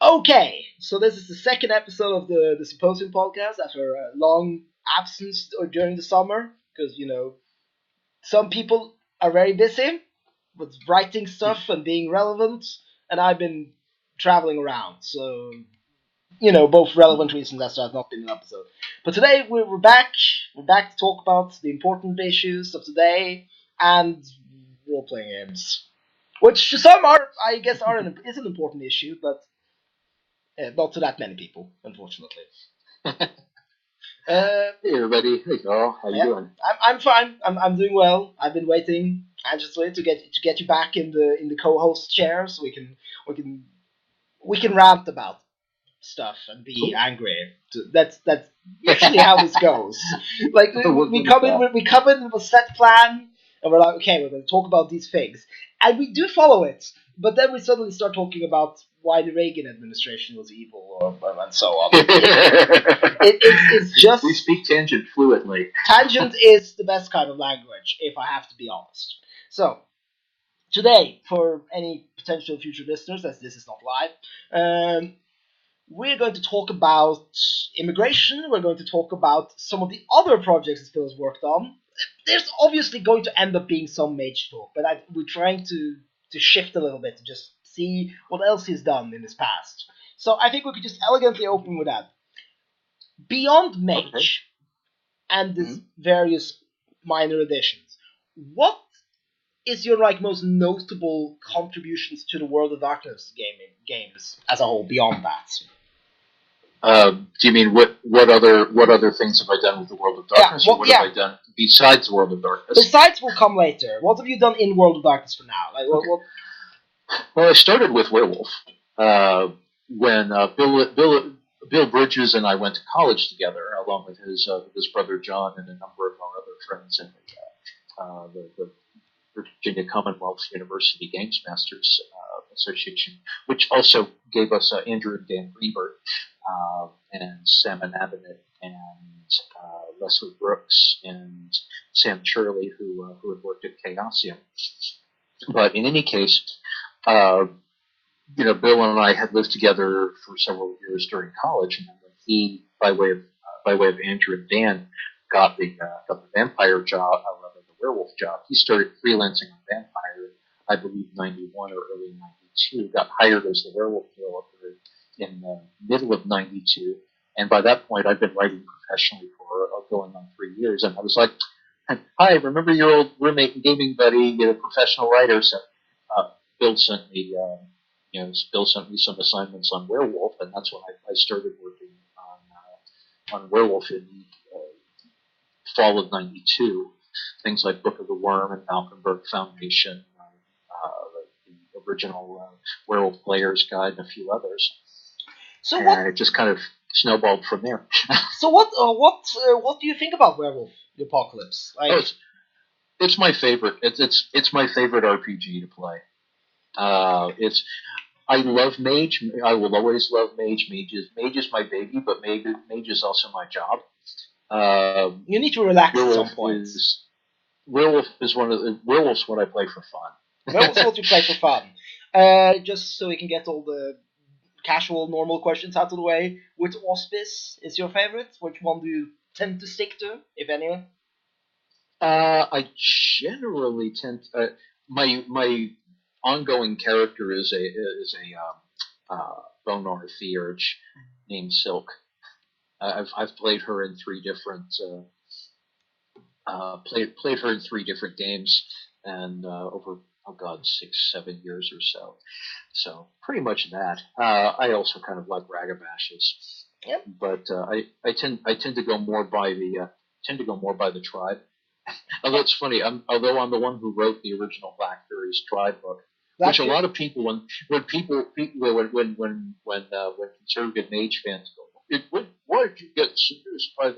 Okay, so this is the second episode of the Symposium podcast after a long absence or during the summer, because some people are very busy with writing stuff and being relevant, and I've been traveling around, so both relevant reasons as to have not been an episode. But today we're back. We're back to talk about the important issues of today and role playing games, which to some are, I guess, is an important issue, but not to that many people, unfortunately. Hey everybody, hey Karl, how you doing? I'm fine. I'm doing well. I've been waiting anxiously to get you back in the co-host chair so we can rant about stuff and be angry. That's usually how this goes. Like we come in with a set plan and we're like, okay, we're going to talk about these things, and we do follow it. But then we suddenly start talking about why the Reagan administration was evil, and so on. It's just we speak tangent fluently. Tangent is the best kind of language, if I have to be honest. So today, for any potential future listeners, as this is not live, we're going to talk about immigration. We're going to talk about some of the other projects that Phil has worked on. There's obviously going to end up being some Mage talk, but we're trying to shift a little bit to just see what else he's done in his past. So I think we could just elegantly open with that. Beyond Mage and these various minor additions, what is your most notable contributions to the World of Darkness games as a whole beyond that? Do you mean what other things have I done with the World of Darkness? Or what have I done besides the World of Darkness? Besides will come later. What have you done in World of Darkness for now? What? Well, I started with Werewolf when Bill Bridges and I went to college together, along with his brother John and a number of our other friends in the Virginia Commonwealth University Games Masters Association, which also gave us Andrew and Dan Greenberg and Sam Abbott and Leslie Brooks and Sam Shirley, who had worked at Chaosium. But in any case, Bill and I had lived together for several years during college, and then when he, by way of Andrew and Dan, got the vampire job, the werewolf job, he started freelancing on Vampire, I believe 91 or early 92. Got hired as the werewolf developer in the middle of 92, and by that point I'd been writing professionally for going on 3 years, and I was like, "Hi, remember your old roommate and gaming buddy, professional writer?" So Bill sent me some assignments on Werewolf, and that's when I started working on Werewolf in fall of '92. Things like Book of the Worm and Malcolmberg Foundation, the original Werewolf Player's Guide, and a few others. So it just kind of snowballed from there. So what do you think about Werewolf the Apocalypse? It's my favorite. It's my favorite RPG to play. I love Mage. I will always love Mage. Mage is my baby, but Mage is also my job. You need to relax at some point. Werewolf's what I play for fun. Werewolf's what you play for fun. Just so we can get all the casual, normal questions out of the way. Which auspice is your favorite? Which one do you tend to stick to, if any? I generally tend to, my ongoing character is a Bonar Theurge named Silk. I've played her in three different played her in 3 different games, and over 6-7 years or so. So pretty much that. I also kind of like Ragabashes. Yep. But I tend to go more by the tribe. Although it's funny, although I'm the one who wrote the original Black Fury's tribe book, which a lot of people when conservative Mage fans go, why did you get seduced by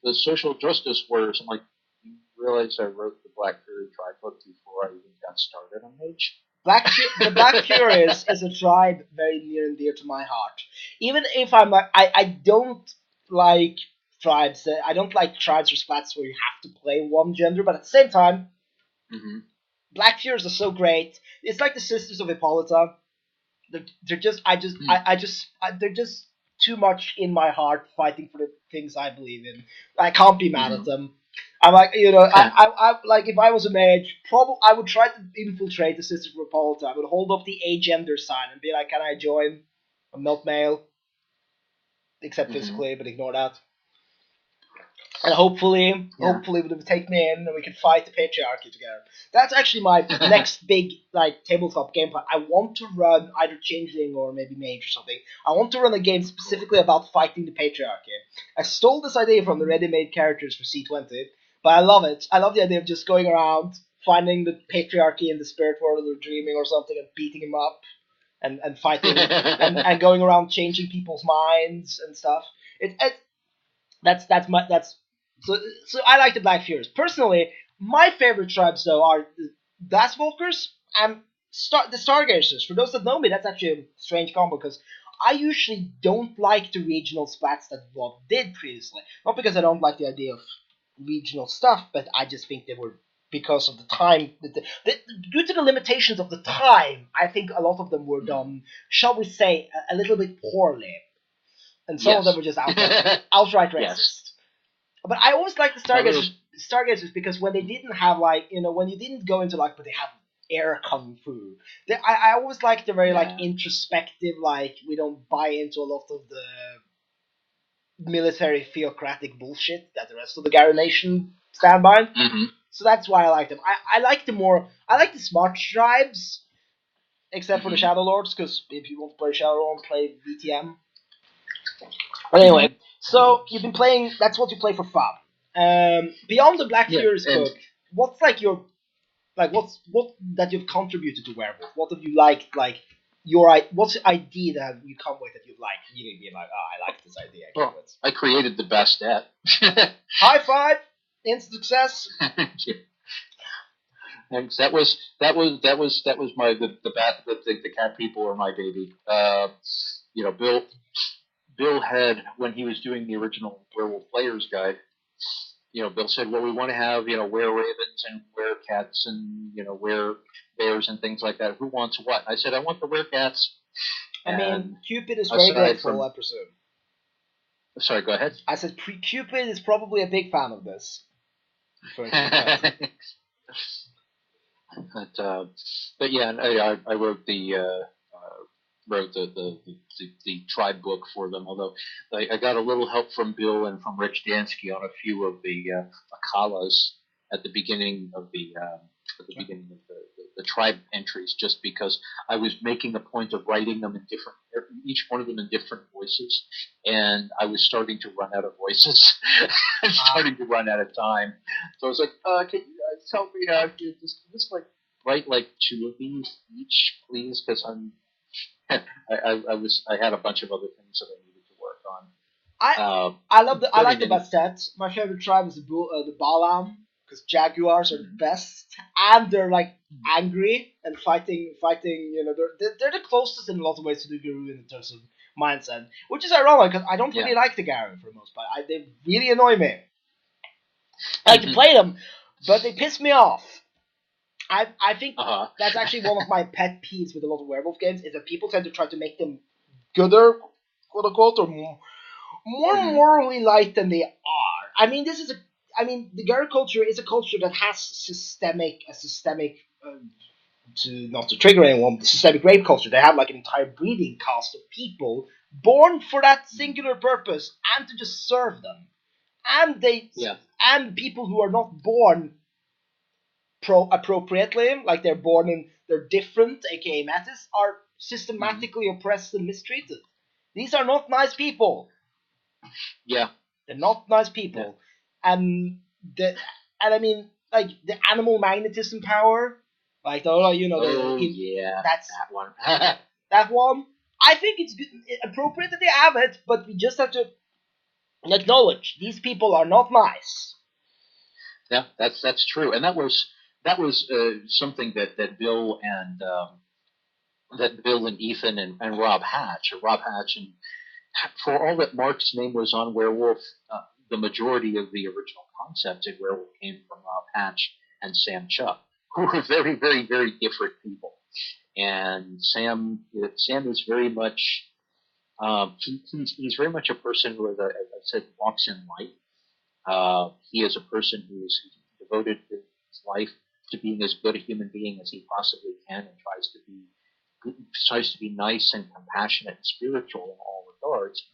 the social justice warriors? I'm like, you realize I wrote the Black Fury tribe book before I even got started on Mage? The Black Furies is a tribe very near and dear to my heart. Even if I don't like tribes. I don't like tribes or splats where you have to play one gender, but at the same time, Black Furies are so great. It's like the Sisters of Hippolyta. they're just they're just too much in my heart, fighting for the things I believe in. I can't be mad at them. I'm like, I like, if I was a mage, probably I would try to infiltrate the Sisters of Repulta. I would hold up the agender sign and be like, "Can I join? I'm not male, except physically, but ignore that." And hopefully they would take me in and we could fight the patriarchy together. That's actually my next big like tabletop game plan. I want to run either Changeling or maybe Mage or something. I want to run a game specifically about fighting the patriarchy. I stole this idea from the ready-made characters for C20, but I love it. I love the idea of just going around, finding the patriarchy in the spirit world or dreaming or something and beating him up and fighting and going around changing people's minds and stuff. That's so I like the Black Furies. Personally, my favorite tribes though are the Glasswalkers and the Stargazers. For those that know me, that's actually a strange combo because I usually don't like the regional splats that WoW did previously. Not because I don't like the idea of regional stuff, but I just think they were, because of the time, due to the limitations of the time, I think a lot of them were done, shall we say, a little bit poorly. And some of them were just outright racist. Yes. But I always liked the Stargazers because when they didn't have when you didn't go into but they have air kung fu. I always liked the very introspective, we don't buy into a lot of the military theocratic bullshit that the rest of the Gary Nation stand by. Mm-hmm. So that's why I like them. I like the smart tribes, except for the Shadow Lords, because if you want to play Shadow Lord, play VTM. But anyway, so you've been playing. That's what you play for fun. Beyond the Black Furies book, what's what that you've contributed to Werewolf? What have you liked? What's the idea that you come with that you like? You being like, I like this idea. I created the best at. High five! Instant success. And that was my the cat people are my baby. Bill had, when he was doing the original Werewolf Player's Guide, Bill said, well, we want to have, were-ravens and were-cats and, were-bears and things like that. Who wants what? I said, I want the were-cats. I mean, Cupid is very grateful, I presume. Sorry, go ahead. I said Cupid is probably a big fan of this. But yeah, I wrote the tribe book for them. Although I got a little help from Bill and from Rich Dansky on a few of the Akalas at the beginning of the tribe entries, just because I was making a point of writing them in different, each one of them in different voices, and I was starting to run out of voices. I'm starting to run out of time, so I was like, can you guys help me out here? Just write two of these each, please, because I had a bunch of other things that I needed to work on. I like the Bastet. My favorite tribe is the Balam, because Jaguars are the best, and they're angry and fighting. They're the closest in a lot of ways to the Guru in terms of mindset, which is ironic because I don't really like the Garen for the most part. They really annoy me. I like to play them, but they piss me off. I think that's actually one of my pet peeves with a lot of werewolf games, is that people tend to try to make them gooder, quote unquote, or more morally light than they are. I mean, the Gary culture is a culture that has systemic, not to trigger anyone, the systemic rape culture. They have an entire breeding caste of people born for that singular purpose and to just serve them. And people who are not born appropriately, they're different, aka Mattis, are systematically oppressed and mistreated. These are not nice people. Yeah. They're not nice people. Yeah. And I mean, the animal magnetism power, that's that one. That one. I think it's appropriate that they have it, but we just have to acknowledge these people are not nice. Yeah, that's true, and that was something that Bill and Ethan and Rob Hatch, and for all that Mark's name was on Werewolf, the majority of the original concept in Werewolf came from Rob Hatch and Sam Chuck, who were very, very, very different people. And Sam is very much he's very much a person who, as I said, walks in light. He is a person who is devoted his life to being as good a human being as he possibly can, and tries to be nice and compassionate and spiritual in all regards.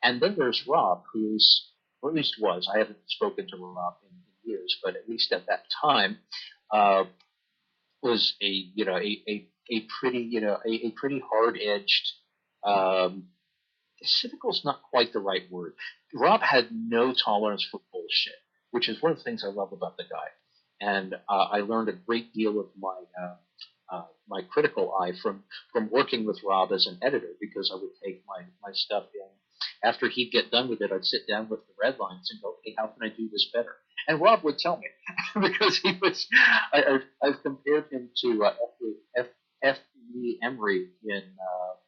And then there's Rob, who's, or at least was, I haven't spoken to Rob in years, but at least at that time, was a pretty hard edged. Cynical's not quite the right word. Rob had no tolerance for bullshit, which is one of the things I love about the guy. And I learned a great deal of my critical eye from working with Rob as an editor, because I would take my stuff in. After he'd get done with it, I'd sit down with the red lines and go, "Hey, how can I do this better?" And Rob would tell me because he was. I've compared him to F. Lee Emery in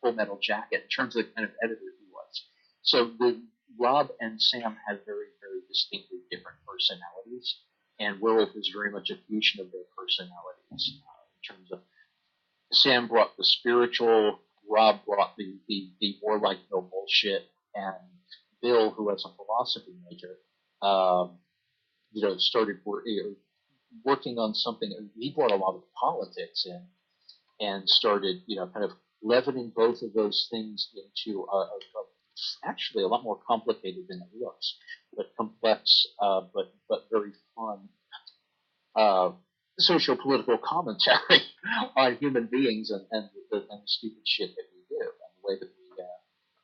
Full Metal Jacket in terms of the kind of editor he was. So Rob and Sam had very, very distinctly different personalities, and Werewolf is very much a fusion of their personalities in terms of Sam brought the spiritual, Rob brought the more like no bullshit, and Bill, who was a philosophy major, started working on something. He brought a lot of politics in, and started, kind of leavening both of those things into actually a lot more complicated than it looks, but complex, but very fun socio-political commentary on human beings and the stupid shit that we do, and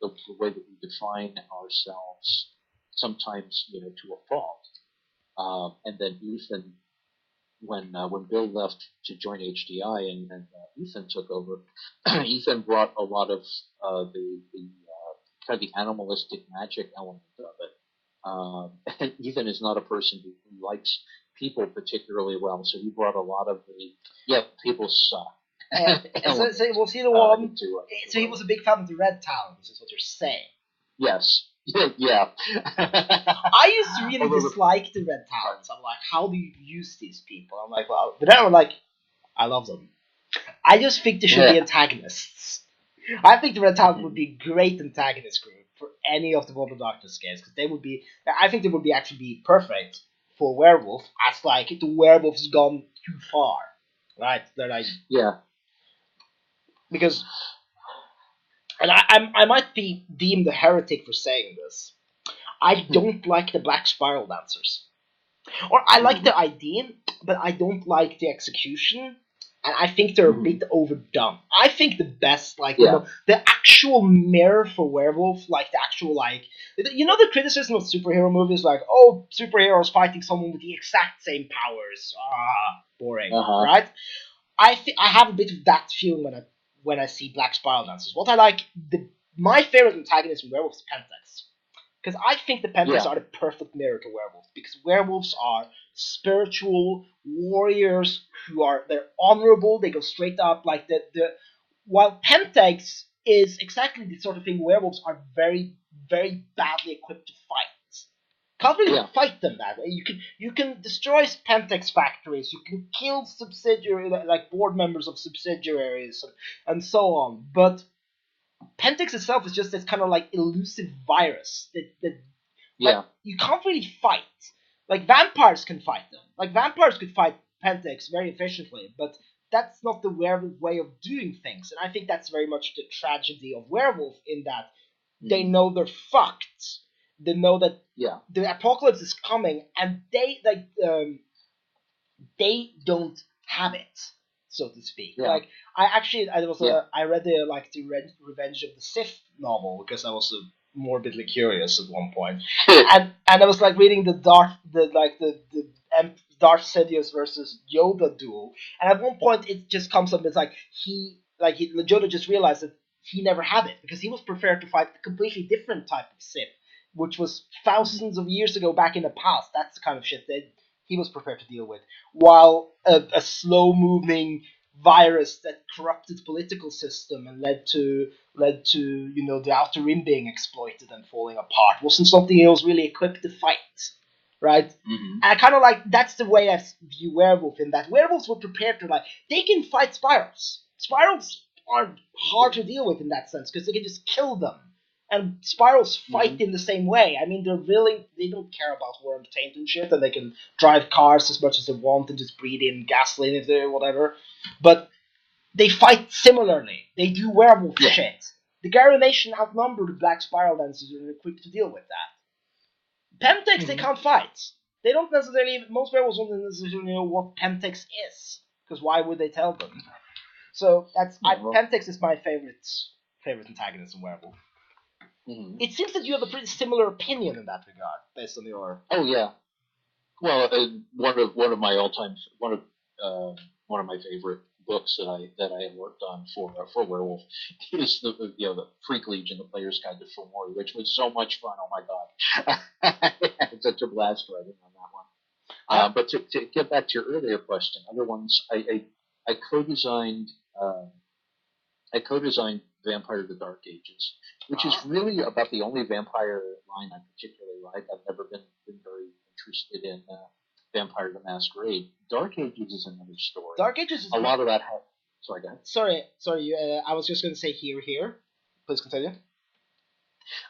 the way that we define ourselves, sometimes to a fault. And then Ethan, when Bill left to join HDI and Ethan took over, Ethan brought a lot of the kind of the animalistic magic element of it. And Ethan is not a person who likes people particularly well, so he brought a lot of people suck. So was he the one? So he was a big fan of the Red Talons, is what you're saying. Yes. Yeah. I used to really dislike the Red Talons. I'm like, how do you use these people? I'm like, well, but then I'm like, I love them. I just think they should be antagonists. I think the Red Talons would be a great antagonist group for any of the World of Darkness games, because they would be. I think they would be actually be perfect for werewolf, as like the werewolf's gone too far, right? They're like because. And I might be deemed a heretic for saying this. I don't like the Black Spiral Dancers. Or I like the idea, but I don't like the execution. And I think they're a bit overdone. I think the best, the actual mirror for werewolf, the actual, the criticism of superhero movies, oh, superheroes fighting someone with the exact same powers. Boring, right? I have a bit of that feeling when I see Black Spiral Dancers. What I like, my favorite antagonist in werewolves is Pentax. Because I think the Pentax are the perfect mirror to werewolves. Because werewolves are spiritual warriors they're honorable, they go straight up. While Pentax is exactly the sort of thing werewolves are very, very badly equipped to fight. Can't really fight them that way. You can destroy Pentax factories, you can kill board members of subsidiaries and so on. But Pentax itself is just this kind of elusive virus that you can't really fight. Vampires can fight them. Vampires could fight Pentax very efficiently, but that's not the werewolf way of doing things. And I think that's very much the tragedy of werewolf, in that they know they're fucked. They know that the apocalypse is coming, and they don't have it, so to speak. I read the Revenge of the Sith novel because I was morbidly curious at one point, and I was reading the Darth Sidious versus Yoda duel, and at one point it just comes up. It's Yoda just realized that he never had it because he was prepared to fight a completely different type of Sith, which was thousands of years ago back in the past. That's the kind of shit that he was prepared to deal with. While a slow-moving virus that corrupted the political system and led to the Outer Rim being exploited and falling apart wasn't something he was really equipped to fight, right? Mm-hmm. And I kind of that's the way I view werewolf, in that werewolves were prepared to they can fight spirals. Spirals are hard to deal with in that sense because they can just kill them. And spirals fight in the same way. I mean, they don't care about worm taint and shit, and they can drive cars as much as they want and just breathe in gasoline if they whatever. But they fight similarly. They do werewolf shit. The Gary Nation outnumber the Black Spiral Dancers and are equipped to deal with that. Pentex, they can't fight. They don't necessarily, most werewolves don't necessarily know what Pentex is, because why would they tell them? So Pentex is my favorite antagonist in Werewolf. It seems that you have a pretty similar opinion in that regard, based on your. Oh yeah. Well, one of my favorite books that I had worked on for Werewolf is the Freak Legion, the Player's Guide to Fomori, which was so much fun. Oh my god, I had such a blast writing on that one. But to get back to your earlier question, other ones I co-designed Vampire: The Dark Ages, which is really about the only vampire line I particularly like. I've never been very interested in Vampire: The Masquerade. Dark Ages is another story. Dark Ages is a lot of that. Sorry, go ahead. Sorry. I was just going to say here. Please continue.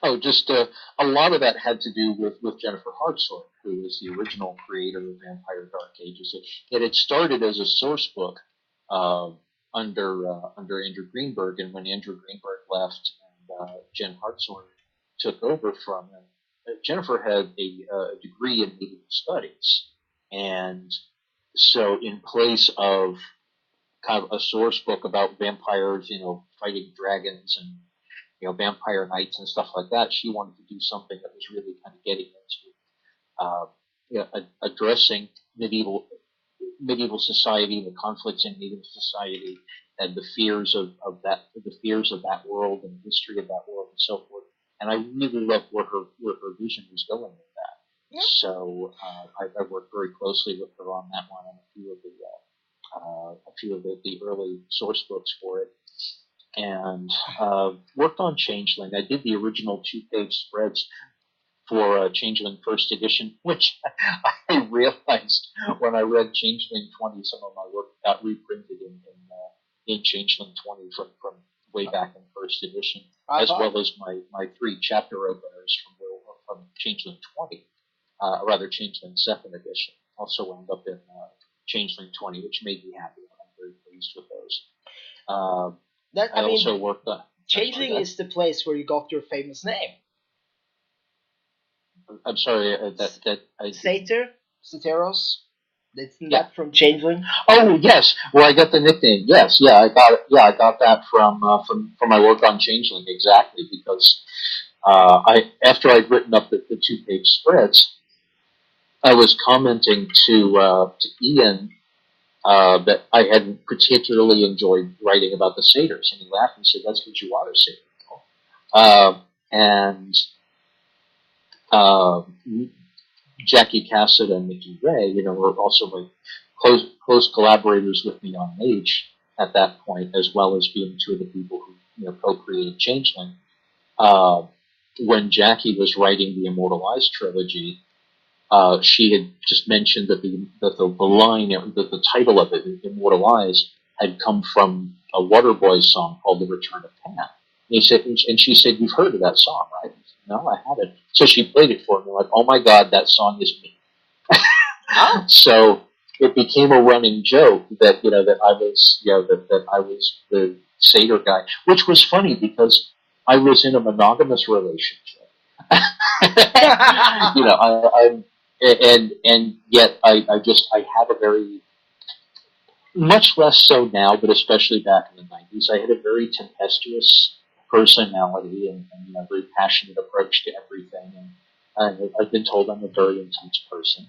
Oh, just a lot of that had to do with Jennifer Hartshorn, who was the original creator of Vampire: Dark Ages. It had started as a source book under Andrew Greenberg, and when Andrew Greenberg left and Jen Hartshorn took over from him, Jennifer had a degree in medieval studies, and so in place of kind of a source book about vampires, fighting dragons and vampire knights and stuff like that, she wanted to do something that was really kind of getting into addressing medieval society, the conflicts in medieval society, and the fears of that world and the history of that world and so forth. And I really loved where her vision was going with that. Yeah. So I worked very closely with her on that one and a few of the early source books for it. And worked on Changeling. I did the original 2-page spreads for Changeling First Edition, which I realized when I read Changeling 20, some of my work got reprinted in Changeling 20 from way back in First Edition, as well as my 3 chapter openers from Changeling 20, rather Changeling 2nd Edition, also wound up in Changeling 20, which made me happy. I'm very pleased with those. I also worked on Changeling is the place where you got your famous name. I'm sorry, Satyros. Isn't that from Changeling? Oh yes, where I got the nickname. Yes, I got it. Yeah, I got that from my work on Changeling, exactly, because after I'd written up the 2-page spreads, I was commenting to Ian that I hadn't particularly enjoyed writing about the satyrs, and he laughed and said, "That's because you are a satyr." Jackie Cassett and Mickey Ray, were also my close collaborators with me on Mage at that point, as well as being 2 of the people who co-created Changeling. When Jackie was writing the Immortalized trilogy, she had just mentioned that the line, that the title of it, Immortalized, had come from a Waterboys song called "The Return of Pan." And she said, "You've heard of that song, right?" I said, "No, I haven't." So she played it for me. Like, "Oh my God, that song is me." So it became a running joke that that I was the satyr guy, which was funny because I was in a monogamous relationship. And yet I had a very, much less so now, but especially back in the 90s, I had a very tempestuous personality and a very passionate approach to everything. And I've been told I'm a very intense person.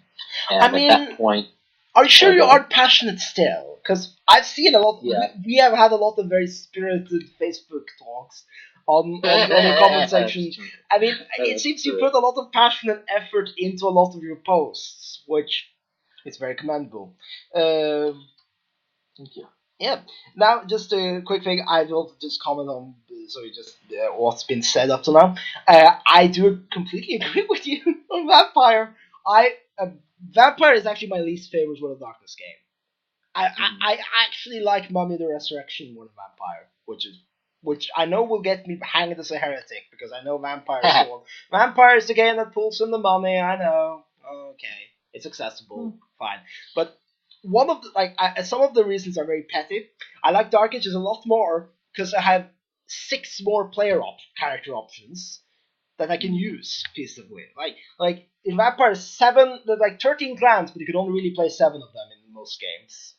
And at that point, are you sure you aren't passionate still? Because I've seen a lot. Yeah. We have had a lot of very spirited Facebook talks on the comment section. I mean, it seems you put a lot of passionate effort into a lot of your posts, which is very commendable. Thank you. Yeah. Now, just a quick thing. I will just comment on what's been said up to now. I do completely agree with you on Vampire. Vampire is actually my least favorite World of Darkness game. I actually like Mummy the Resurrection more than Vampire, which I know will get me hanged as a heretic because I know Vampire is the one. Vampire is the game that pulls from the Mummy. I know. Okay, it's accessible, fine. But one of the some of the reasons are very petty. I like Dark Ages a lot more because I have 6 more character options that I can use peaceably. Like in Vampire 7, there's like 13 clans, but you can only really play 7 of them in most games.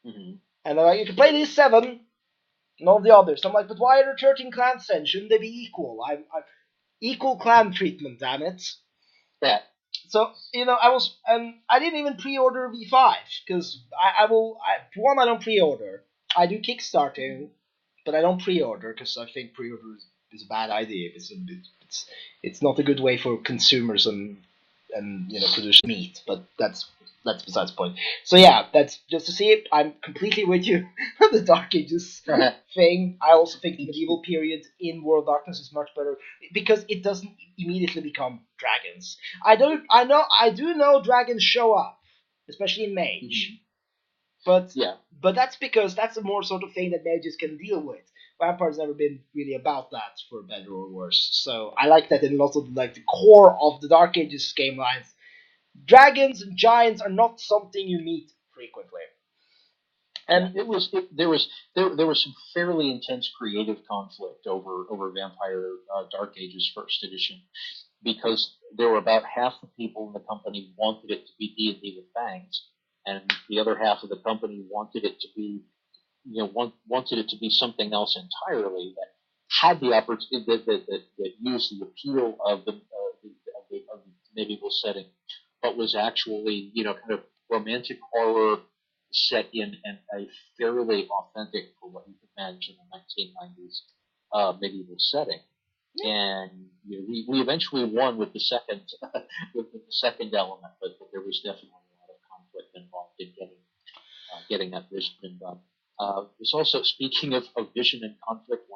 Mm-hmm. And they're like, you can play these 7, none of the others. I'm like, but why are there 13 clans then? Shouldn't they be equal? I'm equal clan treatment, damn it. Yeah. So, I didn't even pre-order V5, because I don't pre-order. I do Kickstarting, but I don't pre-order, because I think pre-order is a bad idea. It's not a good way for consumers and produce meat, but that's besides the point. So yeah, that's just to see it. I'm completely with you on the Dark Ages thing. I also think the medieval period in World of Darkness is much better because it doesn't immediately become dragons. I do know dragons show up, especially in Mage. But that's because that's a more sort of thing that mages can deal with. Vampire's never been really about that, for better or worse. So I like that in lots of the core of the Dark Ages game lines. Dragons and giants are not something you meet frequently. And there was some fairly intense creative conflict over Vampire Dark Ages First Edition, because there were about half the people in the company wanted it to be D&D with fangs, and the other half of the company wanted it to be wanted it to be something else entirely that had the opportunity that used the appeal of the medieval setting, but was actually kind of romantic horror set in a fairly authentic, for what you could imagine, in the 1990s medieval setting. And we eventually won with the second with the second element, but there was definitely a lot of conflict involved in getting that vision done. There's also, speaking of vision and conflict,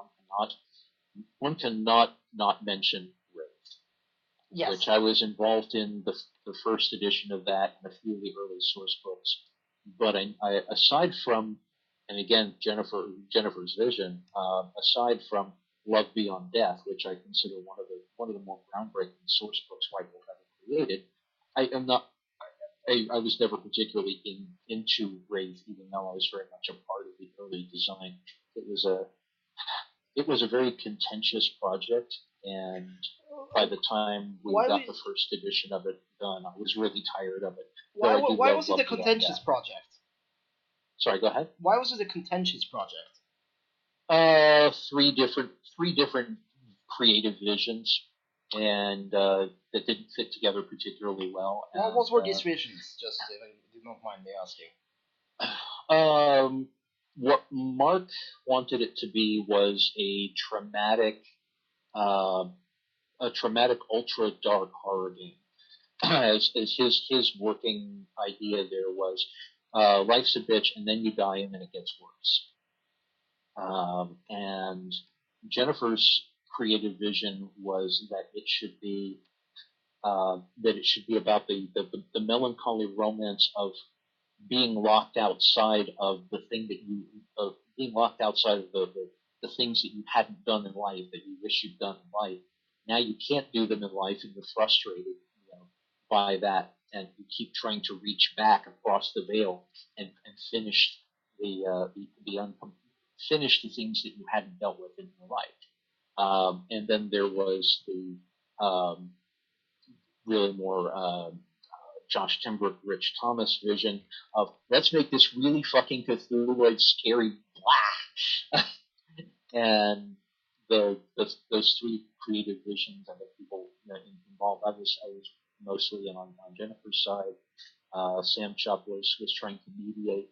one cannot not mention Wraith, which I was involved in the first edition of that and a few of the early source books. But I aside from, and again, Jennifer's vision, aside from Love Beyond Death, which I consider one of the more groundbreaking source books White Wolf ever created, I was never particularly into Wraith, even though I was very much a part of the early design. It was a very contentious project, and by the time we got the first edition of it done, I was really tired of it. Why was it a contentious project? Sorry, go ahead. Why was it a contentious project? Three different creative visions, and that didn't fit together particularly well. What were these visions? Just if you don't mind me asking. What Mark wanted it to be was a traumatic ultra dark horror game. As his working idea there was, life's a bitch, and then you die, and then it gets worse. And Jennifer's creative vision was that it should be about the melancholy romance of being locked outside of the thing that being locked outside of the things that you hadn't done in life that you wish you'd done in life. Now you can't do them in life, and you're frustrated, by that, and you keep trying to reach back across the veil and finish finish the things that you hadn't dealt with in your life. And then there was the really more Josh Timbrook, Rich Thomas vision of, let's make this really fucking Cthulhuoid scary blah. And those three creative visions and the people involved, I was mostly on Jennifer's side. Sam Chuck was trying to mediate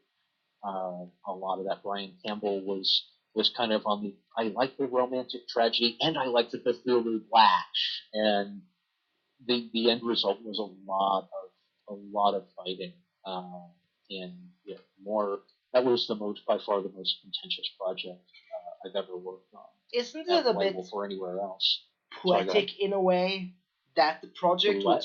a lot of that. Brian Campbell was kind of on the, I like the romantic tragedy and I like the Cthulhu blah. And the end result was a lot of fighting, and that was by far the most contentious project I've ever worked on. Isn't it a bit or anywhere else poetic in a way that the project What?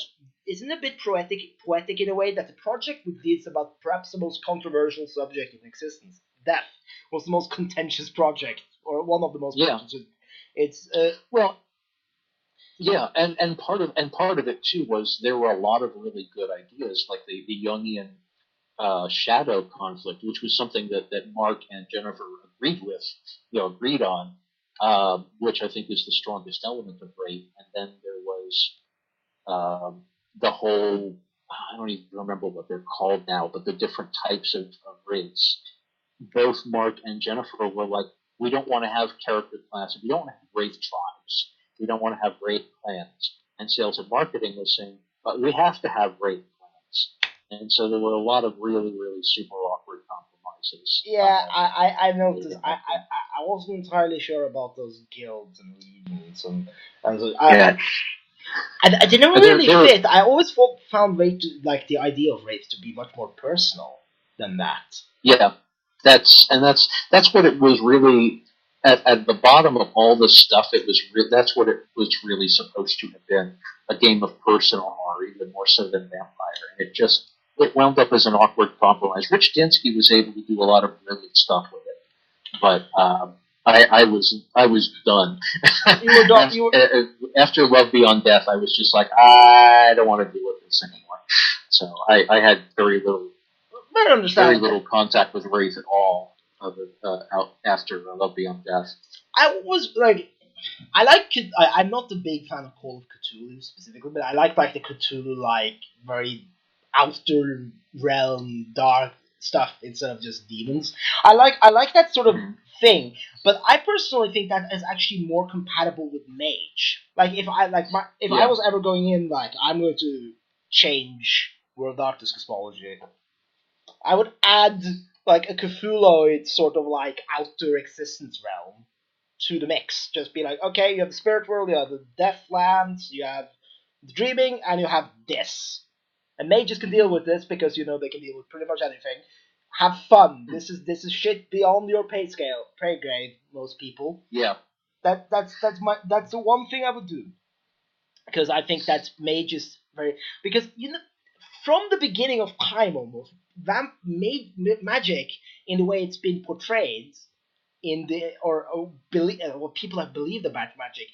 isn't a bit poetic in a way that the project would lead about perhaps the most controversial subject in existence. Death was the most contentious project, or one of the most contentious. It's well, yeah, and part of it too was there were a lot of really good ideas, like the Jungian shadow conflict, which was something that Mark and Jennifer agreed on, which I think is the strongest element of rape. And then there was the whole, I don't even remember what they're called now, but the different types of rapes. Both Mark and Jennifer were like, we don't want to have character classes, we don't want to have rape tribes, we don't want to have rape clans. And sales and marketing was saying, but we have to have rape clans. And so there were a lot of really, really super awkward compromises. Yeah, I noticed. I wasn't entirely sure about those guilds and regions, and so I didn't really fit. I always found rape like the idea of rape to be much more personal than that. Yeah, that's what it was really at the bottom of all this stuff. It was that's what it was really supposed to have been, a game of personal horror, even more so than Vampire. And it wound up as an awkward compromise. Rich Dinsky was able to do a lot of brilliant stuff with it, but I was done. You were done. After Love Beyond Death, I was just like, I don't want to deal with this anymore. So I had very little contact with Wraith at all after Love Beyond Death. I was like, I'm not a big fan of Call of Cthulhu specifically, but I like the Cthulhu very outer realm dark stuff instead of just demons. I like that sort of thing, but I personally think that is actually more compatible with Mage. Like if I was ever going in I'm going to change World Darkness cosmology, I would add a Cthulhuoid sort of outer existence realm to the mix. Just be like, okay, you have the spirit world, you have the Deathlands, you have the dreaming, and you have this. And mages can deal with this because they can deal with pretty much anything. Have fun. This is shit beyond your pay grade. Most people. Yeah. That's the one thing I would do, because I think that's mages because from the beginning of time almost magic in the way it's been portrayed in the what people have believed about magic,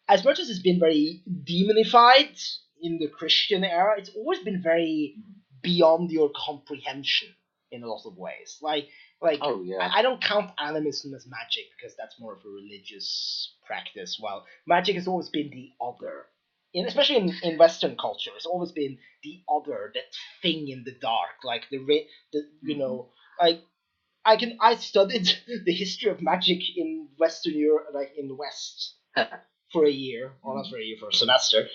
as much as it's been very demonified in the Christian era, it's always been very beyond your comprehension in a lot of ways. Oh, yeah. I don't count animism as magic because that's more of a religious practice, while magic has always been the other. Especially in Western culture, it's always been the other, that thing in the dark, I studied the history of magic in Western Europe, in the West, for a year, or not for a year, for a semester.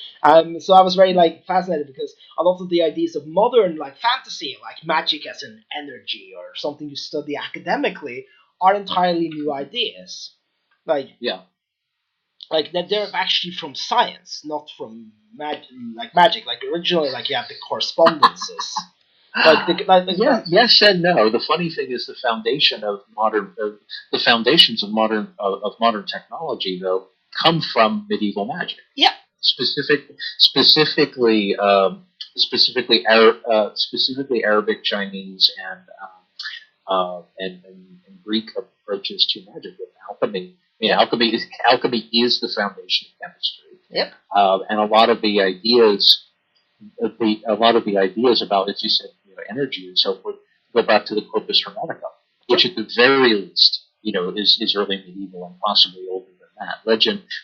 So I was very fascinated because a lot of the ideas of modern fantasy, like magic as an energy or something you study academically, are entirely new ideas. That they're actually from science, not from magic. Originally, you have the correspondences. Yes and no. The funny thing is the foundations of modern technology, though, come from medieval magic. Yeah. Specifically Arabic, Chinese, and Greek approaches to magic with alchemy. Alchemy is the foundation of chemistry. Yep. And a lot of the ideas about, as you said, energy and so forth, go back to the Corpus Hermetica, which at the very least, is early medieval and possibly older than that.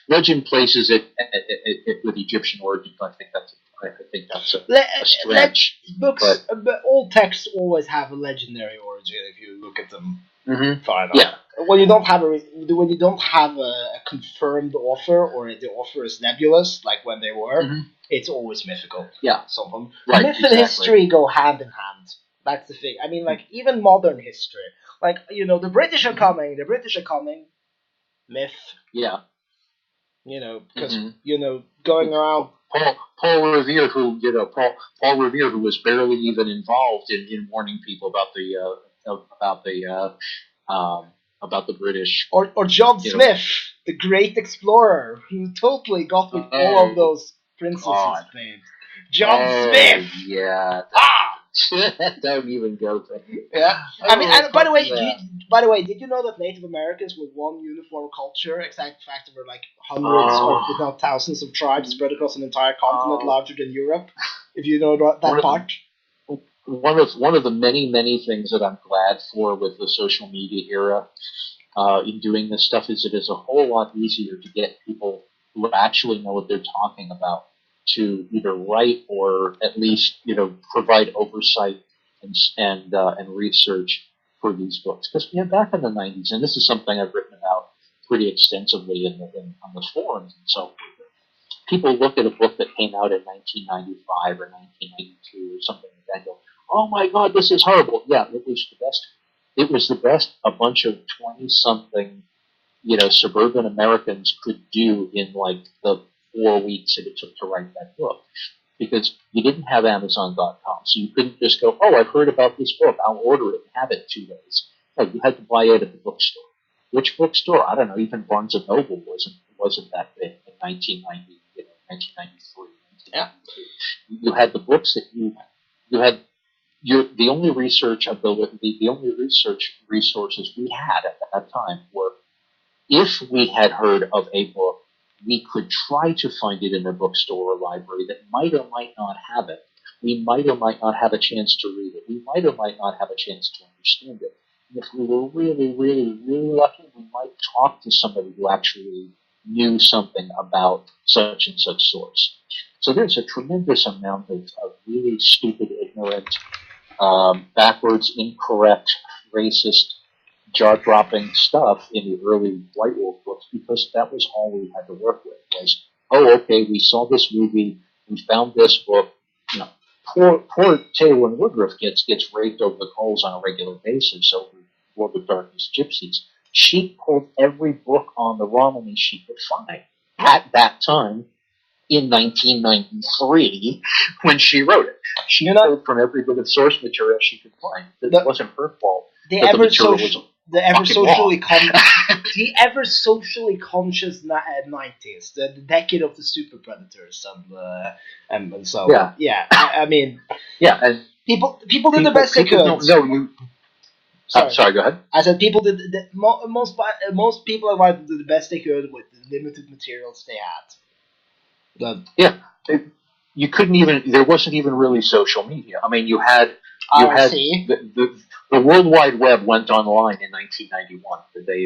Legend places it with Egyptian origins. I think that's a stretch. Books, but all texts always have a legendary origin if you look at them. Mm-hmm. Yeah. When you don't have a confirmed author, or the author is nebulous, like when they were, it's always mythical. Yeah. Something. Right, Myth and history go hand in hand. That's the thing. I mean, even modern history. The British are coming. The British are coming. Myth. Yeah. Because going around. Paul Revere, who was barely even involved in warning people about the British, or John Smith, the great explorer, who totally got with all of those Princess's God. babes. John Smith! Yeah. Ah! Don't even go there. Yeah. I mean, and by the way, yeah. did you know that Native Americans were one uniform culture? Exact fact, there were like hundreds or if not thousands of tribes spread across an entire continent larger than Europe. If you know that part. One of the many things that I'm glad for with the social media era in doing this stuff is it is a whole lot easier to get people who actually know what they're talking about to either write or at least provide oversight and research for these books. Because back in the 90s, and this is something I've written about pretty extensively on the forums and so forth. People look at a book that came out in 1995 or 1992 or something like that and go, "Oh my God, this is horrible." Yeah, it was the best. It was the best a bunch of 20-something, suburban Americans could do in like the 4 weeks that it took to write that book. Because you didn't have Amazon.com, so you couldn't just go, "Oh, I've heard about this book. I'll order it and have it in 2 days." No, you had to buy it at the bookstore. Which bookstore? I don't know. Even Barnes and Noble wasn't that big in 1990, 1993, Yeah. 1992. You had the books that you had. The only research ability, the only research resources we had at that time were if we had heard of a book, we could try to find it in a bookstore or library that might or might not have it. We might or might not have a chance to read it. We might or might not have a chance to understand it. And if we were really, really, really lucky, we might talk to somebody who actually knew something about such and such source. So there's a tremendous amount of really stupid, ignorant, backwards, incorrect, racist, jaw-dropping stuff in the early White Wolf books because that was all we had to work with was, oh, okay, we saw this movie, we found this book. Poor Taylor Woodruff gets raped over the coals on a regular basis over World of Darkness Gypsies. She pulled every book on the Romany she could find at that time in 1993 when she wrote it. She pulled from every bit of source material she could find. It wasn't her fault. The ever socially conscious 90s, the decade of the super predators and so on. Yeah. I mean, and people did the best they could. Sorry, go ahead. I said people did most people did the best they could with the limited materials they had. You couldn't even. There wasn't even really social media. I mean, you had the World Wide Web went online in 1991, the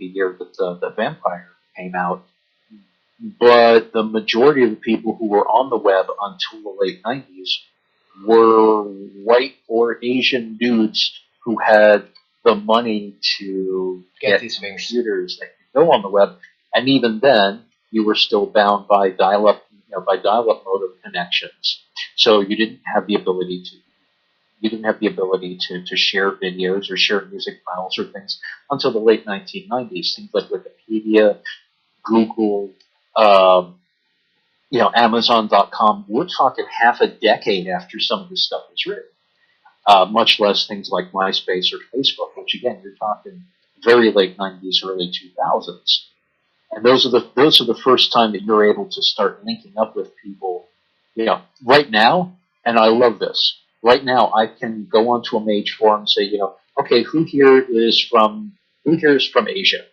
year that the Vampire came out. But the majority of the people who were on the web until the late 90s were white or Asian dudes who had the money to get these computers that could go on the web, and even then, you were still bound by dial-up modem connections. So you didn't have the ability to share videos or share music files or things until the late 1990s. Things like Wikipedia, Google, Amazon.com. We're talking half a decade after some of this stuff was written. Much less things like MySpace or Facebook, which again, you're talking very late 90s, early 2000s. And those are the first time that you're able to start linking up with people. Right now, and I love this. Right now, I can go onto a Mage forum and say, okay, who here is from Asia,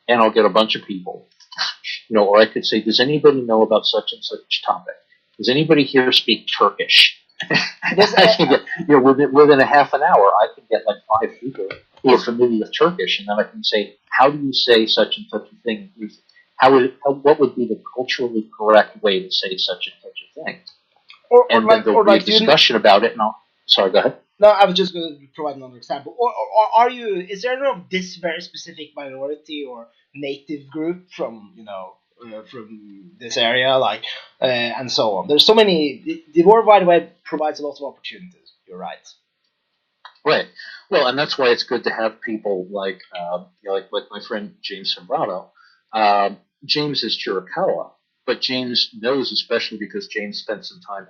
and I'll get a bunch of people. Or I could say, does anybody know about such and such topic? Does anybody here speak Turkish? I can get, within a half an hour, I can get like 5 people who are familiar with Turkish, and then I can say, how do you say such and such a thing? What would be the culturally correct way to say such and such a thing? Then there'll be a discussion about it. Sorry, go ahead. No, I was just going to provide another example. Or is there this very specific minority or native group from from this area, and so on? There's so many. The World Wide Web provides a lot of opportunities. You're right. Right. Well, and that's why it's good to have people like my friend James Sembrano. James is Chiricahua, but James knows, especially because James spent some time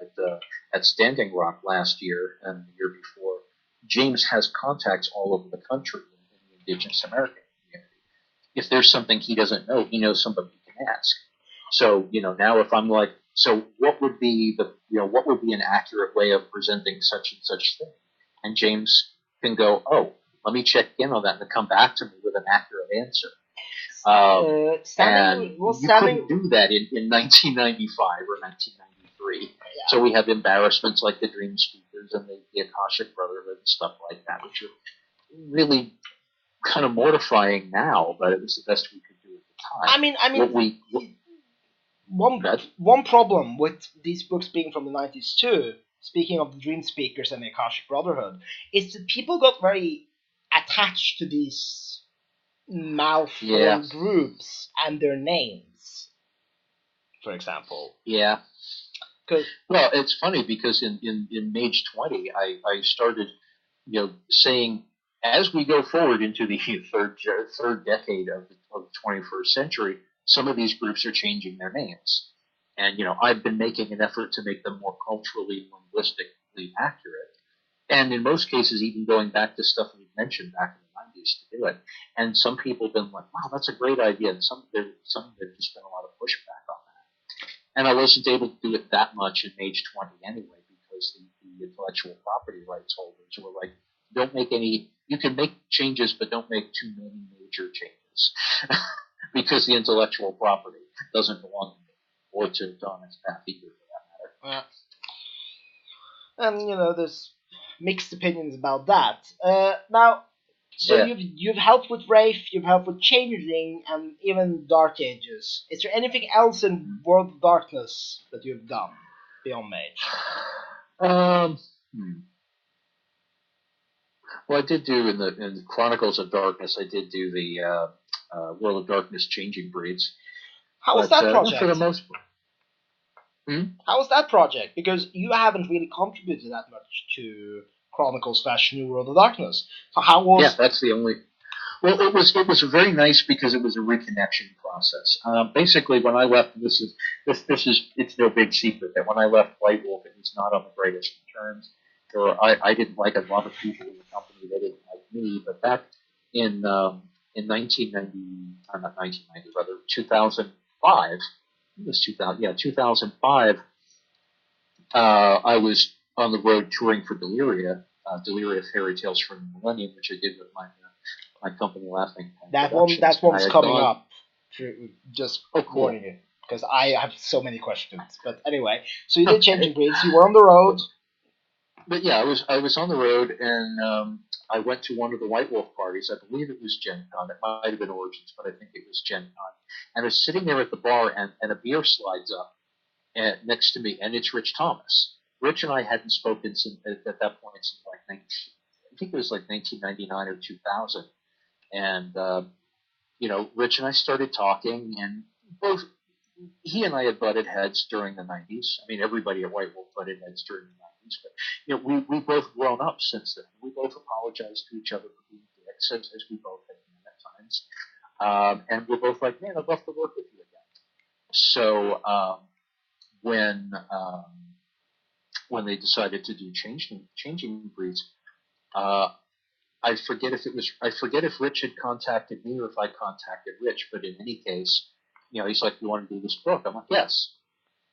at Standing Rock last year and the year before. James has contacts all over the country in the Indigenous American community. If there's something he doesn't know, he knows somebody he can ask. So now if I'm like, So what would be what would be an accurate way of presenting such and such thing? And James can go, oh, let me check in on that and come back to me with an accurate answer. And you couldn't do that in 1995 or 1993. Yeah. So we have embarrassments like the Dream Speakers and the Akashic Brotherhood and stuff like that, which are really kind of mortifying now, but it was the best we could do at the time. One problem with these books being from the 90s too, speaking of the Dream Speakers and the Akashic Brotherhood, is that people got very attached to these malformed groups and their names, for example. Yeah. Well, it's funny because in Mage 20, I started, saying as we go forward into the third decade of the 21st century, some of these groups are changing their names. And, I've been making an effort to make them more culturally, linguistically accurate. And in most cases, even going back to stuff we mentioned back in the 90s to do it. And some people have been like, wow, that's a great idea. And some there's just been a lot of pushback on that. And I wasn't able to do it that much in Mage 20 anyway, because the intellectual property rights holders were like, don't make any, you can make changes, but don't make too many major changes. Because the intellectual property doesn't belong to me, or to Donna's Path either, for that matter. And, there's mixed opinions about that. Now, so you've helped with Wraith, you've helped with Changeling, and even Dark Ages. Is there anything else in World of Darkness that you've done beyond Mage? Well, I did do in the Chronicles of Darkness. I did do the World of Darkness Changing Breeds. How was that project? For the most part. How was that project? Because you haven't really contributed that much to Chronicles / New World of Darkness. So how was? Yeah, that's the only. Well, it was very nice because it was a reconnection process. Basically, when I left, it's no big secret that when I left White Wolf, it was not on the greatest terms. I didn't like a lot of people in the company. They didn't like me. But back in 2005. It was 2000. Yeah, 2005. I was on the road touring for Deliria Fairy Tales from the Millennium, which I did with my company Laughing. That one's coming up. Just warning you, because I have so many questions. But anyway, so you did Changing Breeds. You were on the road. But yeah, I was on the road, and I went to one of the White Wolf parties. I believe it was Gen Con. It might have been Origins, but I think it was Gen Con. And I was sitting there at the bar, and a beer slides up next to me, and it's Rich Thomas. Rich and I hadn't spoken at that point since I think it was like 1999 or 2000. And Rich and I started talking, and both he and I had butted heads during the 90s. I mean, everybody at White Wolf butted heads during the 90s, but we both grown up since then. We both apologized to each other for being dicks, as we both had been at times. And we're both like, man, I'd love to work with you again. So when they decided to do changing breeds, I forget if Rich had contacted me or if I contacted Rich, but in any case, he's like, "You want to do this book?" I'm like, "Yes."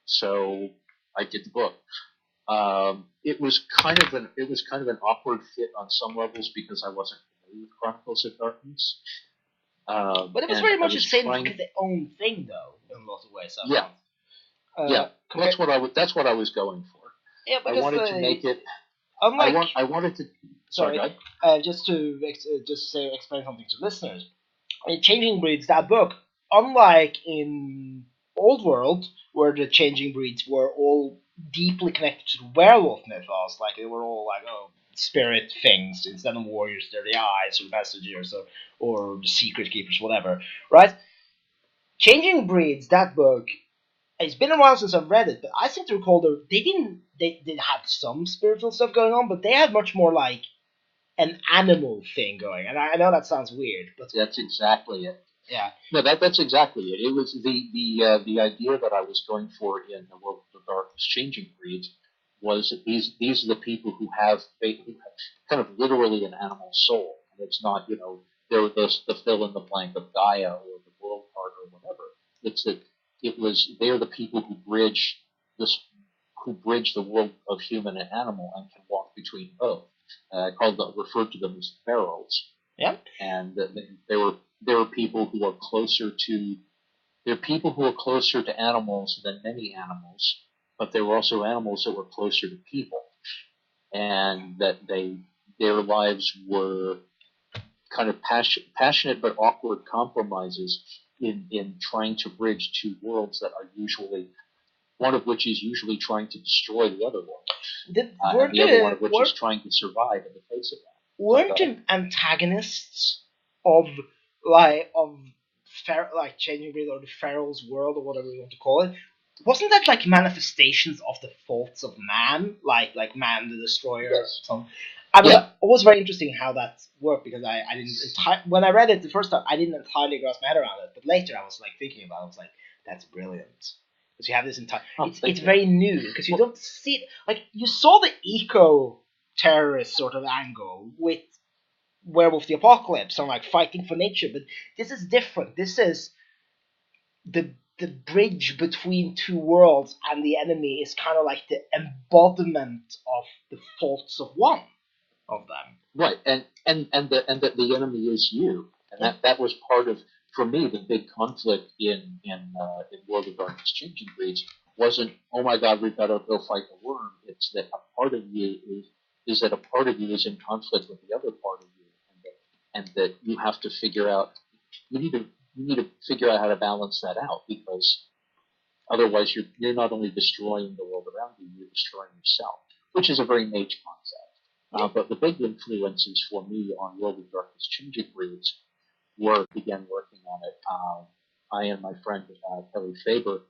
So I did the book. It was kind of an awkward fit on some levels because I wasn't familiar with Chronicles of Darkness. But it was very much the same because their own thing, though, in lots of ways. Yeah. That's what I was going for. Yeah, because I wanted to make it. Unlike, I wanted to. Sorry, just to explain something to listeners. In Changing Breeds, that book, unlike in Old World, where the Changing Breeds were all deeply connected to the werewolf mythos, like they were all like spirit things instead of warriors, they're the eyes or messengers or the secret keepers, whatever, right? Changing Breeds, that book. It's been a while since I've read it, but I seem to recall they did have some spiritual stuff going on, but they had much more like an animal thing going. And I know that sounds weird, but that's exactly it. Yeah. No, that's exactly it. It was the idea that I was going for in the World of Darkness Changing Breeds was that these are the people who have kind of literally an animal soul, and it's not they're the fill in the blank of Gaia or the world part or whatever. It's that. They're the people who bridge who bridge the world of human and animal and can walk between both. Referred to them as ferals. Yeah. And there were people who are closer to animals than many animals, but there were also animals that were closer to people, and that their lives were kind of passionate but awkward compromises in trying to bridge two worlds that are usually, one of which is usually trying to destroy the other world, and the other one of which is trying to survive in the face of that. Weren't antagonists of Changing Breed or the Feral's world or whatever you want to call it? Wasn't that like manifestations of the faults of man, like Man the Destroyer? Yes. It was very interesting how that worked, because I didn't when I read it the first time, I didn't entirely grasp my head around it, but later I was like thinking about it, I was like, that's brilliant. Because you have this entire it's very new, because you don't see it, like you saw the eco-terrorist sort of angle with Werewolf the Apocalypse and like fighting for nature, but this is different. This is the bridge between two worlds, and the enemy is kind of like the embodiment of the faults of one of them. Right, and that the enemy is you, and that was part of, for me, the big conflict in World of Darkness Changing Breeds wasn't, oh my God, we've got to go fight the worm. It's that a part of you is that a part of you is in conflict with the other part of you, and that you have to figure out, you need to figure out how to balance that out, because otherwise you're not only destroying the world around you, you're destroying yourself, which is a very Mage concept. But the big influences for me on World of Darkness Changing Breeds began working on it. I and my friend Kelly Faber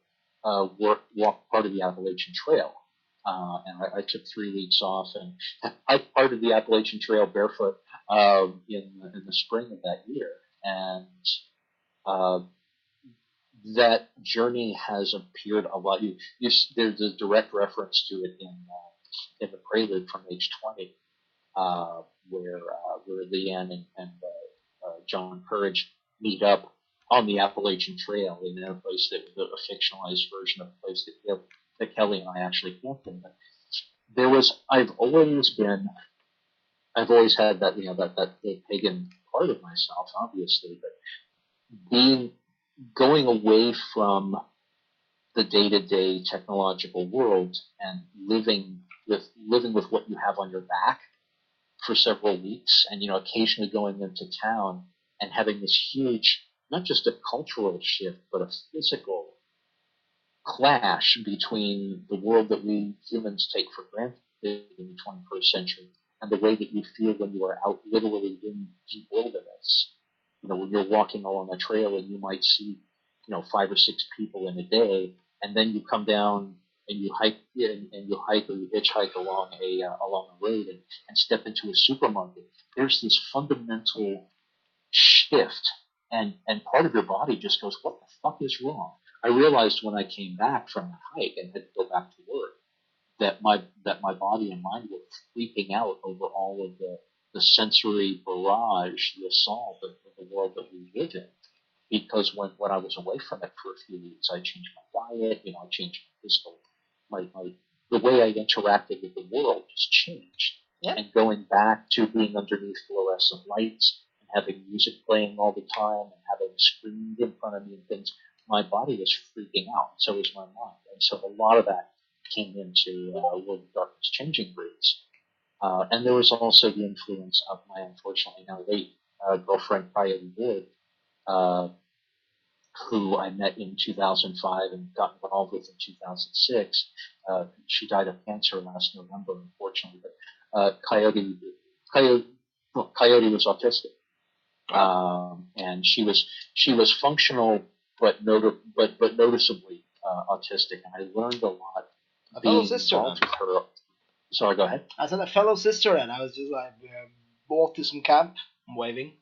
walked part of the Appalachian Trail, and I took 3 weeks off, and I part of the Appalachian Trail barefoot in the spring of that year, and that journey has appeared a lot. There's a direct reference to it in the prelude from Age 20, where Leanne and John Courage meet up on the Appalachian Trail in a place that was a fictionalized version of a place that Kelly and I actually camped in. But I've always had that, that pagan part of myself, obviously, but going away from the day-to-day technological world and living with what you have on your back for several weeks, and occasionally going into town and having this huge, not just a cultural shift, but a physical clash between the world that we humans take for granted in the 21st century and the way that you feel when you are out literally in the wilderness. When you're walking along a trail and you might see, 5 or 6 people in a day, and then you come down and you hike or you hitchhike along a road and step into a supermarket. There's this fundamental shift, and part of your body just goes, what the fuck is wrong? I realized when I came back from the hike and had to go back to work that my body and mind were freaking out over all of the sensory barrage, the assault of the world that we live in. Because when I was away from it for a few weeks, I changed my diet, I changed my physical, the way I interacted with the world just changed. Yeah. And going back to being underneath fluorescent lights and having music playing all the time and having a screen in front of me and things, my body was freaking out. So was my mind. And so a lot of that came into World of Darkness Changing Breeds. And there was also the influence of my unfortunately now late girlfriend, Coyote Wood, who I met in 2005 and got involved with in 2006. She died of cancer last November, unfortunately. But Coyote was autistic, and she was functional but noticeably autistic, and I learned a lot. A fellow sister. With her. Sorry, go ahead. I said a fellow sister, and I was just like, autism camp. I'm waving.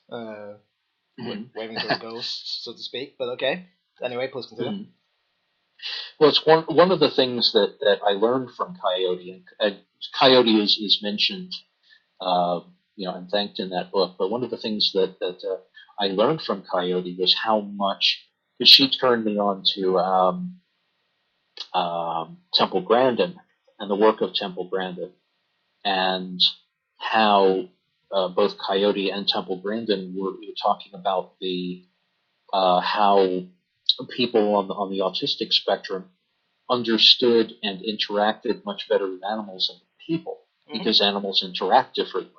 Waving to the ghost, so to speak, but okay. Anyway, please continue. Mm-hmm. Well, it's one of the things that I learned from Coyote, and Coyote is mentioned, and thanked in that book. But one of the things that I learned from Coyote was how much, because she turned me on to Temple Grandin and the work of Temple Grandin, and how both Coyote and Temple Grandin were talking about the how people on the autistic spectrum understood and interacted much better with animals than people, because animals interact differently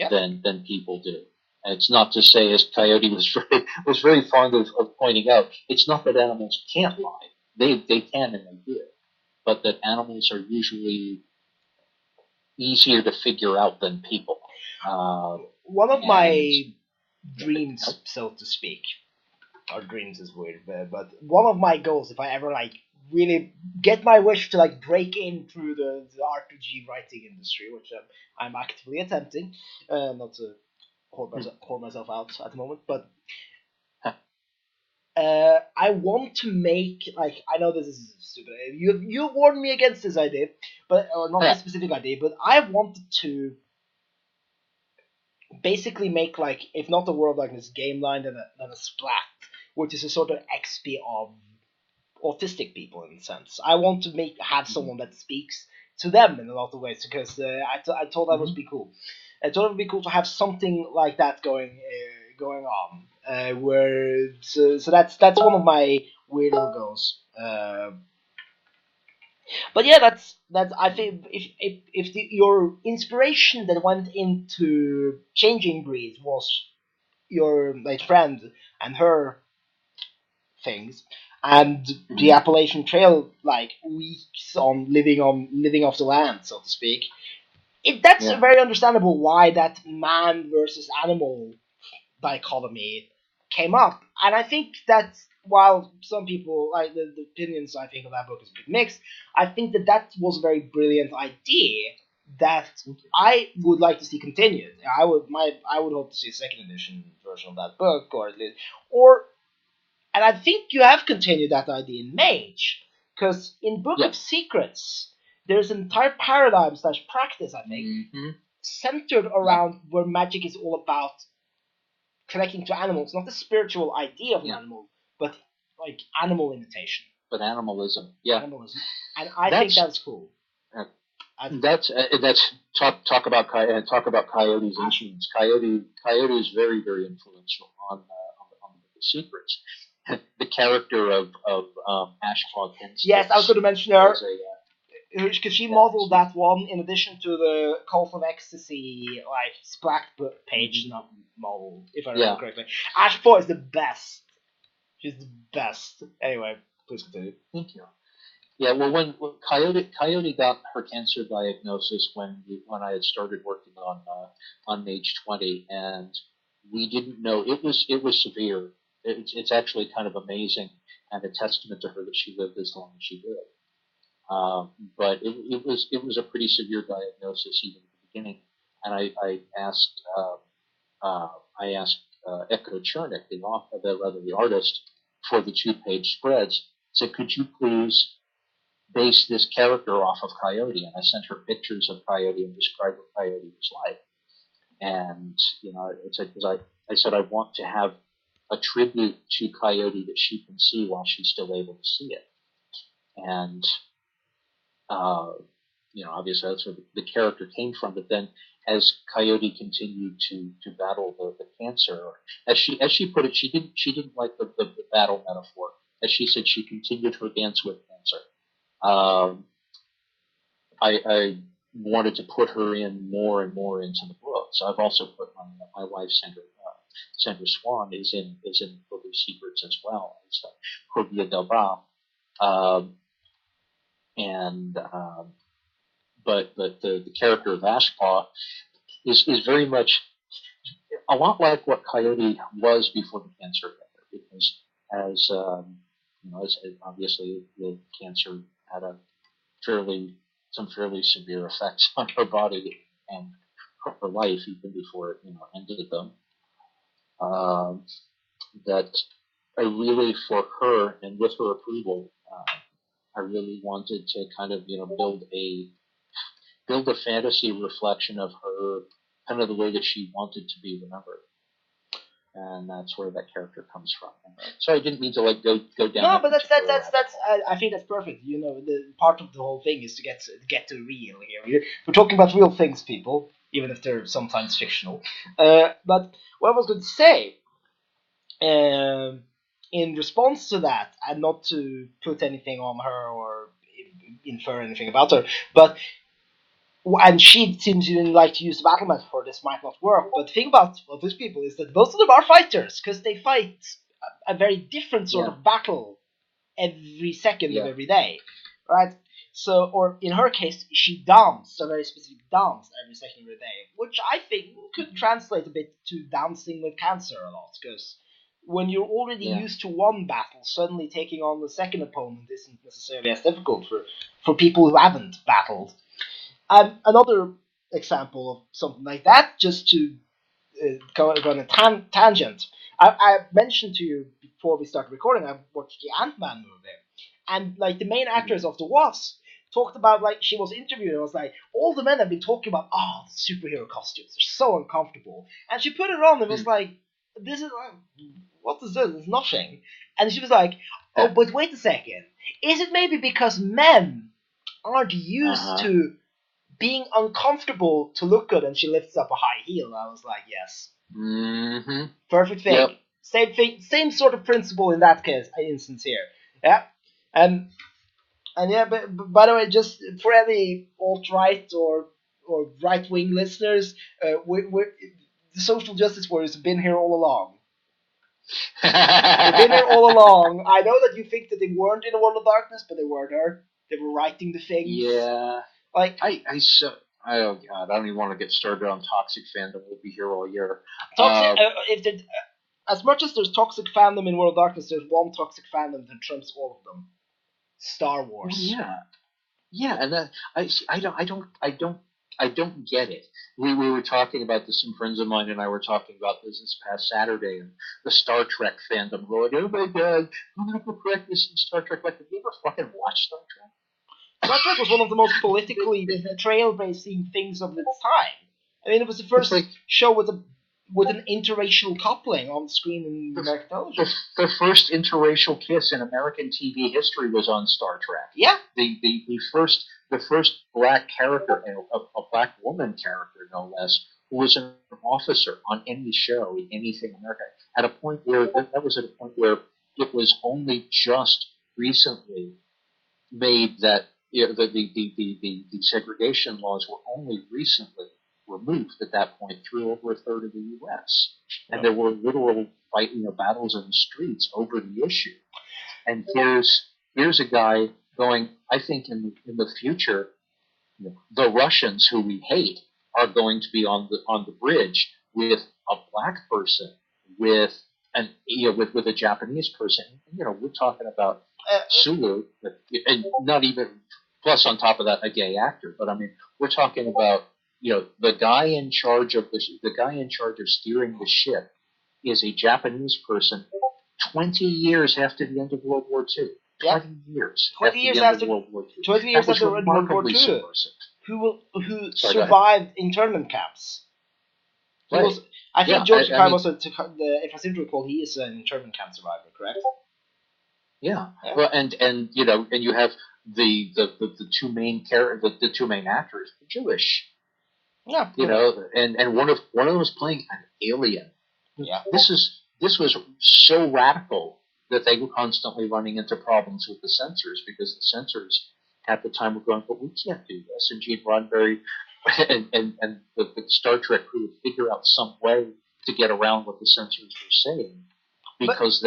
than people do. And it's not to say, as Coyote was very fond of pointing out, it's not that animals can't lie. They can and they do, but that animals are usually easier to figure out than people. One of my dreams, so to speak, or dreams is weird, but one of my goals, if I ever really get my wish to break in through the RPG writing industry, which I'm actively attempting, not to whore myself out at the moment, but I want to make I know this is stupid. You warned me against this idea, or not this specific idea, but I wanted to basically make if not the world like this game line, then a splat, which is a sort of XP of autistic people in a sense. I want to have someone that speaks to them in a lot of ways, because I thought that would be cool. I thought it would be cool to have something like that going on. So that's one of my weirdo goals. But yeah, that's I think if your inspiration that went into changing breeds was your friend and her things, and the Appalachian Trail weeks on living off the land, so to speak. That's very understandable why that man versus animal dichotomy came up, and I think that while some people the opinions I think of that book is a bit mixed, I think that was a very brilliant idea that I would like to see continued. I would hope to see a second edition version of that book, or at least, and I think you have continued that idea in Mage, because in Book of Secrets, there's an entire paradigm / practice, I think, centered around where magic is all about connecting to animals, not the spiritual idea of an animal, but animal imitation. But animalism, Animalism, and I think that's cool. That's talk about Coyote's influence. Coyote is very, very influential on the Secrets. The character of Ashpaw Kensington. Yes, I was going to mention her. Because she modeled that one in addition to the Cult of Ecstasy splat page, not model, if I remember correctly. Ashpaw is the best. She's the best. Anyway, please continue. Thank you. Yeah, well, when Coyote got her cancer diagnosis when I had started working on Mage 20, and we didn't know it was severe. It's actually kind of amazing and a testament to her that she lived as long as she did. But it was a pretty severe diagnosis even at the beginning, and I asked Echo Chernick, the artist, for the 2-page spreads. Said, could you please base this character off of Coyote? And I sent her pictures of Coyote and described what Coyote was like. And I said I want to have a tribute to Coyote that she can see while she's still able to see it. And obviously that's where the character came from. But then, as Coyote continued to battle the cancer, as she put it, she didn't like the battle metaphor. As she said, she continued her dance with cancer. I wanted to put her in more and more into the book, so I've also put my wife Sandra Swan is in Book of Secrets as well as Corvia del Ba. But the character of Ashpaw is very much a lot like what Coyote was before the cancer hit her, because as obviously the cancer had some fairly severe effects on her body and her life even before it ended them. That I really, for her and with her approval, I really wanted to kind of build a fantasy reflection of her, kind of the way that she wanted to be remembered. and that's where that character comes from. So I didn't mean to like go down. No, but that's I think that's perfect. You know, the part of the whole thing is to get to real here. We're talking about real things, people, even if they're sometimes fictional. But what I was going to say, in response to that, and not to put anything on her or infer anything about her, but and she seems you didn't like to use the battle metaphor. This might not work, but the thing about these people is that most of them are fighters because they fight a very different sort of battle every second of every day, right? So, or in her case, she danced a very specific dance every second of the day, which I think could translate a bit to dancing with cancer a lot, because when you're already used to one battle, suddenly taking on the second opponent isn't necessarily as difficult for people who haven't battled. Another example of something like that, just to go on a tangent. I mentioned to you before we started recording, I watched the Ant-Man movie, and like the main actress of the Wasp talked about, like, she was interviewed and was like, all the men have been talking about, oh, the superhero costumes are so uncomfortable, and she put it on and was like, this is what is this? It's nothing. And she was like, oh, but wait a second, is it maybe because men aren't used to being uncomfortable to look good? And she lifts up a high heel, and I was like, yes. Mm-hmm. Perfect thing. Yep. Same thing, same sort of principle in that instance here. Yeah. And yeah, but by the way, just for any alt-right or right-wing listeners, we're the social justice warriors have been here all along. They've been here all along. I know that you think that they weren't in a world of darkness, but they were there. They were writing the things. Yeah. Like oh god, I don't even want to get started on toxic fandom. We'll be here all year. Toxic. As much as there's toxic fandom in World of Darkness, there's one toxic fandom that trumps all of them: Star Wars. Yeah, and that I don't get it. We were talking about this. Some friends of mine and I were talking about this past Saturday, and the Star Trek fandom going, oh my god, political correctness in Star Trek. Like, have you ever fucking watched Star Trek? Star Trek was one of the most politically trailblazing things of its time. I mean, it was the first show with an interracial coupling on screen in American television. The first interracial kiss in American TV history was on Star Trek. Yeah. The first black character, a black woman character, no less, who was an officer on any show in anything American. At a point where it was only just recently made that the segregation laws were only recently removed at that point through over a third of the U.S. And there were literal battles in the streets over the issue. And here's a guy going, I think in the future, the Russians who we hate are going to be on the bridge with a black person, with a Japanese person. We're talking about Sulu, and not even plus on top of that a gay actor. But I mean, we're talking about the guy in charge of steering the ship is a Japanese person. 20 years after the end of World War II. 20 years. 20 years after World War II. 20 years after World War II. Who survived internment camps. I think George Karl was if I seem to recall, he is an internment camp survivor, correct? Yeah. Well, and you have the two main the two main actors are Jewish. Yeah. And one of them was playing an alien. Yeah. This was so radical that they were constantly running into problems with the censors, because the censors at the time were going, but we can't do this. And Gene Roddenberry and the Star Trek crew would figure out some way to get around what the censors were saying, because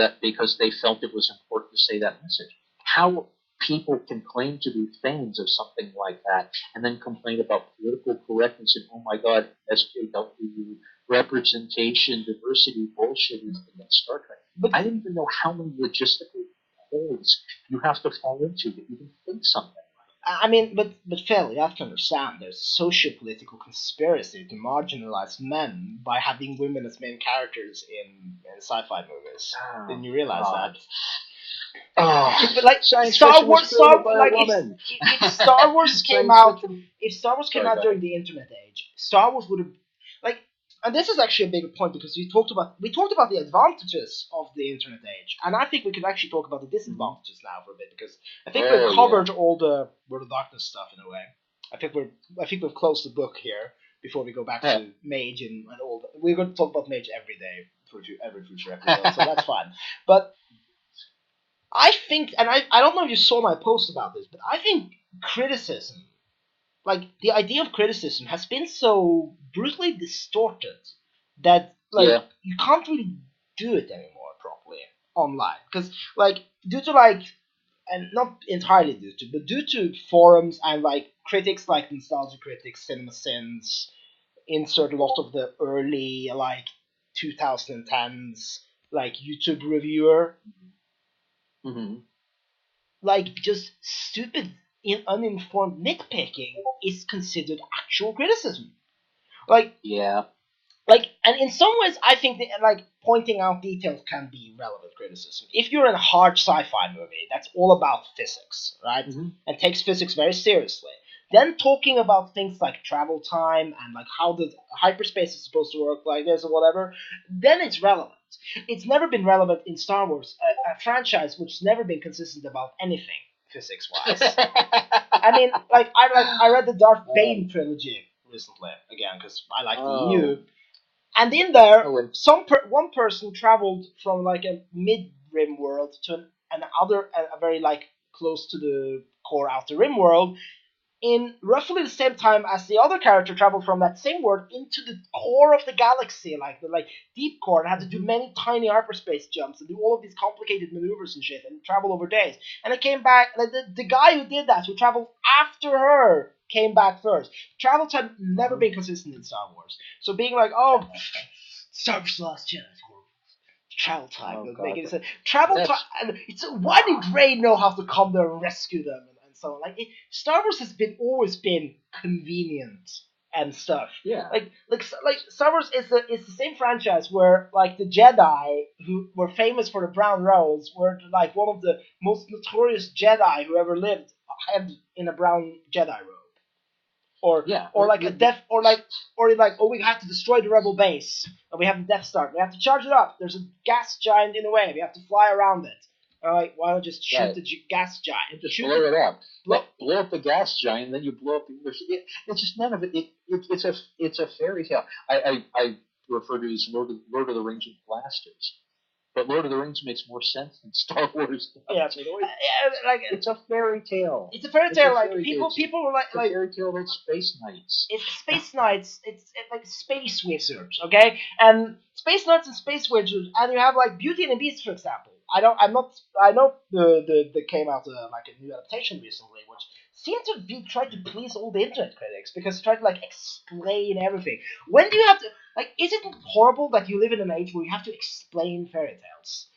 they felt it was important to say that message. How people can claim to be fans of something like that and then complain about political correctness and, oh my god, SJW, representation, diversity, bullshit in Star Trek. But I didn't even know how many logistical holes you have to fall into to even think something like that. I mean, but Phil, you have to understand, there's a socio-political conspiracy to marginalize men by having women as main characters in sci-fi movies. Didn't you realize that? Oh, but like Star Wars, like if Star Wars came out, during the internet age, Star Wars would have, like, and this is actually a bigger point because we talked about the advantages of the internet age, and I think we could actually talk about the disadvantages now for a bit because I think we've covered all the World of Darkness stuff in a way. I think we've closed the book here before we go back to Mage and all. We're going to talk about Mage every day for every future episode, so that's fine. But I think, and I don't know if you saw my post about this, but I think criticism, like the idea of criticism, has been so brutally distorted that you can't really do it anymore properly online because due to and not entirely due to, but due to forums and critics like Nostalgia Critics, Cinema Sins, insert a lot of the early 2010s YouTube reviewer, just stupid uninformed nitpicking is considered actual criticism. And in some ways, I think that, pointing out details can be relevant criticism. If you're in a hard sci-fi movie that's all about physics, right, and takes physics very seriously, then talking about things like travel time and how the hyperspace is supposed to work like this or whatever, then it's relevant. It's never been relevant in Star Wars, a franchise which has never been consistent about anything physics-wise. I mean, I read the Darth Bane trilogy recently again because I like the EU. And in there, one person traveled from a mid-rim world to another, a very close to the core outer rim world, in roughly the same time as the other character traveled from that same world into the core of the galaxy, the deep core, and had to do many tiny hyperspace jumps and do all of these complicated maneuvers and shit and travel over days. And it came back, the guy who did that, who traveled after her, came back first. Travel time never been consistent in Star Wars. So being Star Wars Last Jedi is horrible. Travel time, making sense. Travel time, and why did Rey know how to come there and rescue them and so on? Star Wars has always been convenient and stuff. Yeah. Star Wars is the same franchise where the Jedi who were famous for the brown robes were one of the most notorious Jedi who ever lived had in a brown Jedi robe. We have to destroy the rebel base, and we have the Death Star. We have to charge it up. There's a gas giant in the way. We have to fly around it. Why not just shoot the gas giant? Just blow it up. Blow up the gas giant, and then you blow up the. It's just none of it. It's a fairy tale. I refer to it as Lord of the Rings with blasters. But Lord of the Rings makes more sense than Star Wars does. Yeah, it's a fairy tale. It's a fairy tale. People were a fairy tale like Space Knights. It's Space Knights. It's like space wizards, okay? And Space Knights and space wizards, and you have Beauty and the Beast, for example. I know the came out a new adaptation recently, which seemed to be trying to please all the internet critics because it tried to explain everything. When do you have to is it horrible that you live in an age where you have to explain fairy tales?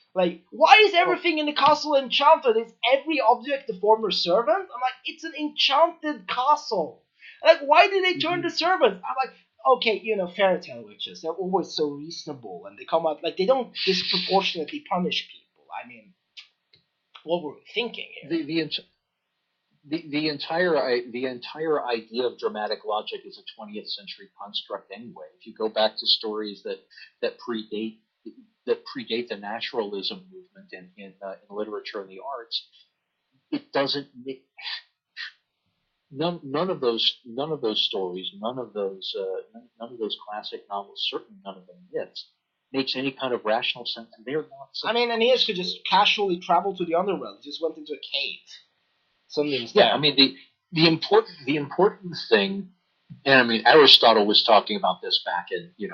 Why is everything in the castle enchanted? Is every object the former servant? I'm it's an enchanted castle. Why did they turn the servants? I'm okay, fairy tale witches, they're always so reasonable, and they come out they don't disproportionately punish people. I mean, what were we thinking here? The entire idea of dramatic logic is a 20th century construct anyway. If you go back to stories that predate the naturalism movement in literature and the arts, it doesn't. None of those stories, none of those classic novels, certainly none of them myths, makes any kind of rational sense. And they're not. I mean, Aeneas could just casually travel to the underworld. He just went into a cave. I mean the important thing, and I mean Aristotle was talking about this back in the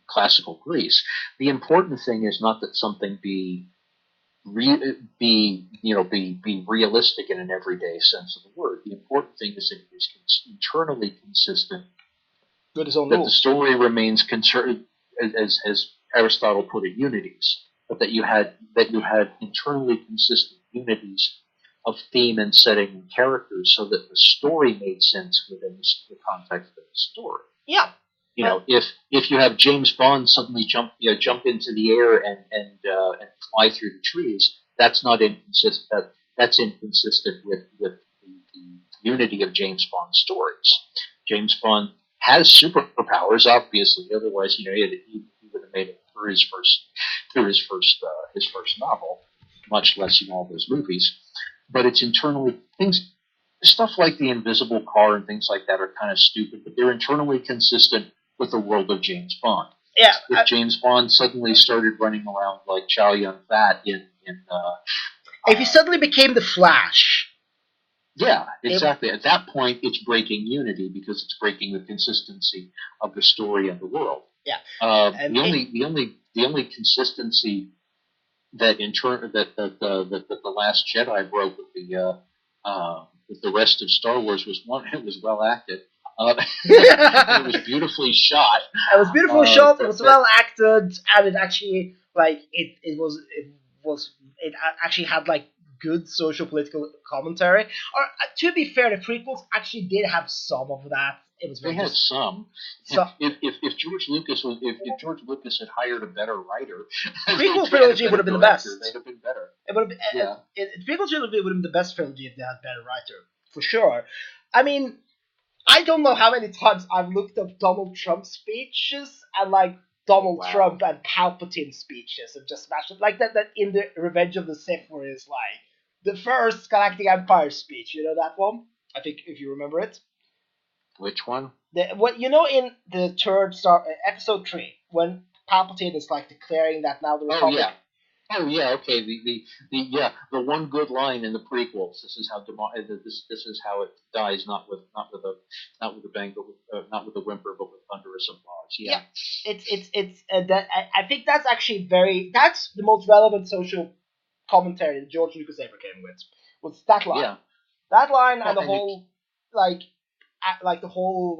classical Greece. The important thing is not that something be realistic in an everyday sense of the word. The important thing is that it is internally consistent. That the story remains as Aristotle put it, unities, but that you had internally consistent unities of theme and setting and characters, so that the story made sense within the context of the story. Yeah. If you have James Bond suddenly jump into the air and fly through the trees, that's not inconsistent. That's inconsistent with the unity of James Bond stories. James Bond has superpowers, obviously. Otherwise, he would have made it through his first novel, much less all those movies. But it's internally stuff like the invisible car and things like that are kind of stupid, but they're internally consistent with the world of James Bond. Yeah, if James Bond suddenly started running around like Chow Yun-Fat if he suddenly became the Flash. Yeah, exactly. At that point, it's breaking unity because it's breaking the consistency of the story and the world. Yeah. The only consistency that the Last Jedi broke with the rest of Star Wars was one. It was well acted. It was beautifully shot. It was beautifully shot. It was well acted, and it actually it actually had like good social political commentary. Or to be fair, the prequels actually did have some of that. It was they had some. If George Lucas had hired a better writer, prequel trilogy would have been the best. They'd have been better. It would have. Prequel trilogy would have been the best trilogy if they had a better writer, for sure. I mean, I don't know how many times I've looked up Donald Trump speeches and like Donald Trump and Palpatine speeches and just smashed it like that in the Revenge of the Sith where it's like the first Galactic Empire speech. You know that one? I think if you remember it. Which one? In the third episode 3 when Palpatine is like declaring that now the Republic. Oh yeah, okay. The one good line in the prequels. This is how this is how it dies, not with a bang, but not with a whimper, but with thunderous applause. Yeah. It's I think that's actually that's the most relevant social commentary that George Lucas ever came with. Was that line? Yeah. That line and the whole the whole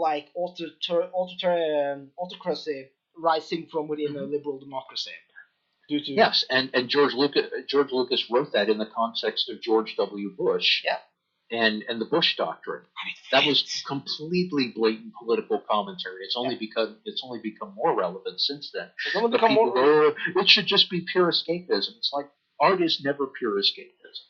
autocracy rising from within a liberal democracy. Yes, and George Lucas wrote that in the context of George W. Bush. Yeah. And the Bush Doctrine. That was completely blatant political commentary. It's only become more relevant since then. It's only become more. It should just be pure escapism. It's like art is never pure escapism.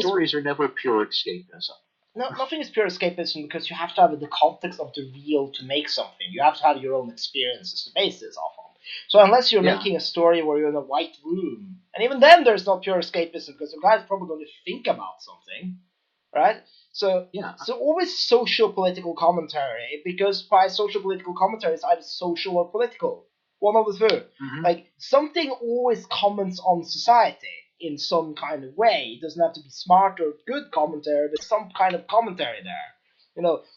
Stories are never pure escapism. No, nothing is pure escapism because you have to have the context of the real to make something. You have to have your own experiences to base this off on. So unless you're making a story where you're in a white room, and even then there's not pure escapism because the guy's probably going to think about something, right? So always social political commentary, because by social political commentary it's either social or political. One of the two. Mm-hmm. Like something always comments on society in some kind of way. It doesn't have to be smart or good commentary, but some kind of commentary there.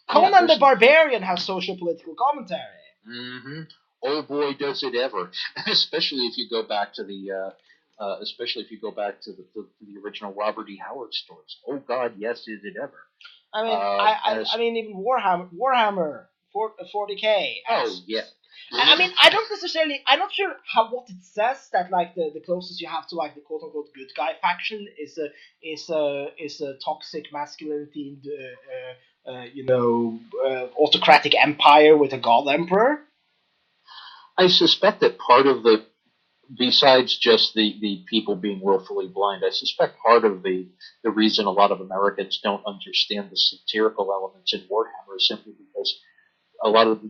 Conan the Barbarian has social political commentary. Mm-hmm. Oh boy, does it ever! Especially if you go back to the original Robert E. Howard stories. Oh God, yes, is it ever? I mean, even Warhammer 40K. Oh yeah. I mean, I'm not sure what it says that like the closest you have to like the quote unquote good guy faction is a toxic masculinity in the autocratic empire with a god emperor. I suspect that part of besides just the people being willfully blind, I suspect part of the reason a lot of Americans don't understand the satirical elements in Warhammer is simply because a lot of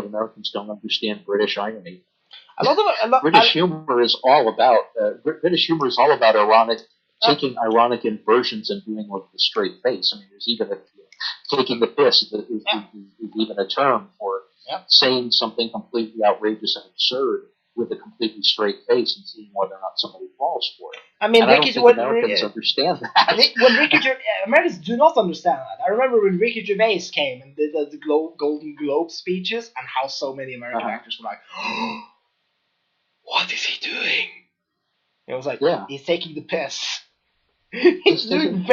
Americans don't understand British irony. British humor is all about taking ironic inversions and doing with a straight face. I mean, there's even taking the piss is even a term for saying something completely outrageous and absurd with a completely straight face and seeing whether or not somebody falls for it. I mean, Americans understand that. Americans do not understand that. I remember when Ricky Gervais came and did the Golden Globe speeches, and how so many American actors were like, oh, "What is he doing?" It was like, he's taking the piss. He's doing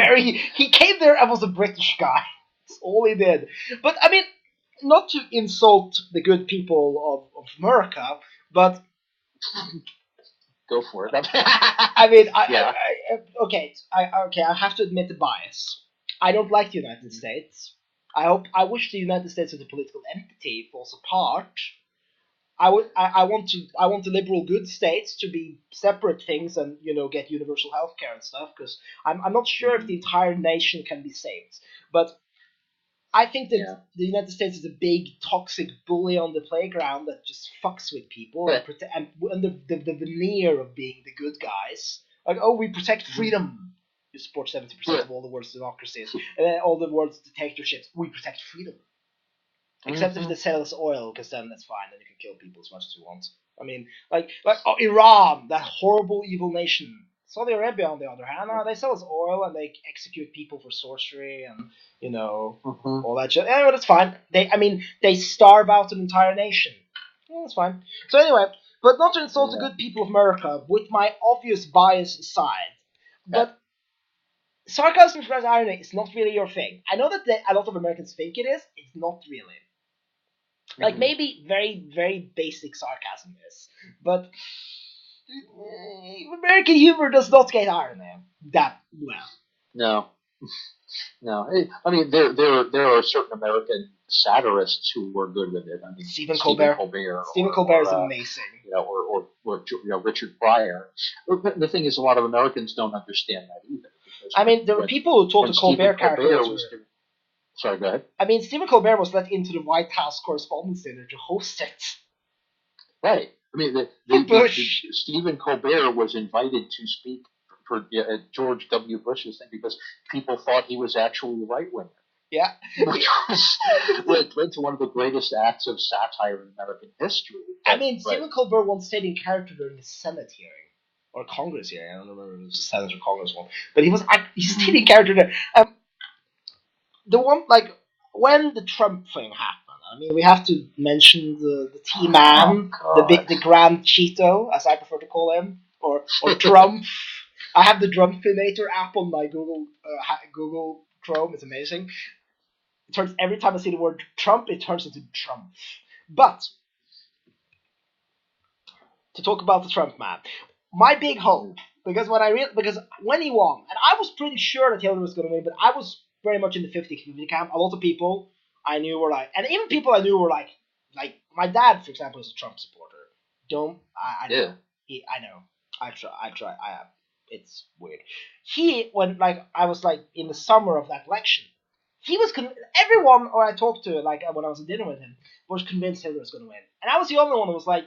He came there and was a British guy. That's all he did. But I mean, not to insult the good people of America, but go for it. I mean, I have to admit the bias. I don't like the United States. I wish the United States as a political entity falls apart. I want the liberal good states to be separate things and get universal healthcare and stuff, because I'm not sure if the entire nation can be saved. But I think that the United States is a big toxic bully on the playground that just fucks with people and under the veneer of being the good guys. Like, oh, we protect freedom. You support 70% of all the world's democracies, and then all the world's dictatorships. We protect freedom. Except if they sell us oil, because then that's fine. Then you can kill people as much as you want. I mean, like Iran, that horrible, evil nation. Saudi Arabia, on the other hand, they sell us oil and they execute people for sorcery and all that shit. Anyway, that's fine. They starve out an entire nation. Yeah, that's fine. So anyway, but not to insult the good people of America, with my obvious bias aside, but sarcasm and irony is not really your thing. I know that a lot of Americans think it is. It's not really. Like, maybe very, very basic sarcasm is, but American humor does not get irony that well. No. I mean, there are certain American satirists who were good with it. I mean, Stephen Colbert is amazing. Or Richard Pryor. The thing is, a lot of Americans don't understand that either. I mean, there were people who thought the Colbert character was... Sorry, go ahead. I mean, Stephen Colbert was let into the White House Correspondents' Dinner to host it. Right. I mean, Stephen Colbert was invited to speak for George W. Bush's thing because people thought he was actually a right-winger. Yeah. Which led to one of the greatest acts of satire in American history. Stephen Colbert once stayed in character during a Senate hearing. Or Congress hearing. I don't remember if it was a Senate or Congress one. But he stayed in character there. The one, like, when the Trump thing happened, I mean, we have to mention the T-Man, the Grand Cheeto, as I prefer to call him, or Trump. I have the Drumpinator app on my Google Chrome. It's amazing. Every time I see the word Trump, it turns into Trump. But to talk about the Trump man, my big hope, because when he won, and I was pretty sure that Hillary was going to win, but I was very much in the 50-50 camp. A lot of people I knew were like, and even people I knew were like my dad, for example, is a Trump supporter. I know. I know. I try. It's weird. I was like in the summer of that election, he was everyone or I talked to, like when I was at dinner with him, was convinced Hillary was going to win, and I was the only one who was like,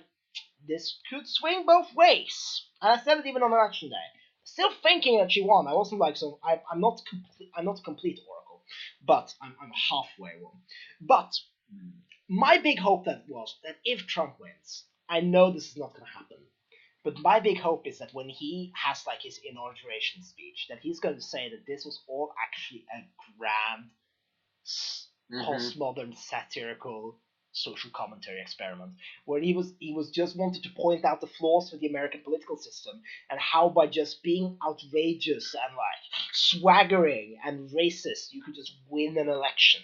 this could swing both ways. And I said it even on election day. Still thinking that she won. I wasn't like, so I'm not a complete oracle, but I'm halfway one. But my big hope was that if Trump wins, I know this is not going to happen, but my big hope is that when he has like his inauguration speech, that he's going to say that this was all actually a grand postmodern satirical social commentary experiment, where he was just wanted to point out the flaws with the American political system and how by just being outrageous and like swaggering and racist you could just win an election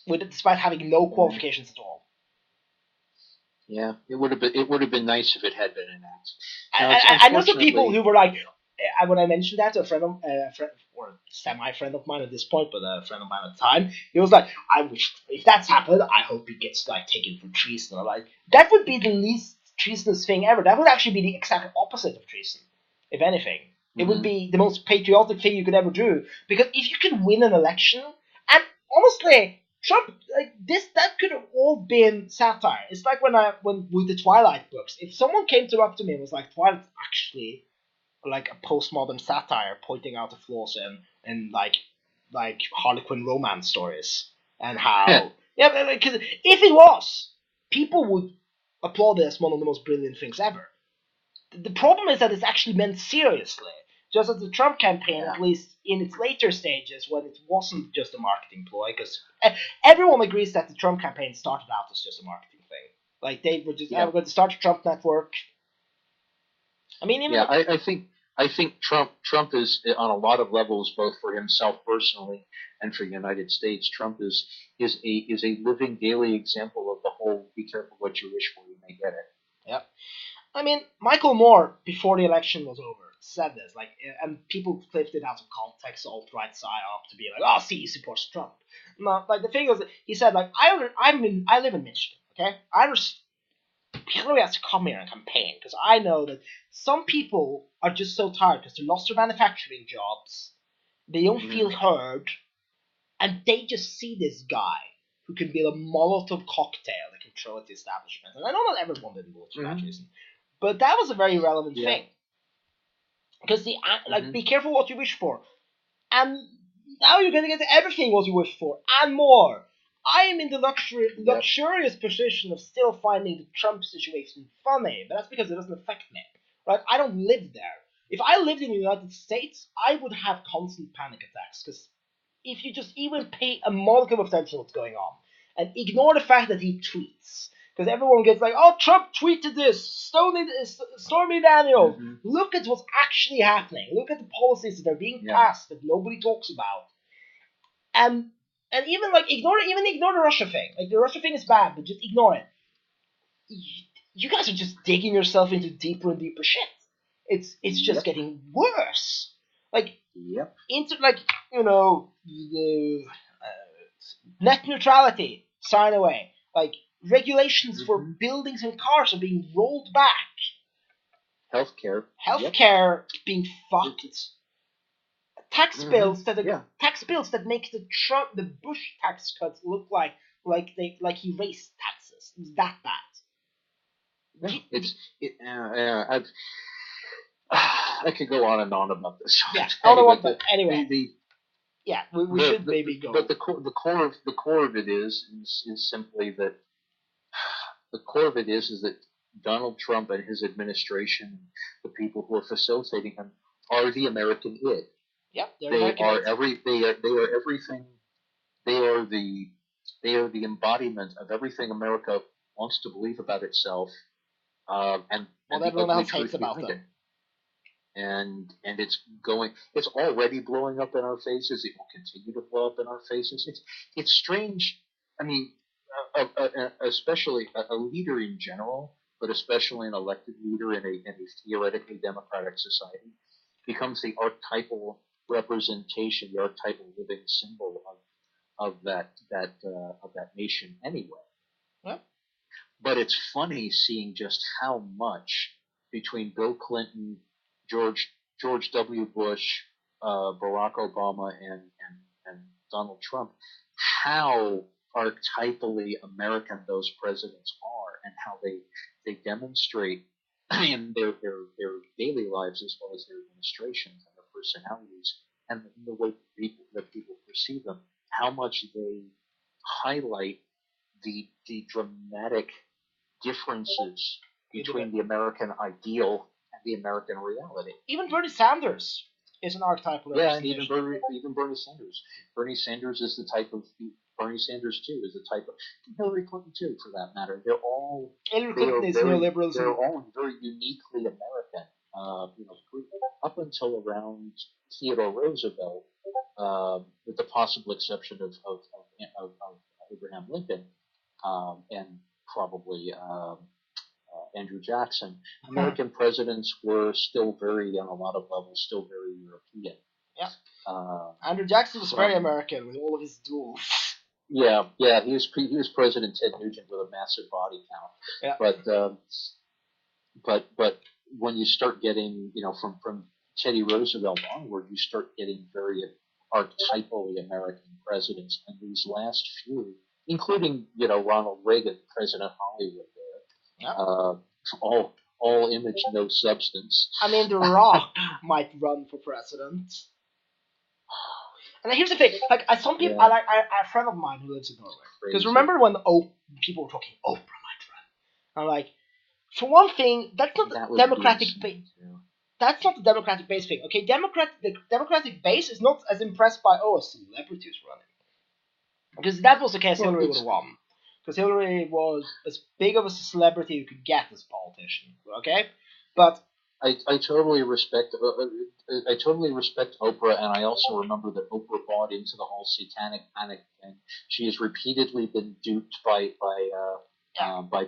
despite having no qualifications at all. Yeah, it would have been nice if it had been an act. I know some people who were like, when I mentioned that to a friend or semi-friend of mine at this point, but a friend of mine at the time, he was like, I wish, if that's happened, I hope he gets like taken for treason. I'm like, that would be the least treasonous thing ever. That would actually be the exact opposite of treason, if anything. It would be the most patriotic thing you could ever do, because if you can win an election, and honestly, Trump, like this, that could have all been satire. It's like when with the Twilight books, if someone came up to me and was like, Twilight's actually like a postmodern satire pointing out the flaws in like Harlequin romance stories and how because if it was, people would applaud it as one of the most brilliant things ever. The problem is that it's actually meant seriously, just as the Trump campaign, at least in its later stages, when it wasn't just a marketing ploy, because everyone agrees that the Trump campaign started out as just a marketing thing. Like they were just we're going to start a Trump network. I mean, I think Trump is on a lot of levels, both for himself personally and for the United States. Trump is a living daily example of the whole "be careful what you wish for, you may get it." Yep. I mean, Michael Moore, before the election was over, said this, like, and people flipped it out of context, alt-right psyop, to be like, oh, see, he supports Trump. No, like, the thing was, he said, like, I live in Michigan, okay? Hillary has to come here and campaign, because I know that some people are just so tired, because they lost their manufacturing jobs, they don't feel heard, And they just see this guy who can build a Molotov cocktail that can throw at the establishment. And I know not everyone did vote for that reason, but that was a very relevant thing. Because be careful what you wish for. And now you're going to get everything what you wish for, and more. I am in the luxurious position of still finding the Trump situation funny, but that's because it doesn't affect me. Right? I don't live there. If I lived in the United States, I would have constant panic attacks, because if you just even pay a modicum of attention to what's going on, and ignore the fact that he tweets, because everyone gets like, oh, Trump tweeted this, Stormy Daniels. Look at what's actually happening. Look at the policies that are being passed that nobody talks about. And even ignore the Russia thing. Like, the Russia thing is bad, but just ignore it. You guys are just digging yourself into deeper and deeper shit. It's just getting worse. Like, the net neutrality, sign away. Like, regulations for buildings and cars are being rolled back. Healthcare being fucked. Tax bills that make the Bush tax cuts look like he raised taxes. It's that bad. I could go on and on about this. Yeah, we should maybe go. But the core of it is simply that that Donald Trump and his administration, the people who are facilitating him, are the American id. Yep, they are everything. They are the embodiment of everything America wants to believe about itself, and everyone else hates about them. And it's already blowing up in our faces. It will continue to blow up in our faces. It's strange. I mean, especially a leader in general, but especially an elected leader in a theoretically democratic society, becomes the archetypal representation, the archetypal living symbol of that nation anyway. Yeah. But it's funny seeing just how much between Bill Clinton, George W. Bush, Barack Obama, and Donald Trump, how archetypally American those presidents are, and how they demonstrate in their daily lives as well as their administrations and their personalities and the way that people perceive them, how much they highlight the dramatic differences between the American ideal and the American reality. Even Bernie Sanders is an archetypal representation. Yeah, and even Bernie Sanders. Bernie Sanders is the type of Bernie Sanders too is the type of Hillary Clinton too, for that matter. They're all neoliberalism. They're all very uniquely American. Up until around Theodore Roosevelt, with the possible exception of Abraham Lincoln, and probably Andrew Jackson, American presidents were still on a lot of levels, still very European. Yeah. Andrew Jackson was very American with all of his duels. Yeah. He was President Ted Nugent with a massive body count. Yeah. But when you start getting, from Teddy Roosevelt onward, you start getting very archetypally American presidents, and these last few, including Ronald Reagan, President Hollywood, all image, no substance. I mean, The Rock might run for president. And here's the thing: some people, I a friend of mine who lives in Norway. Because remember when people were talking, Oprah might run? I'm like, for one thing, that's not the Democratic base. That's not the Democratic base thing. Okay, the Democratic base is not as impressed by a celebrity who's running. Because if that was the case, Hillary would have won. Because Hillary was as big of a celebrity you could get as a politician. Okay, but I totally respect Oprah, and I also remember that Oprah bought into the whole satanic panic thing. She has repeatedly been duped by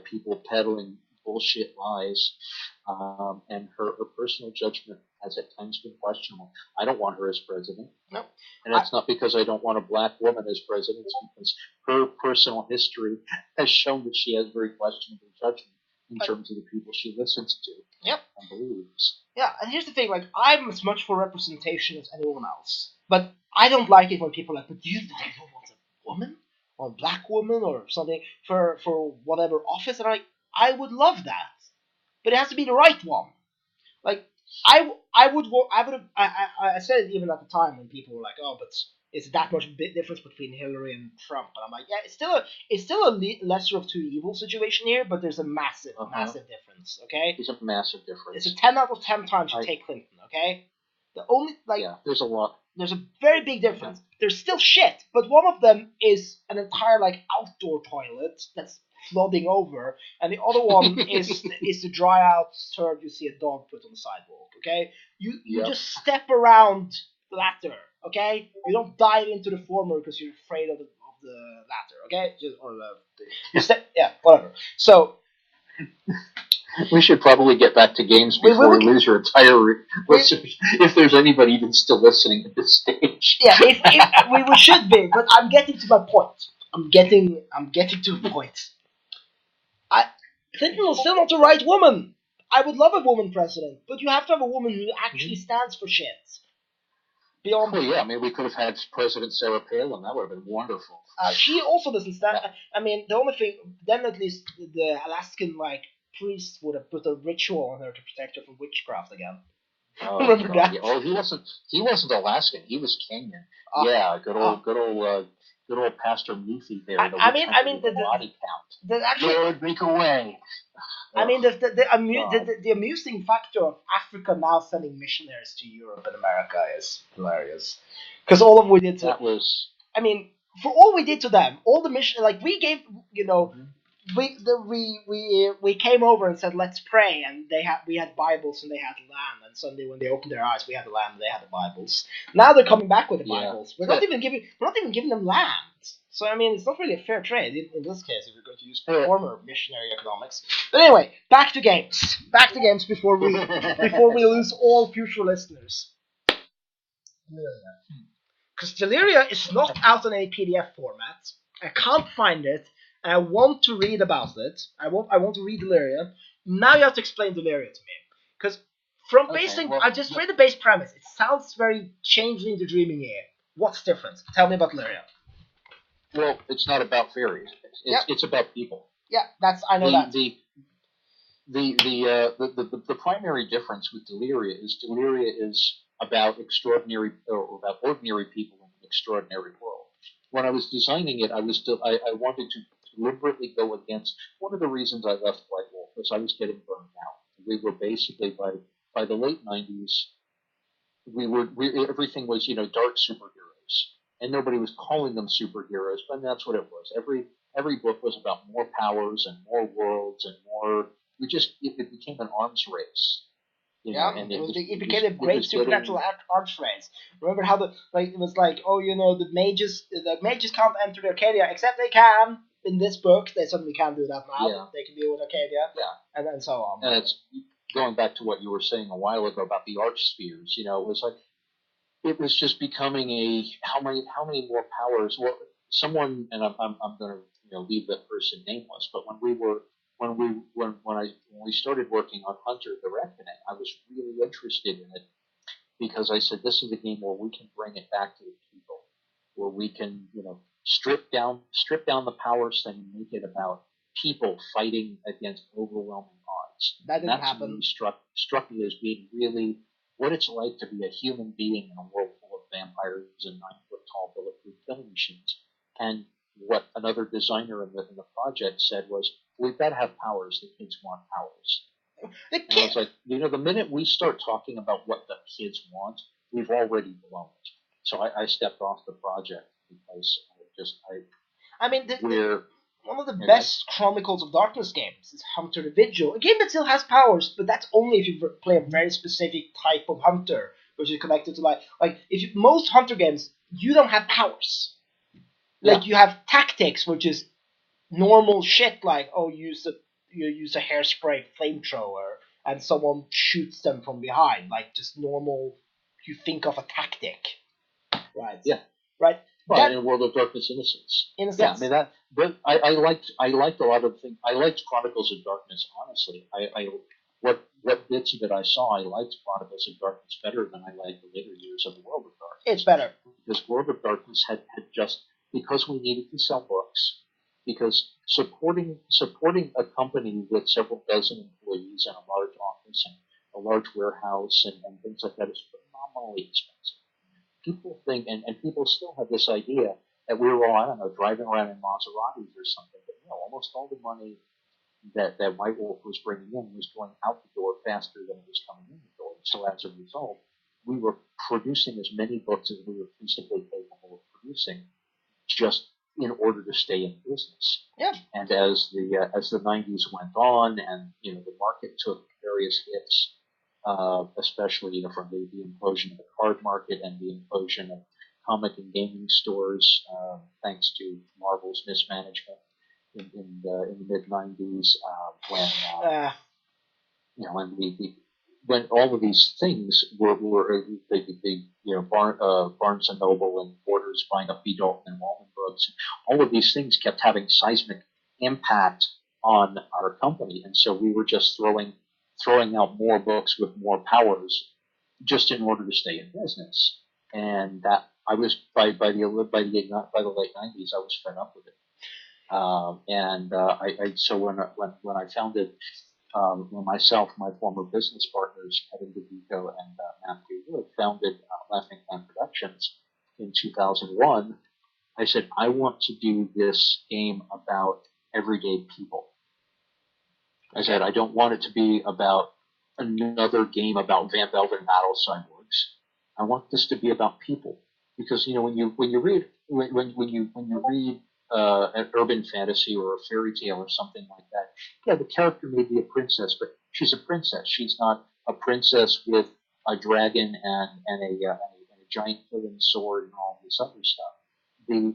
people peddling bullshit lies, and her personal judgment has at times been questionable. I don't want her as president. No. And it's not because I don't want a black woman as president, it's because her personal history has shown that she has very questionable judgment in terms of the people she listens to and believes. Yeah, and here's the thing, like, I'm as much for representation as anyone else. But I don't like it when people are like, but do you want a woman? Or a black woman or something for whatever office? And I'm like, I would love that. But it has to be the right one. Like, I said it even at the time when people were like, oh, but it's that much difference between Hillary and Trump. And I'm like, yeah, it's still a lesser of two evils situation here, but there's a massive difference. Okay, There's a massive difference. it's a 10 out of 10 times you take Clinton. Okay, the only there's a lot. There's a very big difference. There's still shit, but one of them is an entire outdoor toilet that's flooding over, and the other one is the dry out turd you see a dog put on the sidewalk. Okay, you just step around the latter. Okay, you don't dive into the former because you're afraid of the latter. Okay, whatever. So. We should probably get back to games before we lose your entire listeners. If there's anybody even still listening at this stage. Yeah, we should be, but I'm getting to my point. I'm getting to the point. Clinton is still not the right woman. I would love a woman president, but you have to have a woman who actually stands for shit. Well, yeah, I mean, we could have had President Sarah Palin. That would have been wonderful. She also doesn't stand. I mean, the only thing, then at least the Alaskan priest would have put a ritual on her to protect her from witchcraft again. Oh, remember that? Yeah. Oh, he wasn't Alaskan. He was Kenyan. Good old Pastor Mufi there. I mean, the body count. Lord, make a way. I mean, the amusing factor of Africa now sending missionaries to Europe and America is hilarious. Because all of we did to I mean, for all we did to them, all the mission we gave, we came over and said let's pray, and we had Bibles and they had land, and suddenly when they opened their eyes, we had the land and they had the Bibles. Now they're coming back with the Bibles. We're not even giving them land. So I mean, it's not really a fair trade in this case if you're going to use former missionary economics. But anyway, back to games. Before we lose all future listeners. Because Deliria is not out in any PDF format. I can't find it. And I want to read about it. I want to read Deliria. Now you have to explain Deliria to me. Because I just read the base premise. It sounds very Changeling to Dreaming here. What's different? Tell me about Deliria. Well, it's not about fairies. It's about people. Yeah, I know that. The primary difference with Deliria is about ordinary people in an extraordinary world. When I was designing it, I wanted to deliberately go against one of the reasons I left White Wolf was I was getting burned out. We were basically by the late 90s, everything was dark superheroes, and nobody was calling them superheroes, but that's what it was. Every book was about more powers and more worlds and more. It became an arms race. And it became a great supernatural arms race. Remember how it was like, the mages can't enter the Arcadia, except they can in this book. They suddenly can do that now. Yeah. They can deal with Arcadia. Yeah. And so on. And it's going back to what you were saying a while ago about the archspheres. It was like it was just becoming how many more powers. Well, someone, and I'm going to leave that person nameless, but when we started working on Hunter the Reckoning, I was really interested in it because I said this is a game where we can bring it back to the people, where we can strip down the power thing and make it about people fighting against overwhelming odds. That didn't happen. Really struck me as being really what it's like to be a human being in a world full of vampires and 9-foot-tall bulletproof killing machines. And what another designer in the project said was, we've got to have powers. The kids want powers. And I was like, the minute we start talking about what the kids want, we've already blown it. So I stepped off the project because one of the best Chronicles of Darkness games is Hunter the Vigil, a game that still has powers, but that's only if you play a very specific type of hunter, which is connected to most hunter games, you don't have powers. You have tactics, which is normal shit, you use a hairspray flamethrower and someone shoots them from behind, just normal. You think of a tactic, right? Yeah, right. Well, in World of Darkness, Innocence. Yeah, I mean that. But I liked a lot of things. I liked Chronicles of Darkness. Honestly, what bits of it I saw, I liked Chronicles of Darkness better than I liked the later years of the World of Darkness. It's better. Because World of Darkness had just, because we needed to sell books, because supporting a company with several dozen employees and a large office and a large warehouse and things like that is phenomenally expensive. People think, and people still have this idea that we were all, I don't know, driving around in Maseratis or something, but no, almost all the money that White Wolf was bringing in was going out the door faster than it was coming in the door. So as a result, we were producing as many books as we were feasibly capable of producing, just in order to stay in business. Yeah. And as the 90s went on, and the market took various hits, especially from the implosion of the card market and the implosion of comic and gaming stores, thanks to Marvel's mismanagement in the mid 90s, when all of these things were Barnes and Noble and Borders buying up B. Dalton and Walden Brooks, all of these things kept having seismic impact on our company, and so we were just throwing out more books with more powers just in order to stay in business. And that I was by the late 90s, I was fed up with it. So when I founded myself, my former business partners, Kevin DeVito and Matthew Wood, founded Laughing Man Productions in 2001, I said, I want to do this game about everyday people. I said, I don't want it to be about another game about Van Velden battle cyborgs. I want this to be about people, because when you read an urban fantasy or a fairy tale or something like that, yeah, the character may be a princess, but she's a princess. She's not a princess with a dragon and a giant killing sword and all this other stuff. In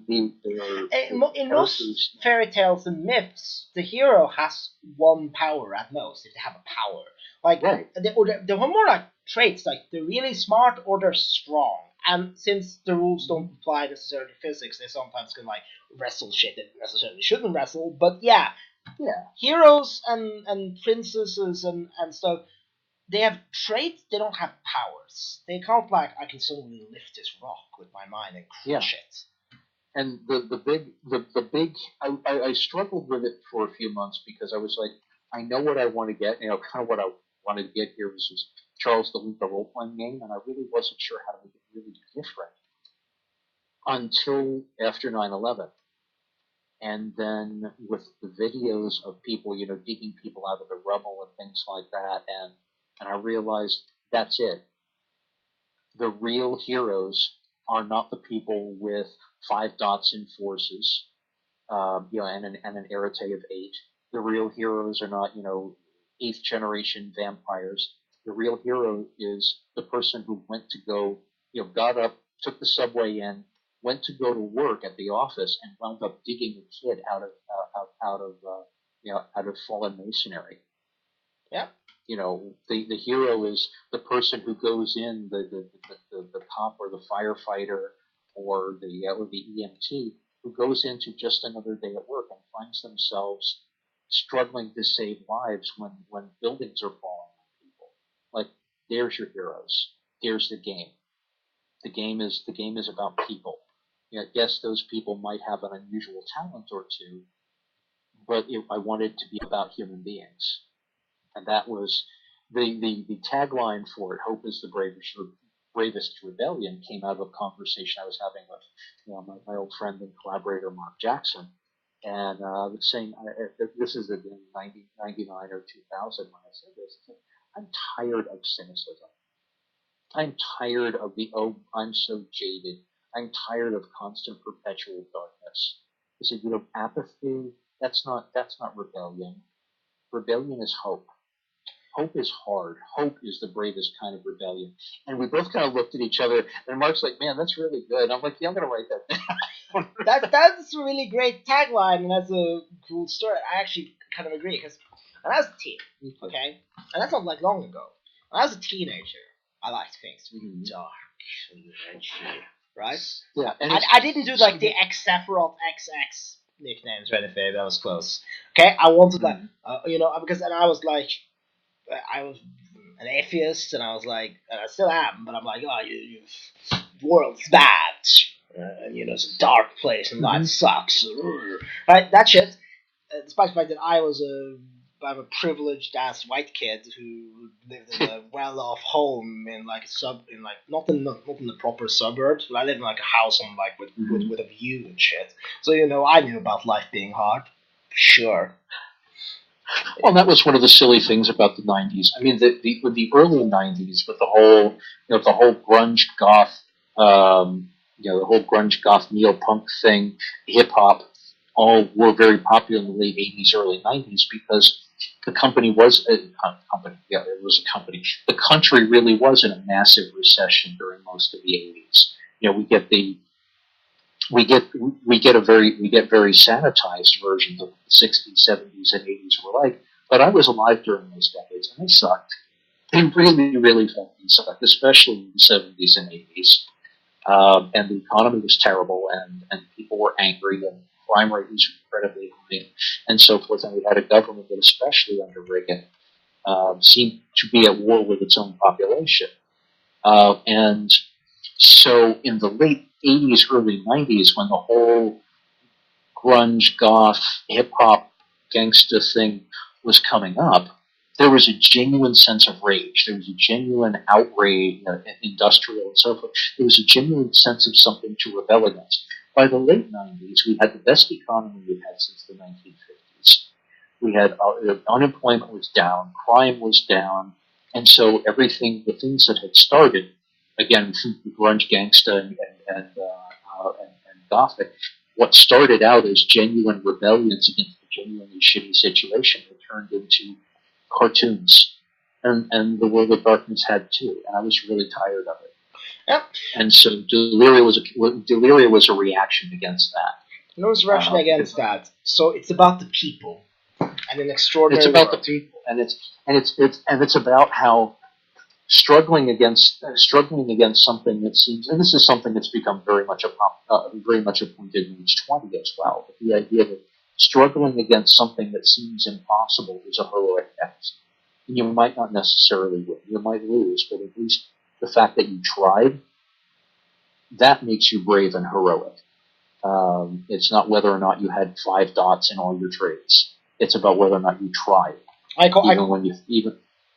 most fairy tales and myths, the hero has one power at most, if they have a power. Like, right. They were more like traits, like they're really smart or they're strong. And since the rules don't apply necessarily to physics, they sometimes can like wrestle shit that necessarily shouldn't wrestle. But yeah, heroes and princesses and stuff, they have traits, they don't have powers. They can't like, I can suddenly lift this rock with my mind and crush it. And the big I struggled with it for a few months, because I was like, I know what I want to get. Kind of what I wanted to get here was just Charles the role-playing game, and I really wasn't sure how to make it really different until after 9/11. And then with the videos of people, digging people out of the rubble and things like that, and I realized that's it. The real heroes are not the people with 5 dots in forces, and an arete of 8. The real heroes are not, 8th generation vampires. The real hero is the person who went to go, got up, took the subway in, went to go to work at the office, and wound up digging a kid out of fallen masonry. Yeah. The hero is the person who goes in, the cop or the firefighter or the EMT, who goes into just another day at work and finds themselves struggling to save lives when buildings are falling on people. Like, there's your heroes. There's the game. The game is about people. Yes, those people might have an unusual talent or two, but I wanted to be about human beings. And that was the tagline for it. Hope is the bravest rebellion came out of a conversation I was having with my old friend and collaborator Mark Jackson, and I was saying, this is in 1999 or 2000 when I said this. I'm tired of cynicism. I'm tired of I'm so jaded. I'm tired of constant perpetual darkness. I said, apathy. That's not rebellion. Rebellion is hope. Hope is hard. Hope is the bravest kind of rebellion. And we both kind of looked at each other, and Mark's like, man, that's really good. And I'm like, yeah, I'm going to write that down. That's a really great tagline, and that's a cool story. I actually kind of agree, because when I was a teen, okay, and that's not like long ago, when I was a teenager, I liked things really dark and edgy, right? Yeah. And I didn't do like the Sephiroth XX nicknames or anything. That was close. Okay, I wanted that, because and I was like, I was an atheist, and I was like, and I still am, but I'm like, oh, world's bad, and it's a dark place, and life sucks, right? That shit. Despite the fact that I'm a privileged ass white kid who lived in a well-off home in like not in the proper suburbs, but I lived in like a house on like with a view and shit. So I knew about life being hard, sure. Well, that was one of the silly things about the '90s. I mean, the early '90s with the whole grunge goth, the whole grunge goth neo punk thing, hip hop, all were very popular in the late '80s, early '90s because the company was a company. Yeah, it was a company. The country really was in a massive recession during most of the '80s. We get very sanitized versions of the '60s, '70s, and '80s were like. But I was alive during those decades, and they sucked. They really, really fucking sucked, especially in the '70s and '80s. And the economy was terrible, and people were angry, and crime rate was incredibly high, and so forth. And we had a government that, especially under Reagan, seemed to be at war with its own population. And so in the late '80s, early '90s, when the whole grunge, goth, hip hop, gangsta thing was coming up, there was a genuine sense of rage. There was a genuine outrage, industrial and so forth. There was a genuine sense of something to rebel against. By the late '90s, we had the best economy we've had since the 1950s. We had unemployment was down, crime was down, and so the things that had started, again, the grunge, gangsta, and gothic, what started out as genuine rebellions against a genuinely shitty situation were turned into cartoons. And the World of Darkness had too, and I was really tired of it. Yep. And so Deliria was a reaction against that. No reaction against that. So it's about the people and an extraordinary. It's about the people, and it's about how struggling against something that seems, and this is something that's become very much a point in age 20 as well. But the idea that struggling against something that seems impossible is a heroic act. And you might not necessarily win. You might lose, but at least the fact that you tried, that makes you brave and heroic. It's not whether or not you had 5 dots in all your trades. It's about whether or not you tried.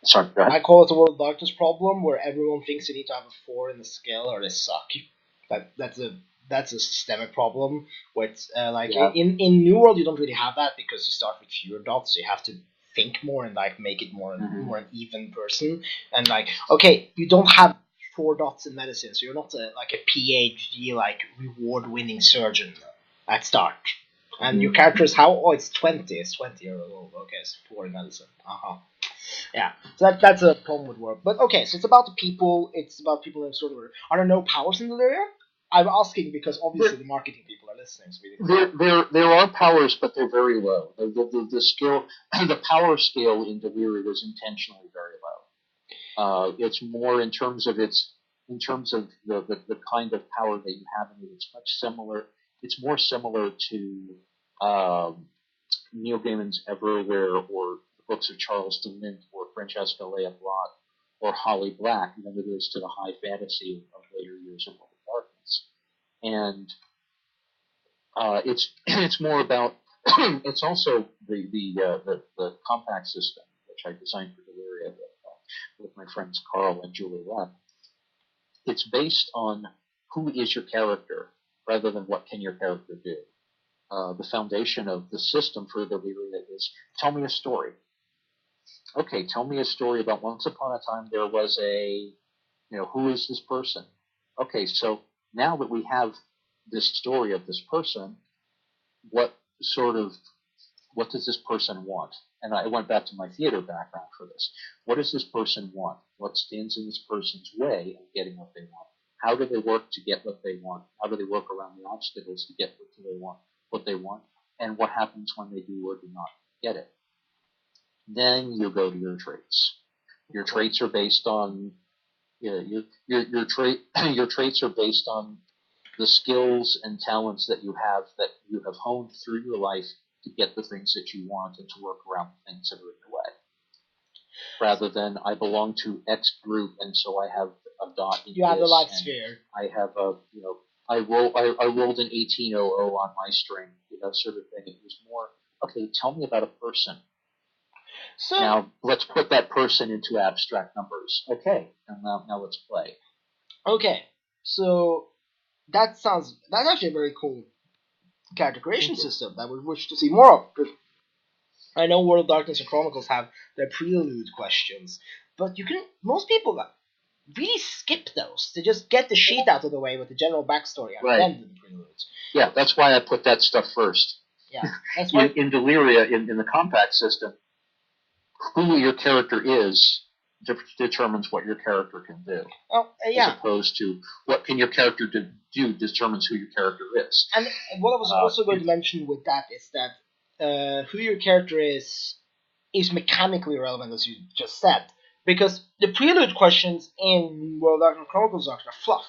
Sorry, go ahead. I call it the World of Darkness problem, where everyone thinks you need to have a 4 in the skill or they suck. That's a systemic problem. In New World you don't really have that because you start with fewer dots, so you have to think more and like make it more an even person. And like, okay, you don't have 4 dots in medicine, so you're not a PhD reward winning surgeon at start. And your character is how? Oh, it's 20. It's 20 years old. Okay, it's 4 in medicine. Yeah, so that's a problem with work. But okay, so it's about the people. It's about people in sort of. Are there no powers in the area? I'm asking because obviously the marketing people are listening. So there are powers, but they're very low. The skill, the power scale in Delirium was intentionally very low. It's more in terms of the kind of power that you have in it. It's much similar. It's more similar to Neil Gaiman's Everywhere or the books of Charles DeMint or Francesca Leia Blatt or Holly Black than it is to the high fantasy of later years of World of Darkness. And it's more about it's also the compact system which I designed for Deliria with my friends Karl and Julie Lepp. It's based on who is your character rather than what can your character do. The foundation of the system for Deliria is tell me a story. Okay, tell me a story about once upon a time there was who is this person? Okay, so now that we have this story of this person, what does this person want? And I went back to my theater background for this. What does this person want? What stands in this person's way of getting what they want? How do they work to get what they want? How do they work around the obstacles to get what they want? And what happens when they do or do not get it? Then you go to your traits. Your traits are based on your traits are based on the skills and talents that you have honed through your life to get the things that you want and to work around the things that are in the way. rather than I belong to X group, and so I have a dot in You have the this, life and sphere. I have a, I rolled an 1800 on my string, sort of thing. It was more, okay, tell me about a person. So now let's put that person into abstract numbers. Okay, and now let's play. okay, so that's actually a very cool character creation system that we wish to see more of. Because I know World of Darkness and Chronicles have their prelude questions, but most people really skip those. They just get the sheet out of the way with the general backstory and then do the preludes. Yeah, that's why I put that stuff first. Yeah, that's why in Deliria, in the compact system, who your character is determines what your character can do. Yeah. As opposed to what can your character do determines who your character is. And what I was also going to mention with that is that who your character is mechanically relevant, as you just said, because the prelude questions in World of Darkness Chronicles are fluff.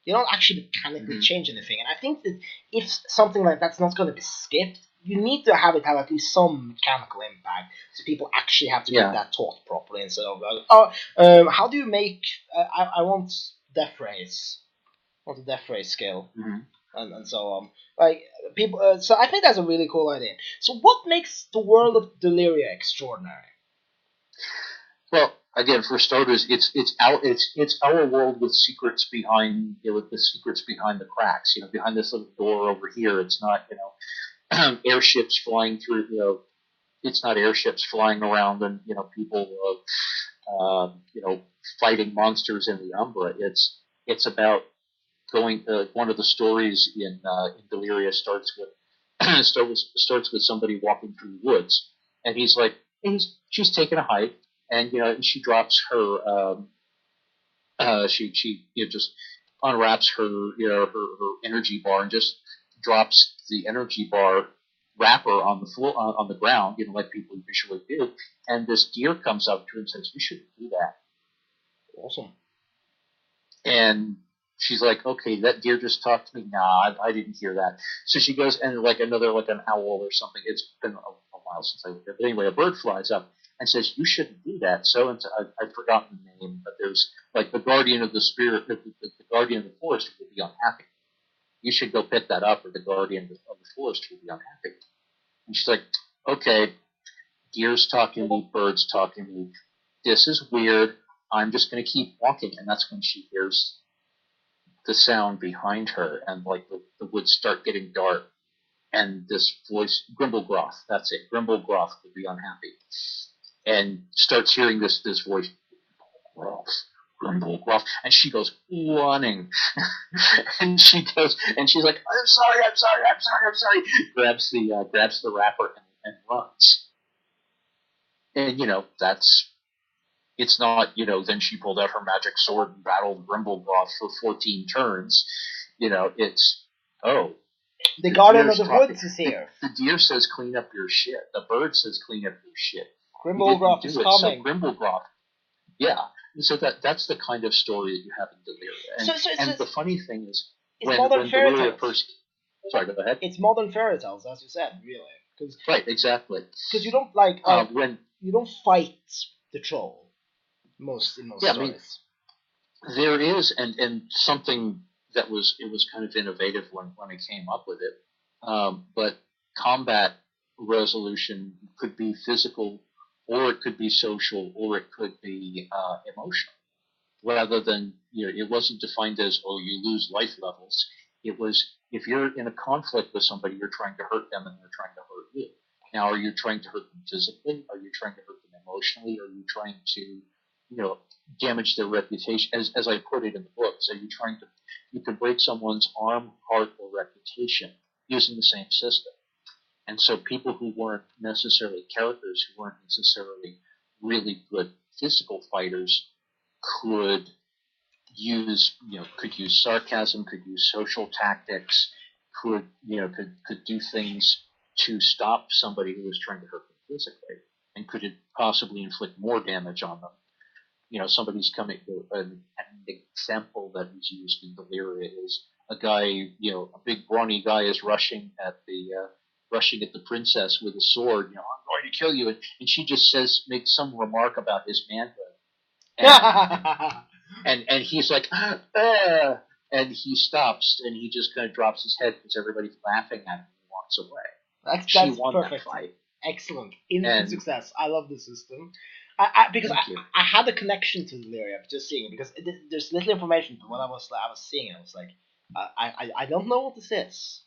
They don't actually mechanically change anything, and I think that if something like that's not going to be skipped, you need to have it have at least some mechanical impact, so people actually have to get that taught properly instead of how do you make? I want death race, the death race skill, and so on. Like people, so I think that's a really cool idea. So, what makes the world of Deliria extraordinary? Well, again, for starters, it's our world with secrets behind with the secrets behind the cracks. Behind this little door over here, it's not airships flying through. It's not airships flying around and people fighting monsters in the Umbra. It's about going. One of the stories in Deliria starts with somebody walking through the woods, and she's taking a hike, and she drops her she just unwraps her her energy bar and just drops the energy bar wrapper on the floor on the ground, like people usually do, and this deer comes up to her and says, "You shouldn't do that." Awesome. And she's like, "Okay, that deer just talked to me." Nah, I didn't hear that. So she goes and like an owl or something. It's been a while since I looked at it. But anyway, a bird flies up and says, "You shouldn't do that." So and so, I've forgotten the name, but there's like the guardian of the spirit, the guardian of the forest will be unhappy. You should go pick that up, or the guardian of the forest will be unhappy. And she's like, "Okay, deer's talking to me, birds talking to me. This is weird. I'm just going to keep walking." And that's when she hears the sound behind her, and like the woods start getting dark, and this voice, Grimblegroth, that's it, Grimblegroth will be unhappy, and starts hearing this voice, Grimblegroth, and she goes running, and she's like, I'm sorry, grabs the wrapper and runs, and it's not, then she pulled out her magic sword and battled Grimblegroth for 14 turns. It's, the guardian of the woods is here. The deer says, clean up your shit. The bird says, clean up your shit. Grimblegroth is coming. So Grimblegroth, yeah. And so that's the kind of story that you have in Deliria. And the funny thing is, when Deliria first... Sorry, go ahead. It's modern fairy tales, as you said, really. Right, exactly. Because you don't, you don't fight the troll. In most stories. I mean, there is, and something that was kind of innovative when I came up with it. But combat resolution could be physical, or it could be social, or it could be emotional. Rather than it wasn't defined as you lose life levels. It was if you're in a conflict with somebody, you're trying to hurt them and they're trying to hurt you. Now, are you trying to hurt them physically? Are you trying to hurt them emotionally? Are you trying to damage their reputation, as I put it in the book? So you can break someone's arm, heart, or reputation using the same system. And so people who weren't necessarily characters, who weren't necessarily really good physical fighters, could use sarcasm, could use social tactics, could do things to stop somebody who was trying to hurt them physically, and could possibly inflict more damage on them. Somebody's coming. An example that is used in Deliria is a guy, a big brawny guy is rushing at the rushing at the princess with a sword. You know, I'm going to kill you, and she just makes some remark about his manhood, and he's like, and he stops, and he just kind of drops his head because everybody's laughing at him and walks away. She won perfect. that fight. Excellent. Instant success. I love the system. I had a connection to Delirium just seeing it because there's little information, but when I was seeing it, I was like, I don't know what this is,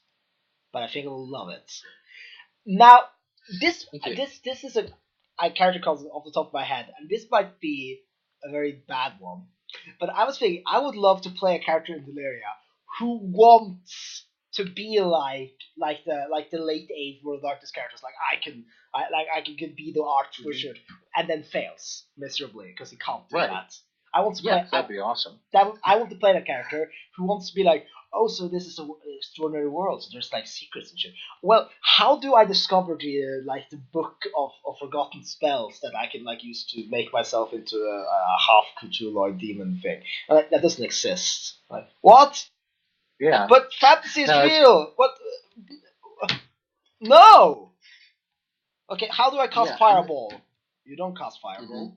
but I think I will love it. Now, this is a character called off the top of my head, and this might be a very bad one, but I was thinking I would love to play a character in Deliria who wants to be like the late age World of Darkness characters. Like I can be the archbishop and then fails miserably because he can't do that. I want to play. That'd be awesome. I want to play that character who wants to be like, oh, so this is an extraordinary world. So there's like secrets and shit. Well, how do I discover the book of forgotten spells that I can like use to make myself into a half Cthulhu demon thing? That doesn't exist. Like what? Yeah. But fantasy is real. What? No. Okay, how do I cast Fireball? You don't cast Fireball. Mm-hmm.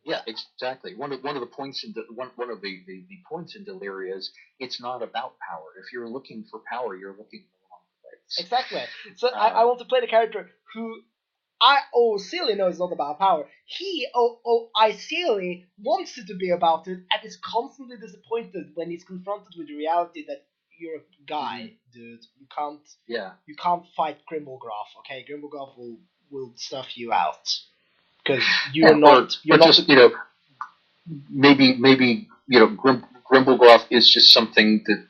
Yeah, exactly. One of the points in one of the points in Deliria is it's not about power. If you're looking for power, you're looking for the wrong place. Exactly. So I want to play the character who Celia knows it's not about power. He Celia wants it to be about it and is constantly disappointed when he's confronted with the reality that you're a guy, dude. You can't fight Grimblegraph, okay? Grimblegraph will stuff you out. Because maybe Grimblegraph is just something that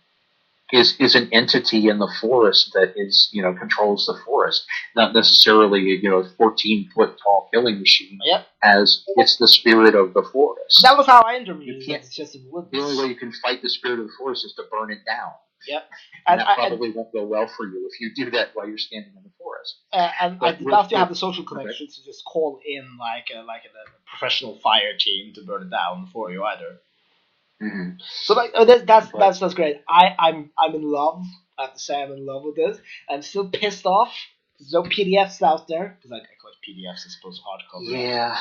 is an entity in the forest that is controls the forest, not necessarily a 14-foot tall killing machine. Yep. As it's the spirit of the forest. That was how I interviewed it. It's just a wood. The only way you can fight the spirit of the forest is to burn it down. Yep. And that probably won't go well for you if you do that while you're standing in the forest. And I did not have the social connections to just call in like a professional fire team to burn it down for you either. Mm-hmm. So that's great. I'm in love. I have to say I'm in love with this. I'm still pissed off. There's no PDFs out there because I collect PDFs as opposed to hardcover. Yeah.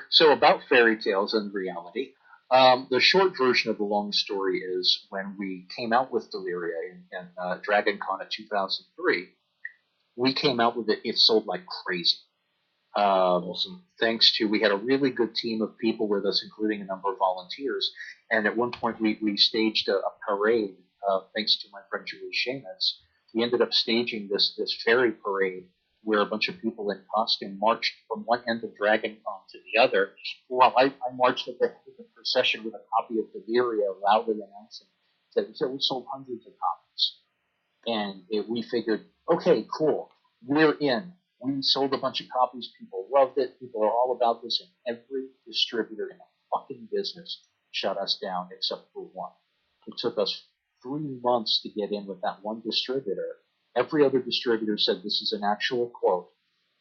So about fairy tales and reality. The short version of the long story is when we came out with Deliria in DragonCon of 2003, we came out with it. It sold like crazy. Awesome. Thanks to we had a really good team of people with us, including a number of volunteers. And at one point, we staged a parade. Thanks to my friend Julie Seamus, we ended up staging this fairy parade where a bunch of people in costume marched from one end of DragonCon to the other. Well, I marched at the procession with a copy of Deliria, loudly announcing that we sold hundreds of copies. And we figured, okay, cool, we're in. We sold a bunch of copies. People loved it. People are all about this. And every distributor in the fucking business shut us down except for one. It took us 3 months to get in with that one distributor. Every other distributor said this is an actual quote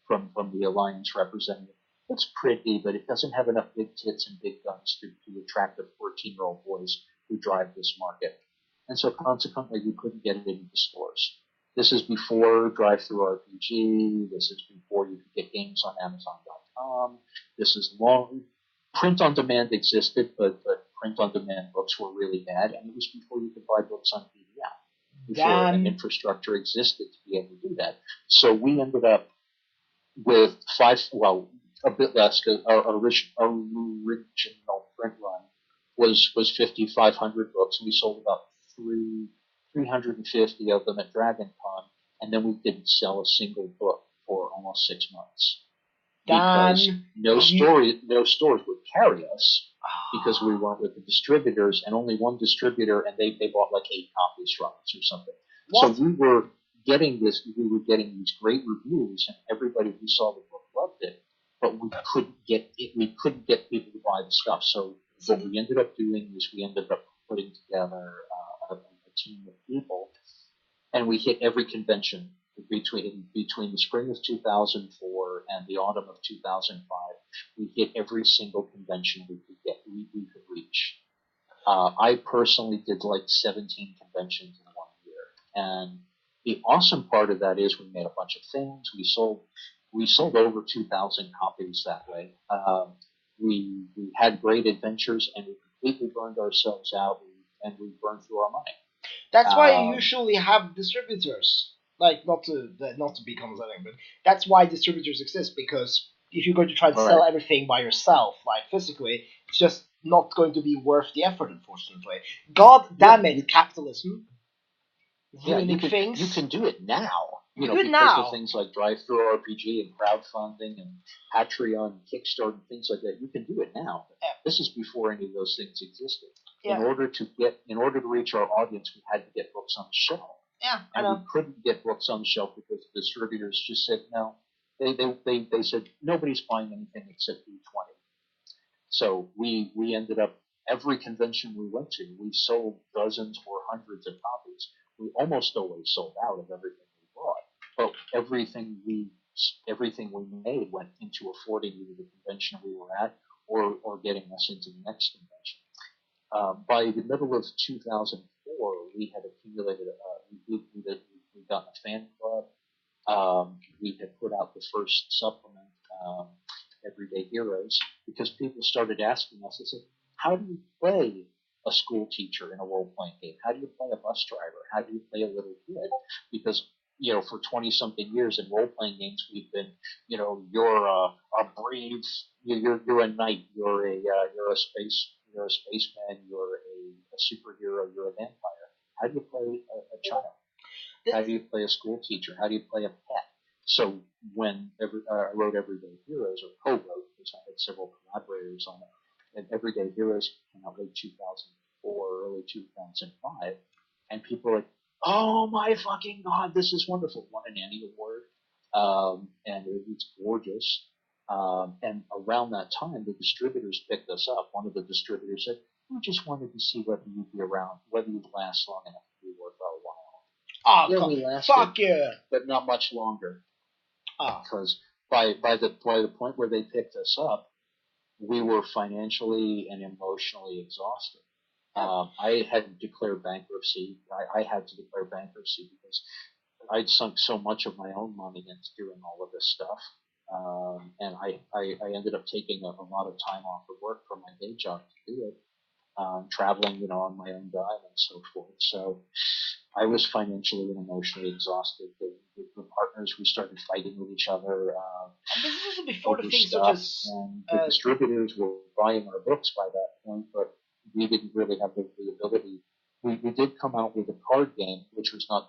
from the Alliance representative. It's pretty, but it doesn't have enough big tits and big guns to attract the 14-year-old boys who drive this market. And so consequently, we couldn't get it into the stores. This is before Drive-Thru RPG. This is before you could get games on Amazon.com. This is long. Print on demand existed, but print on demand books were really bad, and it was before you could buy books on PDF. Before an infrastructure existed to be able to do that. So we ended up with a bit less, because our original print run was 5,500 books, and we sold about 350 of them at DragonCon, and then we didn't sell a single book for almost 6 months. Because no stores would carry us because we weren't with the distributors, and only one distributor, and they bought like 8 copies from us or something. What? So we were getting these great reviews, and everybody who saw the book loved it, but we couldn't get people to buy the stuff. So what we ended up doing is we ended up putting together a team of people, and we hit every convention between the spring of 2004 and the autumn of 2005. We hit every single convention we could reach. I personally did like 17 conventions in 1 year, and the awesome part of that is we made a bunch of things. We sold over 2,000 copies that way. We had great adventures, and we completely burned ourselves out, and we burned through our money. That's why you usually have distributors. Like, not to be condescending, but that's why distributors exist, because if you're going to try to sell everything by yourself, like physically, it's just not going to be worth the effort, unfortunately. God damn it, capitalism. Ruining things. You can do it now. Because now. of things like Drive-Thru-RPG and crowdfunding and Patreon and Kickstarter and things like that. You can do it now. Yeah. This is before any of those things existed. Yeah. In order to reach our audience, we had to get books on the shelf. Yeah, and we couldn't get books on the shelf because the distributors just said no. They said nobody's buying anything except B20. So we ended up, every convention we went to, we sold dozens or hundreds of copies. We almost always sold out of everything we bought, but everything we made went into affording either the convention we were at or getting us into the next convention. By the middle of 2004, we had accumulated, we'd gotten a fan club. We had put out the first supplement, Everyday Heroes, because people started asking us, they said, how do you play a school teacher in a role-playing game? How do you play a bus driver? How do you play a little kid? Because, for 20-something years in role-playing games, we've been, you're a brave, you're a knight, you're a spaceman, you're a superhero, you're a vampire. How do you play a child? How do you play a school teacher? How do you play a pet? So when I wrote Everyday Heroes, or co-wrote, because I had several collaborators on it, and Everyday Heroes came out late 2004, early 2005, and people were like, oh my fucking god, this is wonderful. Won an Annie Award, and it's gorgeous. And around that time, the distributors picked us up. One of the distributors said, we just wanted to see whether you'd be around, whether you'd last long enough to be worth our while. Oh, we lasted, fuck yeah! But not much longer. Because by the point where they picked us up, we were financially and emotionally exhausted. I had to declare bankruptcy. I had to declare bankruptcy because I'd sunk so much of my own money into doing all of this stuff. And I ended up taking a lot of time off of work from my day job to do it, traveling, on my own dime and so forth. So I was financially and emotionally exhausted. The partners, we started fighting with each other. And this is also before the things stuff, such as... And the distributors were buying our books by that point, but we didn't really have the ability. We did come out with a card game, which was not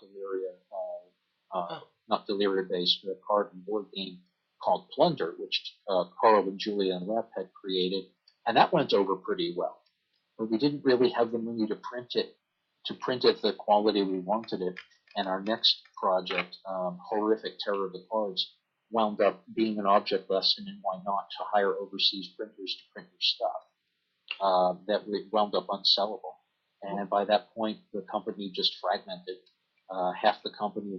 Deliria based, but a card and board game called Plunder, which Karl and Julia and Lepp had created, and that went over pretty well. But we didn't really have the money to print it the quality we wanted it. And our next project, Horrific Terror of the Cards, wound up being an object lesson in why not to hire overseas printers to print your stuff. That wound up unsellable. And by that point, the company just fragmented. Over half the company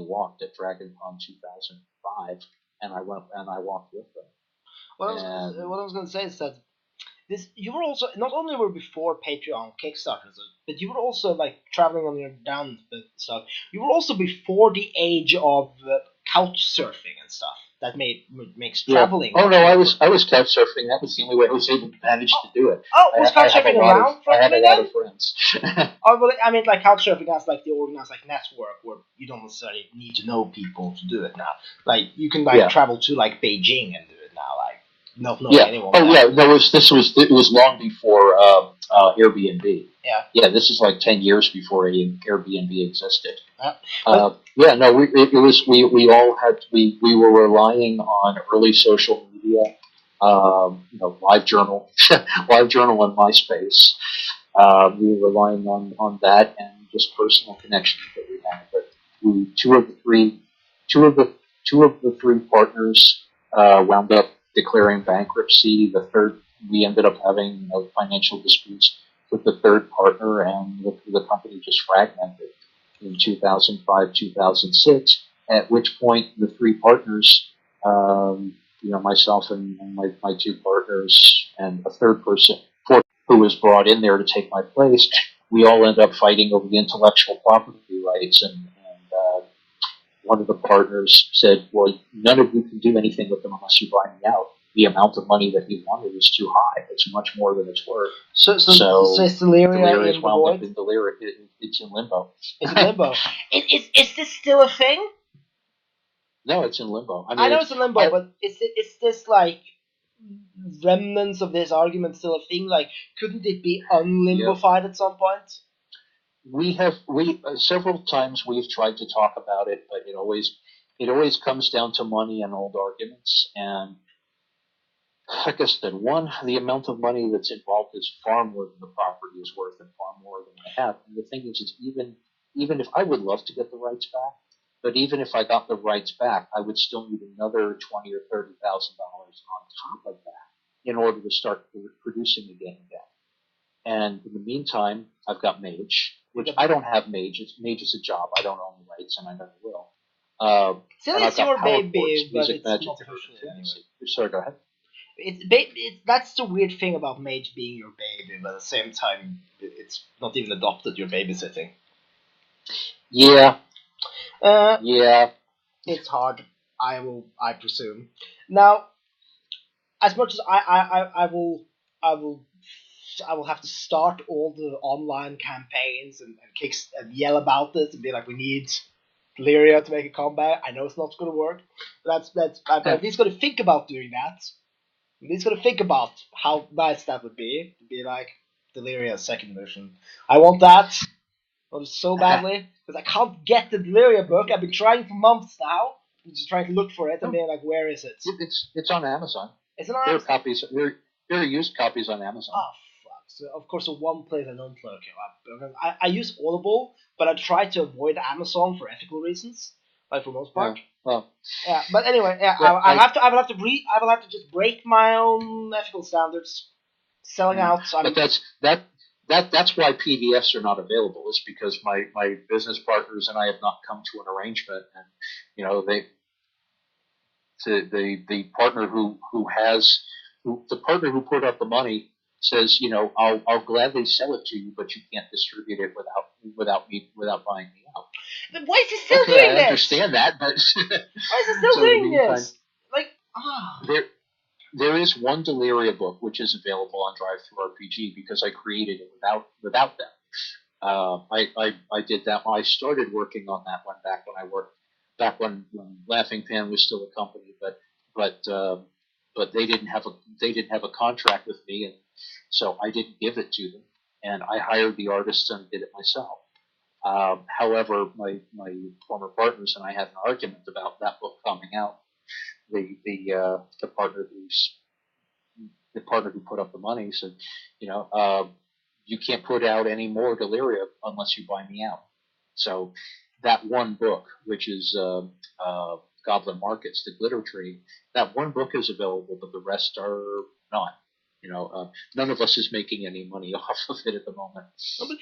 walked at DragonCon 2005, and I walked with them. What I was going to say is that you were also, not only were before Patreon, Kickstarter, but you were also like traveling on your down stuff. You were also before the age of couch surfing and stuff. That makes traveling. Oh no, I was couch surfing. That was the only way I was able to manage to do it. Oh, was couch surfing around for I had a lot of friends. Oh, well, I mean, like couch surfing has like the organized like network where you don't necessarily need to know people to do it now. Like you can travel to like Beijing and do it now. Like. Not knowing anyone. Oh yeah, no, it was long before Airbnb. Yeah, this is like 10 years before Airbnb existed. We were relying on early social media, LiveJournal, LiveJournal and MySpace. We were relying on that and just personal connections that we had. But two of the three partners wound up declaring bankruptcy. The third, we ended up having financial disputes with the third partner, and the company just fragmented in 2005, 2006. At which point, the three partners, myself and my two partners, and a third person, who was brought in there to take my place, we all end up fighting over the intellectual property rights, and one of the partners said, well, none of you can do anything with them unless you buy me out. The amount of money that he wanted was too high. It's much more than it's worth. So is Deliria in the wound void? up in Deliria. It's in limbo. It's in limbo. Is this still a thing? No, it's in limbo. I know it's in limbo, but is this like remnants of this argument still a thing? Like, couldn't it be unlimbified at some point? We several times we've tried to talk about it, but it always comes down to money and old arguments. And like I said, the amount of money that's involved is far more than the property is worth, and far more than I have. And the thing is, even if I would love to get the rights back, but even if I got the rights back, I would still need another $20,000 or $30,000 on top of that in order to start producing again. And in the meantime, I've got Mage, which I don't have Mage. Mage is a job. I don't own the rights, and I never will. Still, it's your baby, but it's not official anyway. Sorry, go ahead. That's the weird thing about Mage being your baby, but at the same time, it's not even adopted. You're babysitting. Yeah. Yeah. It's hard. I presume. Now, as much as I will have to start all the online campaigns and yell about this and be like, we need Deliria to make a comeback. I know it's not going to work. But I'm at least going to think about doing that. I'm at least going to think about how nice that would be to be like Deliria 2nd edition. I want that. I want it so badly because I can't get the Deliria book. I've been trying for months now. I'm just trying to look for it and being like, where is it? It's on Amazon. It's on Amazon. There are used copies on Amazon. Oh, fuck. So, of course, the one place I don't look at. I use Audible, but I try to avoid Amazon for ethical reasons, like for most part. Yeah. But anyway, I will have to just break my own ethical standards. Selling out. But that's why PDFs are not available. It's because my business partners and I have not come to an arrangement, and the partner who put up the money says, I'll gladly sell it to you, but you can't distribute it without buying me out. But why is he still doing this? I understand that, but why is he still doing this? Like, There is one Deliria book which is available on Drive-Thru RPG because I created it without them. I did that. I started working on that one back when Laughing Pan was still a company, but they didn't have a contract with me, and so I didn't give it to them, and I hired the artists and did it myself. However, my former partners and I had an argument about that book coming out. The partner who put up the money said, you can't put out any more Deliria unless you buy me out. So that one book, which is Goblin Markets, the Glitter Tree, that one book is available, but the rest are not. None of us is making any money off of it at the moment.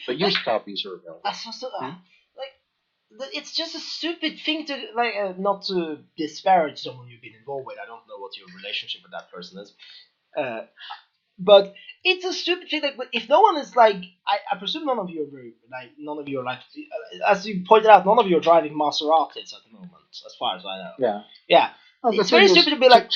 But used copies are available. It's just a stupid thing to not to disparage someone you've been involved with. I don't know what your relationship with that person is, but it's a stupid thing. Like, if no one is like, I presume none of you are like, as you pointed out, none of you are driving Maseratis at the moment, as far as I know. Yeah. Well, it's very stupid to be like.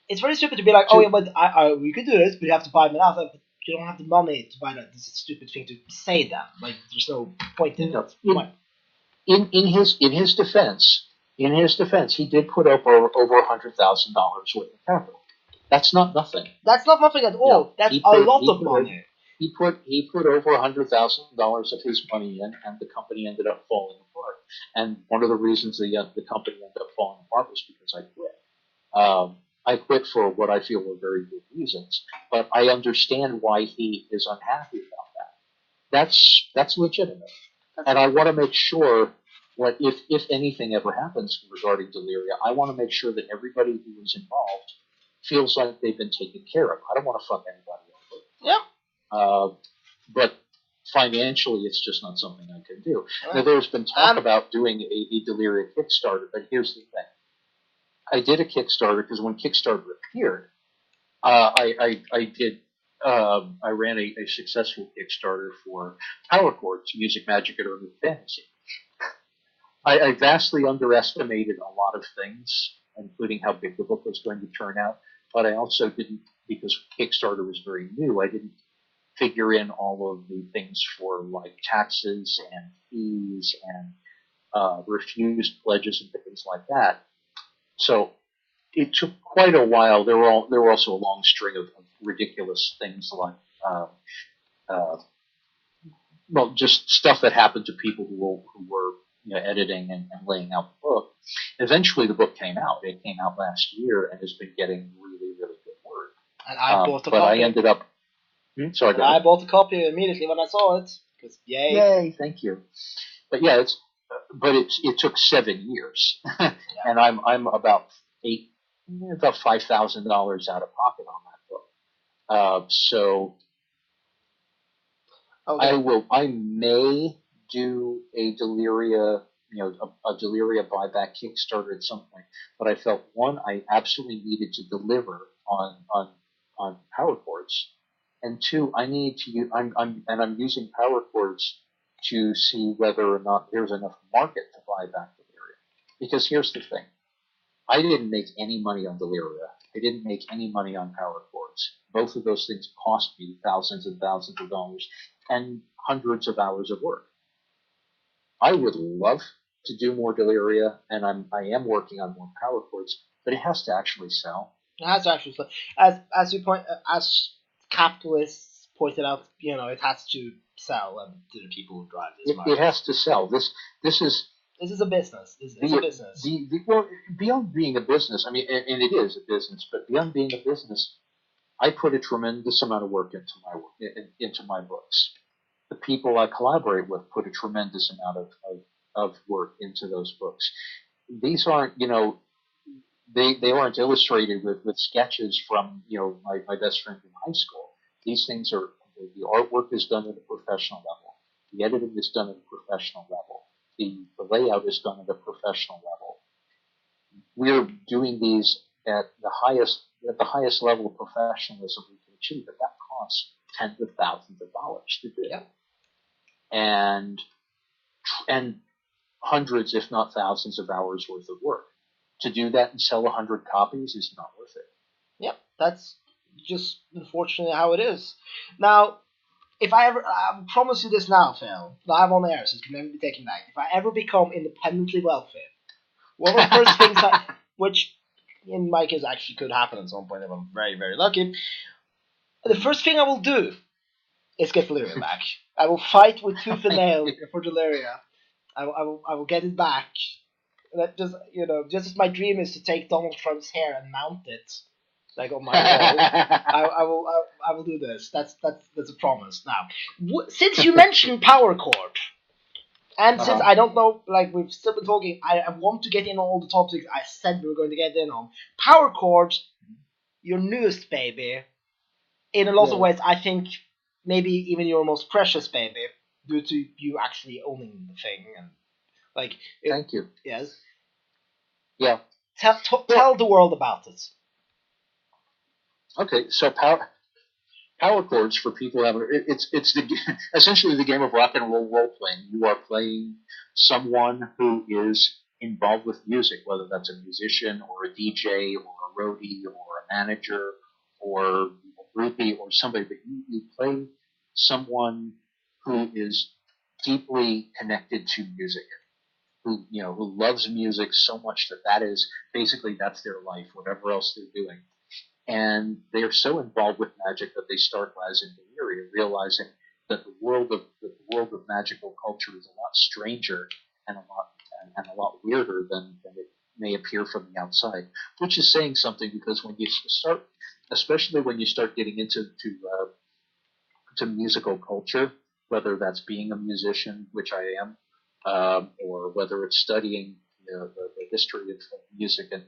It's very stupid to be like, oh yeah, but we could do this, but you have to buy them out. But you don't have the money to buy that. This is a stupid thing to say that. Like, there's no point in it. In his defense, he did put up over $100,000 worth of capital. That's not nothing. That's not nothing at all. That's a lot of money. He put over $100,000 of his money in, and the company ended up falling apart. And one of the reasons the company ended up falling apart was because I quit. I quit for what I feel were very good reasons, but I understand why he is unhappy about that. That's legitimate. And I want to make sure that if anything ever happens regarding Deliria, I want to make sure that everybody who is involved feels like they've been taken care of. I don't want to fuck anybody over. Yeah. But financially, it's just not something I can do. Now, there's been talk about doing a Deliria Kickstarter, but here's the thing. I did a Kickstarter because when Kickstarter appeared, I did I ran a successful Kickstarter for Power Chords, Music, Magic, and Urban Fantasy. I vastly underestimated a lot of things, including how big the book was going to turn out, but I also didn't, because Kickstarter was very new, I didn't figure in all of the things for like taxes and fees and refused pledges and things like that. So it took quite a while. There were also a long string of ridiculous things like uh, just stuff that happened to people who were editing and laying out the book. Eventually, the book came out. It came out last year and has been getting really, really good word. And I bought a but copy. I ended up. Sorry, I bought a copy immediately when I saw it. Because yay! Thank you. But yeah, it took 7 years, and I'm about $5,000 out of pocket on that book. So okay. I may do a Deliria, a Deliria buyback Kickstarter at some point. But I felt, one, I absolutely needed to deliver on Power Chords, and two, I need to. I'm using Power Chords to see whether or not there's enough market to buy back Deliria. Because here's the thing. I didn't make any money on Deliria. I didn't make any money on Power Chords. Both of those things cost me thousands and thousands of dollars and hundreds of hours of work. I would love to do more Deliria, and I am working on more Power Chords, but it has to actually sell. It has to actually sell. As you point, as capitalists pointed out, it has to sell to the people who drive this market. It has to sell. This is a business. It's a business. Well, beyond being a business, I mean, and it is a business, but beyond being a business, I put a tremendous amount of work into my books. The people I collaborate with put a tremendous amount of work into those books. These aren't, they aren't illustrated with sketches from, my best friend in high school. These things are, the artwork is done at a professional level. The editing is done at a professional level. The layout is done at a professional level. We're doing these at the highest level of professionalism we can achieve, but that costs tens of thousands of dollars to do. Yeah. And hundreds, if not thousands, of hours worth of work. To do that and sell 100 copies is not worth it. Yep, that's just unfortunately how it is. Now, if I promise you this now, Phil, live on air, so it can never be taken back. If I ever become independently wealthy, one of the first things which in my case actually could happen at some point if I'm very, very lucky, the first thing I will do is get Deliria back. I will fight with tooth and nail for Deliria. I will get it back. That just my dream is to take Donald Trump's hair and mount it like on my wall. I will do this. That's a promise. Now, since you mentioned Power Chord, and since I don't know, like we've still been talking, I want to get in on all the topics I said we were going to get in on. Power Chord, your newest baby, in a lot of ways, I think maybe even your most precious baby, due to you actually owning the thing and like. Thank you. Yes. Yeah. Tell the world about it. Okay, so Power Chords, for people who haven't, it's essentially the game of rock and roll role playing. You are playing someone who is involved with music, whether that's a musician or a DJ or a roadie or a manager or a groupie or somebody, but you play someone who is deeply connected to music, who loves music so much that is basically that's their life, whatever else they're doing. And they are so involved with magic that they start as in Deliria, realizing that the world of magical culture is a lot stranger and a lot weirder than it may appear from the outside. Which is saying something, because when you start, especially when you start getting into to musical culture, whether that's being a musician, which I am, or whether it's studying the history of music and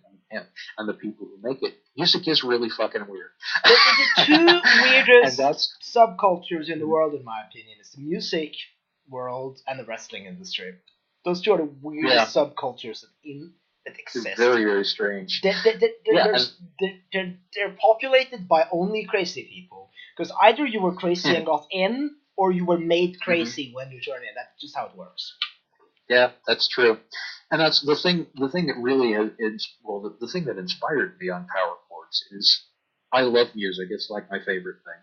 the people who make it. Music is really fucking weird. The two weirdest subcultures in the world, in my opinion, is the music world and the wrestling industry. Those two are the weirdest subcultures that exist. Very, very strange. They're populated by only crazy people. Because either you were crazy and got in, or you were made crazy when you joined in. That's just how it works. Yeah, that's true. And that's the thing. The thing that really is the thing that inspired me on power chords is I love music. It's like my favorite thing.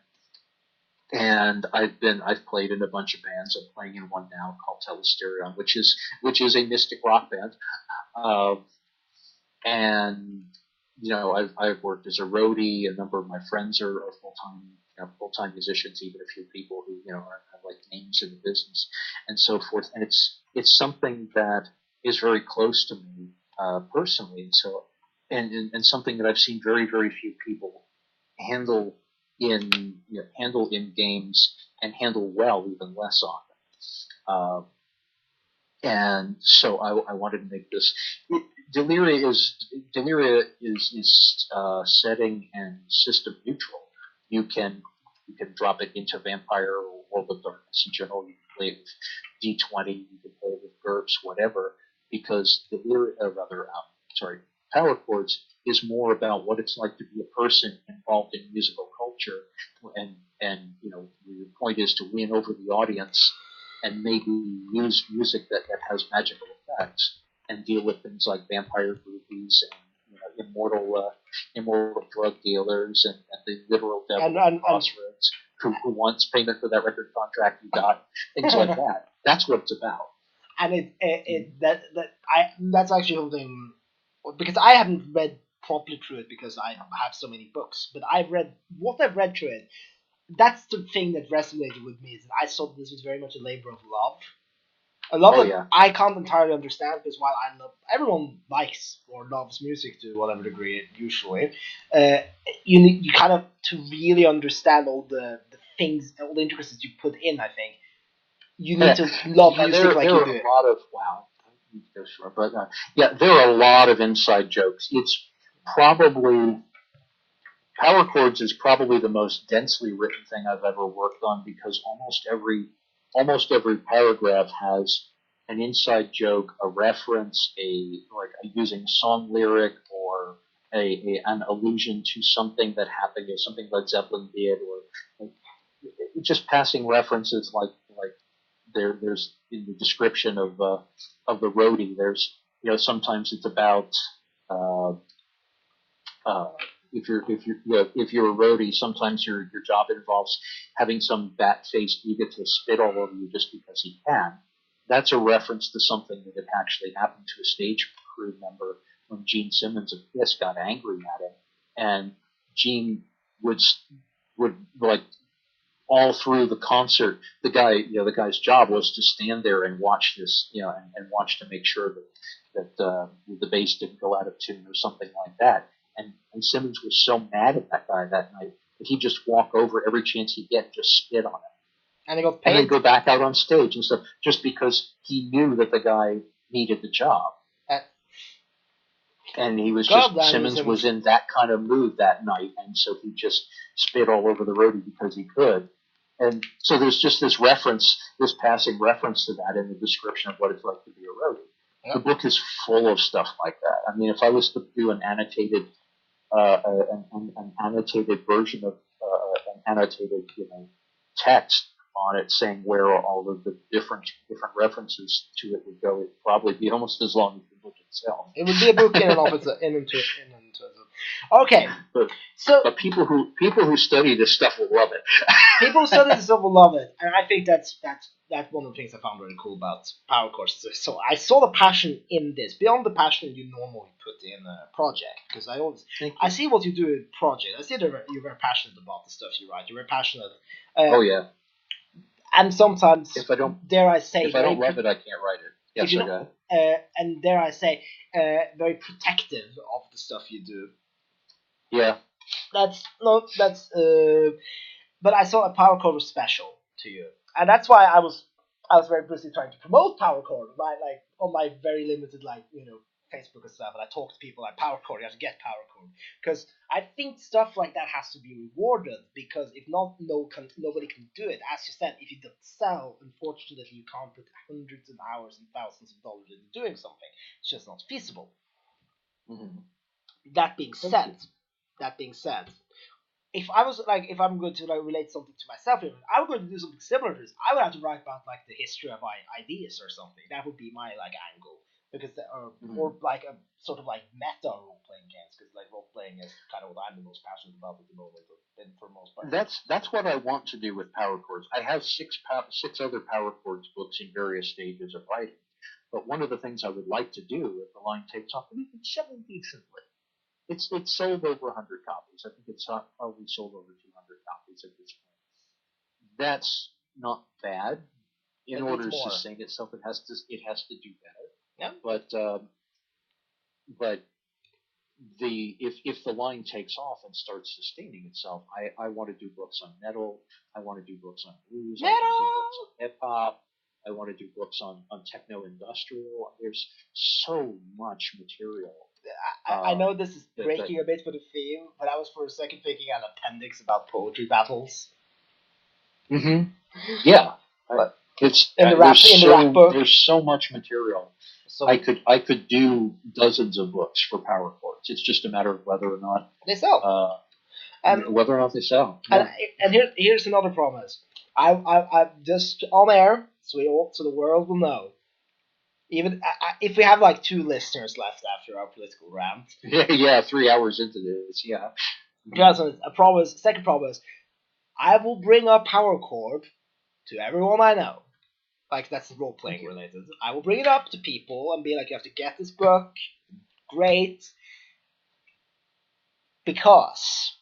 And I've played in a bunch of bands. I'm playing in one now called Telesterion, which is a mystic rock band. And I've worked as a roadie. A number of my friends are full-time musicians. Even a few people who are like names in the business and so forth. And it's something that is very close to me personally. And so and something that I've seen very, very few people handle in games and handle well, even less often. And so I wanted to make this. Deliria is setting and system neutral. You can drop it into Vampire or World of Darkness in general. You can play it with D20. You can play it with GURPS, whatever. Because Power Chords is more about what it's like to be a person involved in musical culture, and the point is to win over the audience and maybe use music that has magical effects and deal with things like vampire groupies and immortal drug dealers and the literal devil of Crossroads who wants payment for that record contract you got, things like that. That's what it's about. And that's actually something, because I haven't read properly through it because I have so many books, but I've read through it. That's the thing that resonated with me, is that I saw that this was very much a labor of love. A love that I can't entirely understand, because while everyone likes or loves music to whatever degree usually, you kind of, to really understand all the things, all the intricacies you put in, I think, you need to love music like you do. There are a lot of, there are a lot of inside jokes. It's probably, Power Chords is probably the most densely written thing I've ever worked on, because almost every paragraph has an inside joke, a reference, using a song lyric, or an allusion to something that happened, something Led Zeppelin did, or just passing references like there's in the description of the roadie. There's sometimes it's about if you're a roadie, sometimes your job involves having some bat-faced egotist spit all over you just because he can. That's a reference to something that had actually happened to a stage crew member when Gene Simmons of Kiss got angry at him, and Gene would like all through the concert, the guy's job was to stand there and watch this, and watch to make sure that the bass didn't go out of tune or something like that. And Simmons was so mad at that guy that night that he'd just walk over every chance he'd get and just spit on him. And he got paid. And then go back out on stage and stuff, just because he knew that the guy needed the job. And he was Simmons was in that kind of mood that night, and so he just spit all over the roadie because he could. And so there's just this passing reference to that in the description of what it's like to be a roadie. Yep. The book is full of stuff like that. I mean, if I was to do an annotated version of an annotated text on it, saying where all of the different references to it would go, it'd probably be almost as long as the book itself. It would be a book in and of itself. Okay, but people who study this stuff will love it. People who study this stuff will love it, and I think that's one of the things I found really cool about Power Chords. So I saw the passion in this beyond the passion you normally put in a project, because I see what you do in project. I see that you're very passionate about the stuff you write. You're very passionate. Oh yeah. And sometimes, if I don't love it, I can't write it. Yes, and dare I say, very protective of the stuff you do. Yeah. But I saw a Power Chord was special to you, and that's why I was very busy trying to promote Power Chord, right? Like on my very limited Facebook and stuff, and I talk to people like Power Chord. You have to get Power Chord, because I think stuff like that has to be rewarded, because if not, nobody can do it. As you said, if you don't sell, unfortunately, you can't put hundreds of hours and thousands of dollars into doing something. It's just not feasible. Mm-hmm. That being said, if I was like, if I'm going to like relate something to myself, if I were going to do something similar to this, I would have to write about like the history of ideas or something. That would be my like angle, because or like a sort of like meta role playing games, because like role playing is kind of what I'm the most passionate about at the moment, and for most part. That's what I want to do with Power Chords. I have six other Power Chords books in various stages of writing. But one of the things I would like to do if the line takes off, and we can sell it decently. It's sold over 100 copies. I think it's probably sold over 200 copies at this point. That's not bad. In order to sustain itself, it has to do better. Yeah. But if the line takes off and starts sustaining itself, I want to do books on metal. I want to do books on blues. Metal! I want to do books on hip hop. I want to do books on techno industrial. There's so much material. I know this is breaking a bit for the theme, but I was for a second thinking an appendix about poetry battles. Mm-hmm. Yeah. But it's in the rap book, there's so much material. So I could do dozens of books for Power Chords. It's just a matter of whether or not they sell. Whether or not they sell. Yeah. And here's another promise. I just on air, so the world will know. Even if we have like 2 listeners left after our political rant. Yeah, 3 hours into this, yeah. A promise. Second promise. I will bring up Power Chord to everyone I know. Like, that's role playing related. I will bring it up to people and be like, you have to get this book. Great. Because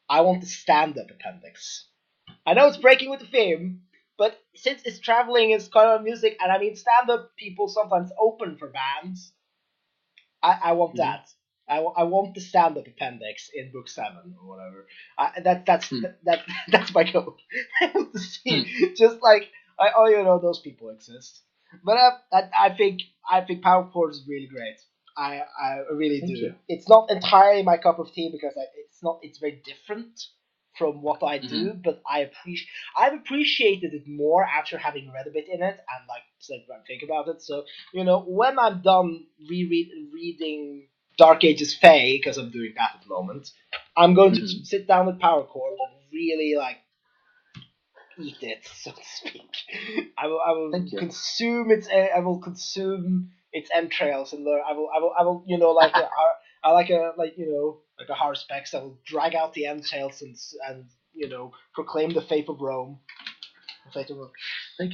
I want the stand-up appendix. I know it's breaking with the theme, but since it's traveling, it's kind of music, and I mean, stand-up people sometimes open for bands. I want that. I want the stand-up appendix in book 7 or whatever. That's my goal. I want to see just like those people exist. But I think Power Chord is really great. I really do. It's not entirely my cup of tea because it's very different from what I do, but I've appreciated it more after having read a bit in it and like said what I think about it. So when I'm done reading Dark Ages Fae, because I'm doing that at the moment, I'm going to sit down with Power Chord and really like eat it, so to speak. I will consume its. I will consume its entrails and learn. I will like like a Haruspex. I will drag out the entrails and proclaim the fate of Rome. Thank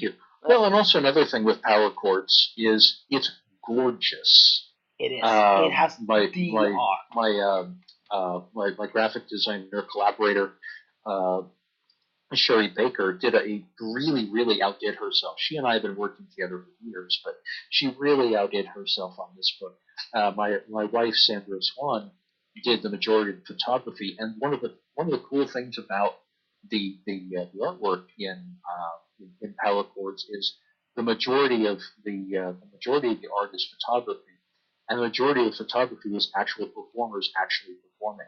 you. Well, and also another thing with Power Chords is it's gorgeous. It is. It has my graphic designer collaborator, Sherry Baker, really outdid herself. She and I have been working together for years, but she really outdid herself on this book. My wife Sandra Swan did the majority of the photography, and one of the cool things about the artwork in Power Chords is the majority of the art is photography, and the majority of the photography is actual performers actually performing.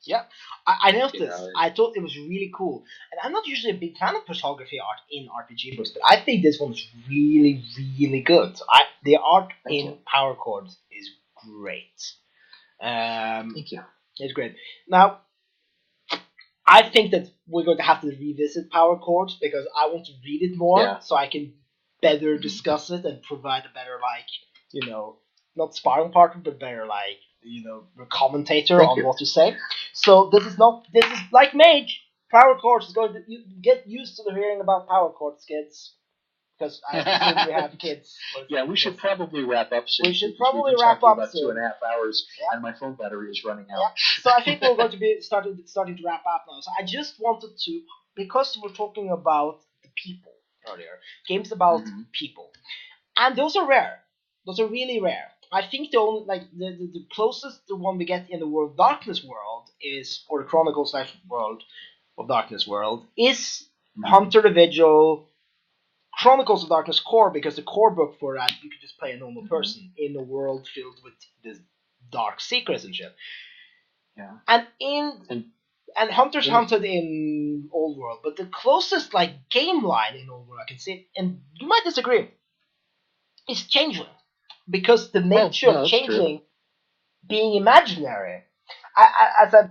Yeah, I noticed. I thought it was really cool. And I'm not usually a big fan of photography art in RPG books, but I think this one's really, really good. The art in Power Chords is great. Thank you. It's great. Now, I think that we're going to have to revisit Power Chords because I want to read it more so I can better discuss it and provide a better, not sparring partner, but better, commentator on what to say. So this is like Mage. Power Chords is going to get used to the hearing about Power Chords, kids. Because I assume we have kids. Yeah, we should probably wrap up soon. We should probably wrap up about soon. 2.5 hours, and my phone battery is running out. Yeah. So I think we're going to be starting to wrap up now. So I just wanted to, because we're talking about the people earlier, games about people, and those are rare. Those are really rare. I think the only the closest the one we get in the World of Darkness world is, or the Chronicles / World of Darkness world is Hunter the Vigil, Chronicles of Darkness core, because the core book for that you could just play a normal person in a world filled with this dark secrets and shit. Yeah. And Hunter's hunted in Old World, but the closest game line in Old World I can see, and you might disagree, is Changeling. Because the nature of Changeling being imaginary. As I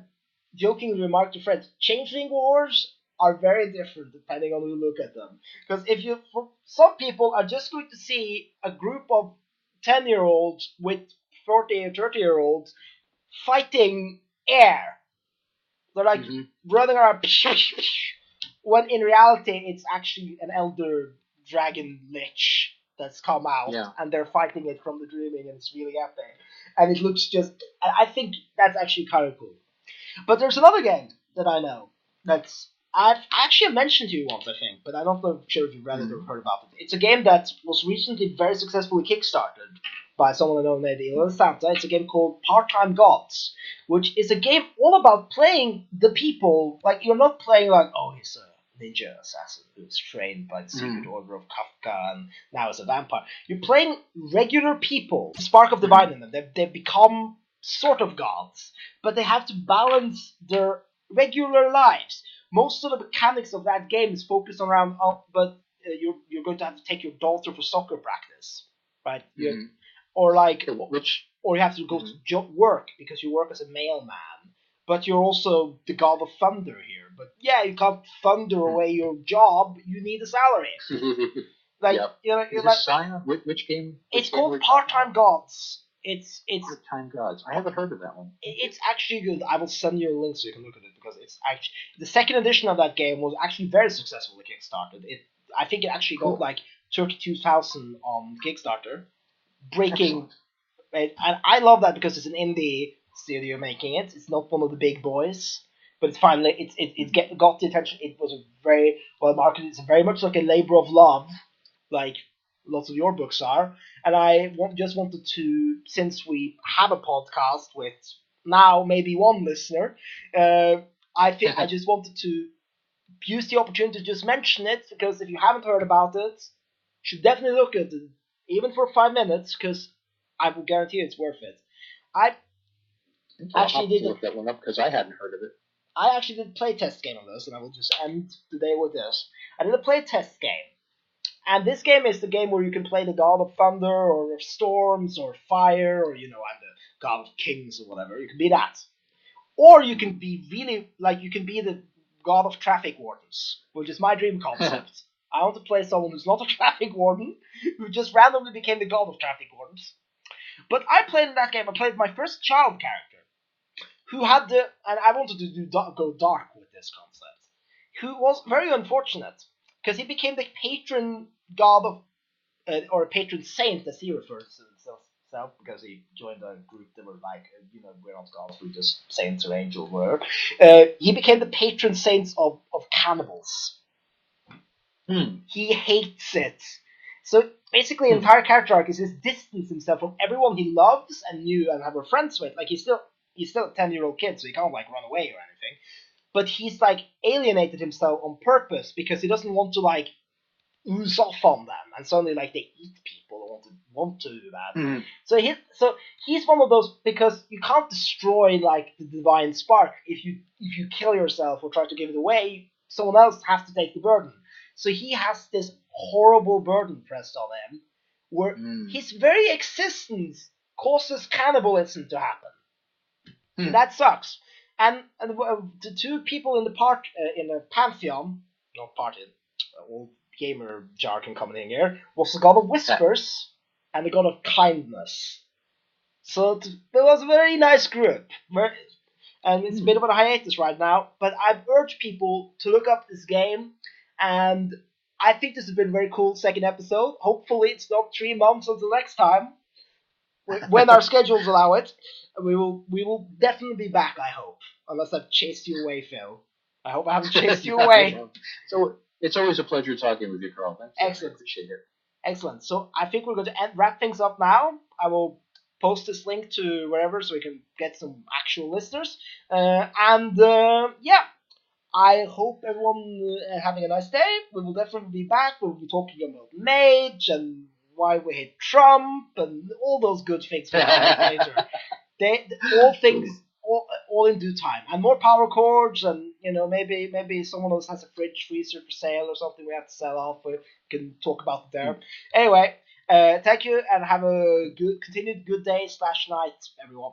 jokingly remarked to friends, changeling wars are very different depending on who you look at them. Because if you, for some people, are just going to see a group of 10-year-olds with 40 or 30-year-olds fighting air. They're like running around, when in reality it's actually an elder dragon lich that's come out, and they're fighting it from the dreaming, and it's really epic. And it looks just, I think that's actually kind of cool. But there's another game that I know that's I've actually mentioned to you once, I think, but I don't know sure if you've read it or heard about it. It's a game that was recently very successfully kickstarted by someone I know named Santa. It's a game called Part-Time Gods, which is a game all about playing the people. Like, you're not playing like, oh, he's a ninja assassin who's trained by the secret order of Kafka and now is a vampire. You're playing regular people, the spark of divine in them. They've become sort of gods, but they have to balance their regular lives. Most of the mechanics of that game is focused around, you're going to have to take your daughter for soccer practice, right? Or like, or you have to go to work because you work as a mailman, but you're also the god of thunder here. But yeah, you can't thunder away your job. You need a salary. Like, you know, is this which game? It's called Part-Time Gods. It's Part-Time Gods. I haven't heard of that one. It's actually good. I will send you a link so you can look at it, because it's actually the second edition of that game was actually very successfully kickstarted. I think it actually got like 32,000 on Kickstarter, breaking. And I love that because it's an indie studio making it. It's not one of the big boys, but it's finally got the attention. It was a very well marketed. It's very much like a labor of love, like lots of your books are. And I just wanted to, since we have a podcast with now maybe one listener, I think I just wanted to use the opportunity to just mention it, because if you haven't heard about it, you should definitely look at it, even for 5 minutes, because I will guarantee it's worth it. I actually did look that one up because I hadn't heard of it. I actually did a playtest game on this, and I will just end the day with this. I did a playtest game. And this game is the game where you can play the god of thunder, or of storms, or fire, or, I'm the god of kings, or whatever. You can be that. Or you can be you can be the god of traffic wardens, which is my dream concept. I want to play someone who's not a traffic warden, who just randomly became the god of traffic wardens. But I played in that game, I played my first child character, who had and I wanted to go dark with this concept, who was very unfortunate, because he became the patron god of, or patron saint, as he refers to himself, because he joined a group that were like, we're not gods, we're just saints or angels, whatever. He became the patron saint of cannibals. He hates it. So basically, the entire character arc is just distance himself from everyone he loves and knew and were friends with. Like, he's still a 10-year-old kid, so he can't like run away or anything. But he's like alienated himself on purpose because he doesn't want to like ooze off on them, and suddenly like they eat people or want to do that. So he's one of those, because you can't destroy like the divine spark. If you kill yourself or try to give it away, someone else has to take the burden. So he has this horrible burden pressed on him, where his very existence causes cannibalism to happen. And that sucks. And the two people in the pantheon, not party, old gamer jargon coming in here, was the god of whispers and the god of kindness. So there was a very nice group. And it's a bit of a hiatus right now, but I've urged people to look up this game, and I think this has been a very cool second episode. Hopefully it's not 3 months until next time, when our schedules allow it. We will definitely be back, I hope, unless I've chased you away, Phil. I hope I haven't chased you away. So it's always a pleasure talking with you, Karl. Thanks. Excellent. I appreciate it. Excellent. So I think we're going to wrap things up now. I will post this link to wherever so we can get some actual listeners. I hope everyone having a nice day. We will definitely be back. We'll be talking about Mage and why we hate Trump and all those good things we'll later. All things, all in due time. And more power chords, and maybe someone else has a fridge freezer for sale or something we have to sell off. We can talk about it there. Anyway, thank you, and have a continued good day / night, everyone.